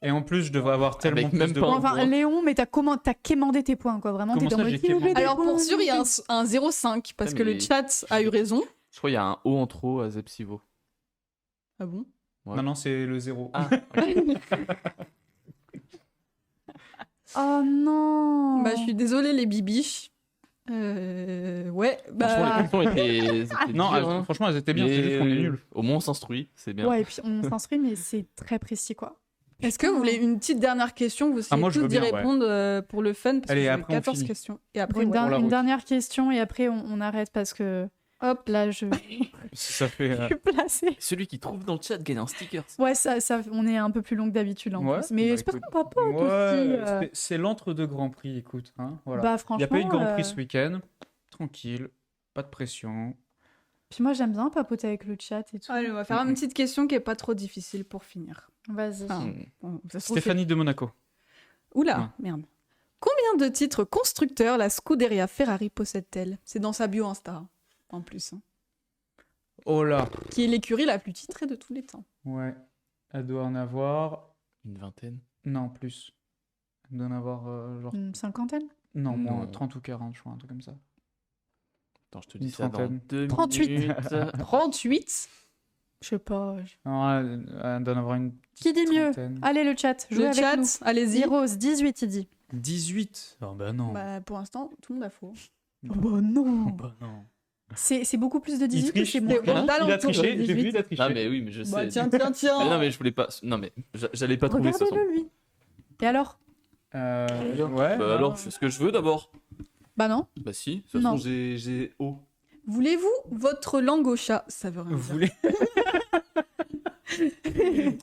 Et en plus, je devrais avoir tellement Avec plus même de pas un points. Enfin, Léon, mais t'as quémandé tes points, quoi. Vraiment, Comment t'étais en ça, mode. j'ai qui veut quémandé des Alors points pour sûr, il y a un 0,5 parce Ouais, que le mais- chat a eu raison. Je crois qu'il y a un O en trop à Zepsivo. Ah bon? Ouais. Non, non, c'est le 0. Ah, Oh non! Bah je suis désolée les bibiches. Ouais, franchement, bah les questions étaient Non, dures, hein. franchement, elles étaient bien, c'est Mais, juste qu'on est nuls. Au moins, on s'instruit, c'est bien. Ouais, et puis on s'instruit, mais c'est très précis, quoi. est-ce que vous voulez une petite dernière question? Vous essayez moi, je tous veux d'y bien, ouais. répondre pour le fun parce Allez, que j'ai après, on 14 finit. questions. Et après, Une, ouais. la une route. dernière question et après on arrête parce que. Hop, là, je Ça fait. suis placée. Celui qui trouve dans le chat gagne un sticker. Ouais, ça, on est un peu plus long que d'habitude en Ouais, plus. Mais bah, c'est pas écoute. qu'on va pas aussi. Ouais, c'est l'entre-deux Grand Prix, écoute. Hein, voilà. Bah, Il franchement. n'y a pas eu de Grand Prix euh, ce week-end. Tranquille, pas de pression. Puis moi, j'aime bien papoter avec le chat et tout. Allez, on va faire une petite question qui est pas trop difficile pour finir. Vas-y. Enfin, Hmm. bon, ça se trouve, Stéphanie de Monaco. c'est- Oula, Ouais. merde. Combien de titres constructeurs la Scuderia Ferrari possède-t-elle? C'est dans sa bio Insta, hein, en plus. hein. Oh là. Qui est l'écurie la plus titrée de tous les temps. Ouais. Elle doit en avoir. Une vingtaine. Non, plus. Elle doit en avoir genre. Une cinquantaine? Non, moins Non. 30 ou 40, je crois, un truc comme ça. Attends, je te Une dis ça dans trentaine. 2 38. minutes. 38. Je sais pas. Non, elle doit en avoir une. Qui dit mieux? trentaine. Allez, le chat, jouez Le avec chat, nous. allez-y. Rose, 18, il dit. 18. Oh bah non. Bah, pour l'instant, tout le monde a faux. Oh non! Bah non. C'est beaucoup plus de Il 18 ou triche. c'est Mais moins? bon, Il a d'alentour, triché, j'ai 18. vu, il a triché. Ah, mais oui, mais je Bah, sais. tiens. Mais non, mais je voulais pas. Non, mais j'allais pas trouver ça. Regardez-le, lui. Et alors? Ouais. Bah alors, je fais ce que je veux d'abord. Bah non. Bah si, de toute Non. façon, j'ai O. Voulez-vous votre langue au chat? Ça veut rien Vous dire. voulez.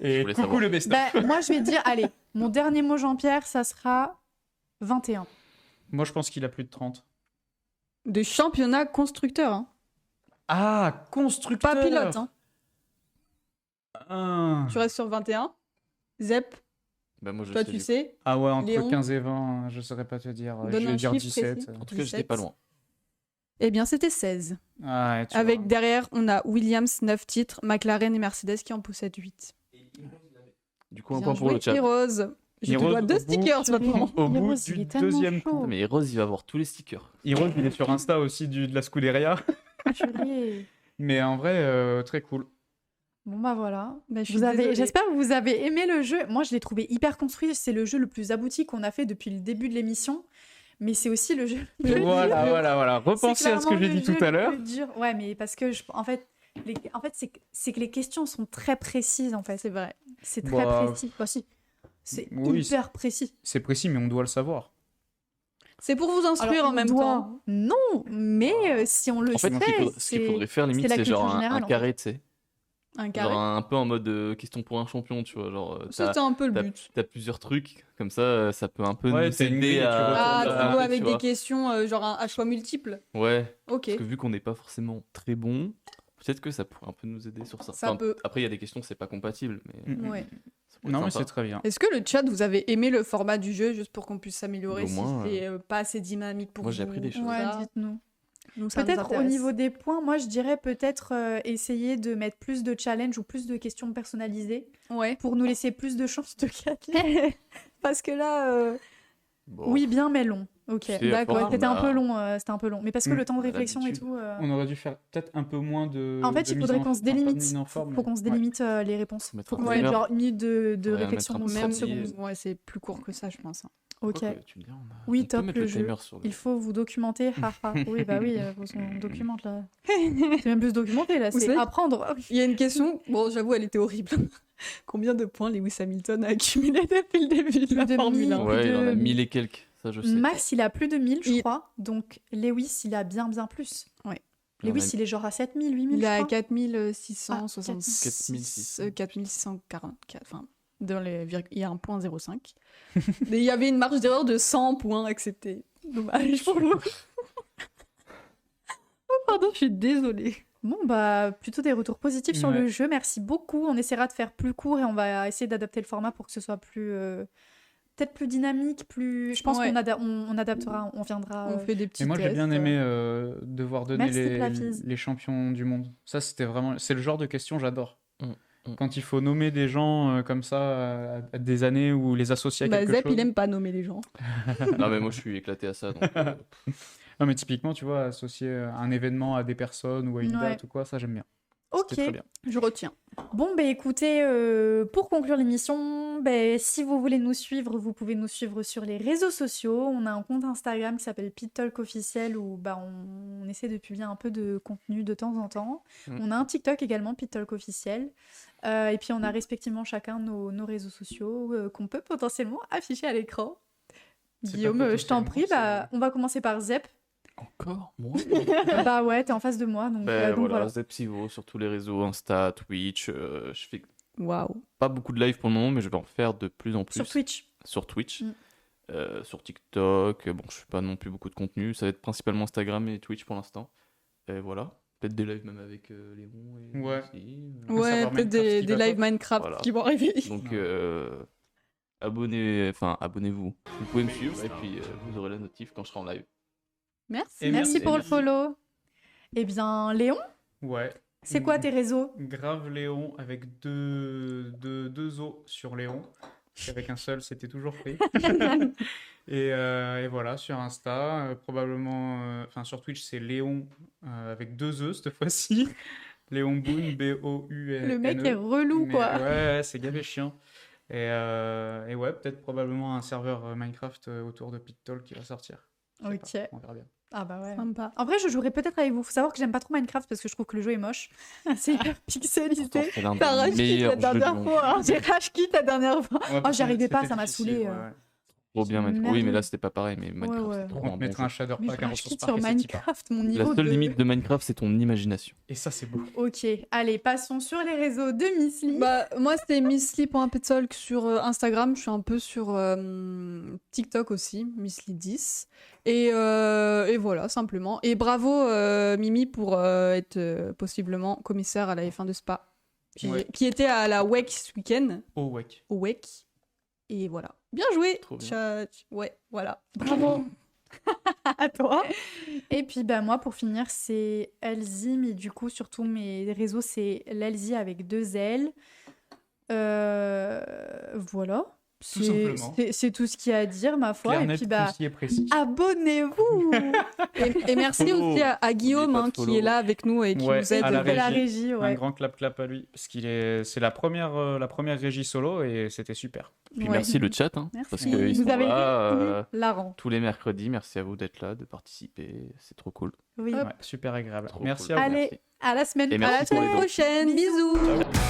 Et voulais coucou savoir. le best. Bah, moi, je vais dire, allez, mon dernier mot, Jean-Pierre, ça sera 21. Moi, je pense qu'il a plus de 30. De championnat constructeur, hein. Ah, constructeur. Pas pilote, hein. Ah. Tu restes sur 21. Zep, Bah moi, je toi sais. tu du coup. sais. Ah ouais, entre Léon. 15 et 20, je saurais pas te dire. Donne Je un vais dire chiffre 17. précis. En tout cas, j'étais 17. pas loin. Eh bien, c'était 16. Ah, ouais, tu Avec vois. derrière, on a Williams 9 titres, McLaren et Mercedes qui en possèdent 8. Du coup, un Bien point pour joué, le chat. Heroes. Je te Heroes, dois 2 au bout. stickers maintenant. Au bout Rose, il du est tellement deuxième chaud. coup. Mais Rose, il va avoir tous les stickers. Heroes, il est sur Insta aussi de la Scuderia. Purée. Mais en vrai, très cool. Bon bah voilà. Bah, je suis Vous avez, désolée. j'espère que vous avez aimé le jeu. Moi, je l'ai trouvé hyper construit. C'est le jeu le plus abouti qu'on a fait depuis le début de l'émission. Mais c'est aussi le jeu. le plus dur. Voilà. Repensez à ce que C'est j'ai dit clairement tout à le jeu l'heure. le plus dur. Ouais, mais parce que en fait, c'est que les questions sont très précises en fait. C'est vrai. C'est très Bah, précis. Bah si. C'est oui, hyper précis. C'est précis, mais on doit le savoir. C'est pour vous instruire Alors, en même on doit- temps. Non, mais si on le En fait, sait, ce qu'il faudrait faire, c'est limite, la c'est genre culture un générale, en carré, tu sais. Un carré. Genre un peu en mode question pour un champion, tu vois. Genre, C'était un peu le but. t'as plusieurs trucs, comme ça, ça peut un peu Ouais, nous t'as une grille aider et tu à. retournes Ah, dans tu la- vois, avec tu des vois. questions genre à choix multiples. Ouais, Ok. parce que vu qu'on n'est pas forcément très bon, peut-être que ça pourrait un peu nous aider sur ça. Ça peut. Après, il y a des questions, c'est pas compatible, mais Ouais. ça pourrait Non, être mais sympa. c'est très bien. Est-ce que le chat, vous avez aimé le format du jeu juste pour qu'on puisse s'améliorer Au si moins, c'est pas assez dynamique pour moi, j'ai vous, appris des choses. tout Ouais, ça. dites-nous. Nous, ça nous Peut-être au intéresse. niveau des points, moi je dirais peut-être essayer de mettre plus de challenges ou plus de questions personnalisées Ouais. pour nous laisser plus de chances de gagner. Parce que là, Bon. oui, bien, mais long. Ok, Tu sais, à d'accord. force, C'était un bah, peu long, c'était un peu long. Mais parce que le temps de à réflexion et l'habitude. tout. On aurait dû faire peut-être un peu moins de. En fait, de il mise faudrait en- qu'on se enfin, pas de délimite. mise en forme, Faut qu'on se mais- délimite les réponses. Faut mettre Faut un qu'on mette timer. genre une minute de Faudrait réflexion, mettre un donc Même 30 petit- secondes. ouais, c'est plus court que ça, je pense. hein. Ok. Quoique, tu me dis, on a- Oui, on peut top, mettre le le jeu. timer sur le- Il faut vous documenter. Haha. Oui, bah oui, on documente là. C'est même plus documenter là, Vous c'est savez- apprendre. Il y a une question, bon, j'avoue, elle était horrible. Combien de points Lewis Hamilton a accumulé depuis le début de la de Formule 1? 1000. Ouais, il en a de- 1000 et quelques, ça je sais. Max, il a plus de 1000, je Il- crois. Donc, Lewis, il a bien plus. Ouais. Lewis, il est genre à 7000, 8000, Il je a crois. 4666. 4600. 4644. Enfin, dans il y a un point 0,5. Mais il y avait une marge d'erreur de 100 points acceptés. Dommage pour vous. Oh, pardon, je suis désolée. Bon, bah, plutôt des retours positifs sur Ouais. le jeu. Merci beaucoup. On essaiera de faire plus court et on va essayer d'adapter le format pour que ce soit plus... peut-être plus dynamique, plus... Je pense Ouais. qu'on adaptera, on viendra... On fait des petits Et moi, j'ai tests. bien aimé devoir donner Merci, Plafise. les champions du monde. Ça, c'était vraiment... C'est le genre de question j'adore. Mm. Quand il faut nommer des gens comme ça à des années ou les associer à Bah, quelque Zep, chose. il aime pas nommer les gens. Non, mais moi je suis éclaté à ça. Donc, Non, mais typiquement, tu vois, associer un événement à des personnes ou à une Ouais. date ou quoi, ça, j'aime bien. Ok. C'était très bien. Je retiens. Bon, bah écoutez, pour conclure l'émission, si vous voulez nous suivre, vous pouvez nous suivre sur les réseaux sociaux. On a un compte Instagram qui s'appelle Pittalk Officiel où on essaie de publier un peu de contenu de temps en temps. On a un TikTok également, Pittalk Officiel. Et puis on a respectivement chacun nos réseaux sociaux qu'on peut potentiellement afficher à l'écran. C'est pas Guillaume, je t'en prie, potentiellement, on va commencer par Zep. encore moi. Bah ouais, t'es en face de moi, donc, Ben donc voilà, voilà. Zepsivo sur tous les réseaux, Insta, Twitch. Je fais Waouh. pas beaucoup de live pour le moment, mais je vais en faire de plus en plus. Sur Twitch. Sur Twitch. Mm. Sur TikTok. Bon, je fais pas non plus beaucoup de contenu. Ça va être principalement Instagram et Twitch pour l'instant. Et voilà. Peut-être des lives même avec Léon et Ouais. aussi. Ouais, savoir peut-être Minecraft des qui va lives pas. Minecraft Voilà. qui vont arriver. Donc abonnez-vous. Vous pouvez me suivre et puis vous aurez la notif quand je serai en live. Merci. Et Merci pour le merci. follow. Eh bien, Léon, Ouais. c'est quoi tes réseaux? Grave Léon avec deux os sur Léon. Avec un seul, c'était toujours pris. Et voilà, sur Insta, probablement. Enfin, sur Twitch, c'est Léon avec deux E cette fois-ci. Léon Boone, B-O-U-N-E. Le mec est relou, Mais quoi. Ouais, c'est gavé chiant. Et ouais, peut-être probablement un serveur Minecraft autour de Pittalk qui va sortir. Je sais Ok. pas, on verra bien. Ah bah ouais. Sympa. En vrai, je jouerai peut-être avec vous. Faut savoir que j'aime pas trop Minecraft parce que je trouve que le jeu est moche. C'est hyper pixelisé. C'est l'un T'as des rage quit meilleurs la jeux dernière du monde. fois. hein. J'ai rage quit la dernière fois. Ouais, parce j'y arrivais que pas, c'était ça m'a difficile, saoulé, ouais. Trop bien Minecraft. Merde. Oui, mais là c'était pas pareil. Mais Minecraft, ouais. c'est trop On un te bon mettre jeu. un shader Mais je pack, un rage ressource quit park sur et c'est typa. Minecraft, mon La niveau seule de... limite de Minecraft, c'est ton imagination. Et ça, c'est beau. Ok, allez, passons sur les réseaux de Miss Lee. Bah, moi, c'était missly.petsolk sur Instagram. Je suis un peu sur TikTok aussi, missly10. Et voilà, simplement. Et bravo, Mimi, pour être possiblement commissaire à la F1 de Spa. Ouais. Qui était à la WEC ce week-end. Oh, ouais. Au WEC. Et voilà. Bien joué. Trop bien. Ouais, voilà. Bravo. À toi. Et puis bah moi pour finir c'est Elsie, mais du coup sur tous mes réseaux c'est l'Elsie avec 2 L. Voilà. Tout simplement. C'est tout ce qu'il y a à dire ma foi. Clair, Et net, puis bah précis et précis. abonnez-vous. Et merci Follow. aussi à Guillaume N'oubliez pas hein, de qui follow. est là avec nous et qui Ouais, nous aide. à la de la régie. régie, Un ouais. grand clap à lui, parce c'est la première régie solo et c'était super. Puis Ouais. merci le chat, hein, Merci. parce qu'ils Vous sont avez là réussi la rend. tous les mercredis. Merci à vous d'être là, de participer. C'est trop cool. Oui. Ouais, super agréable. Trop Merci cool. à vous. Allez, à la semaine Et merci À la pour les semaine dons. prochaine. Bisous. Ciao.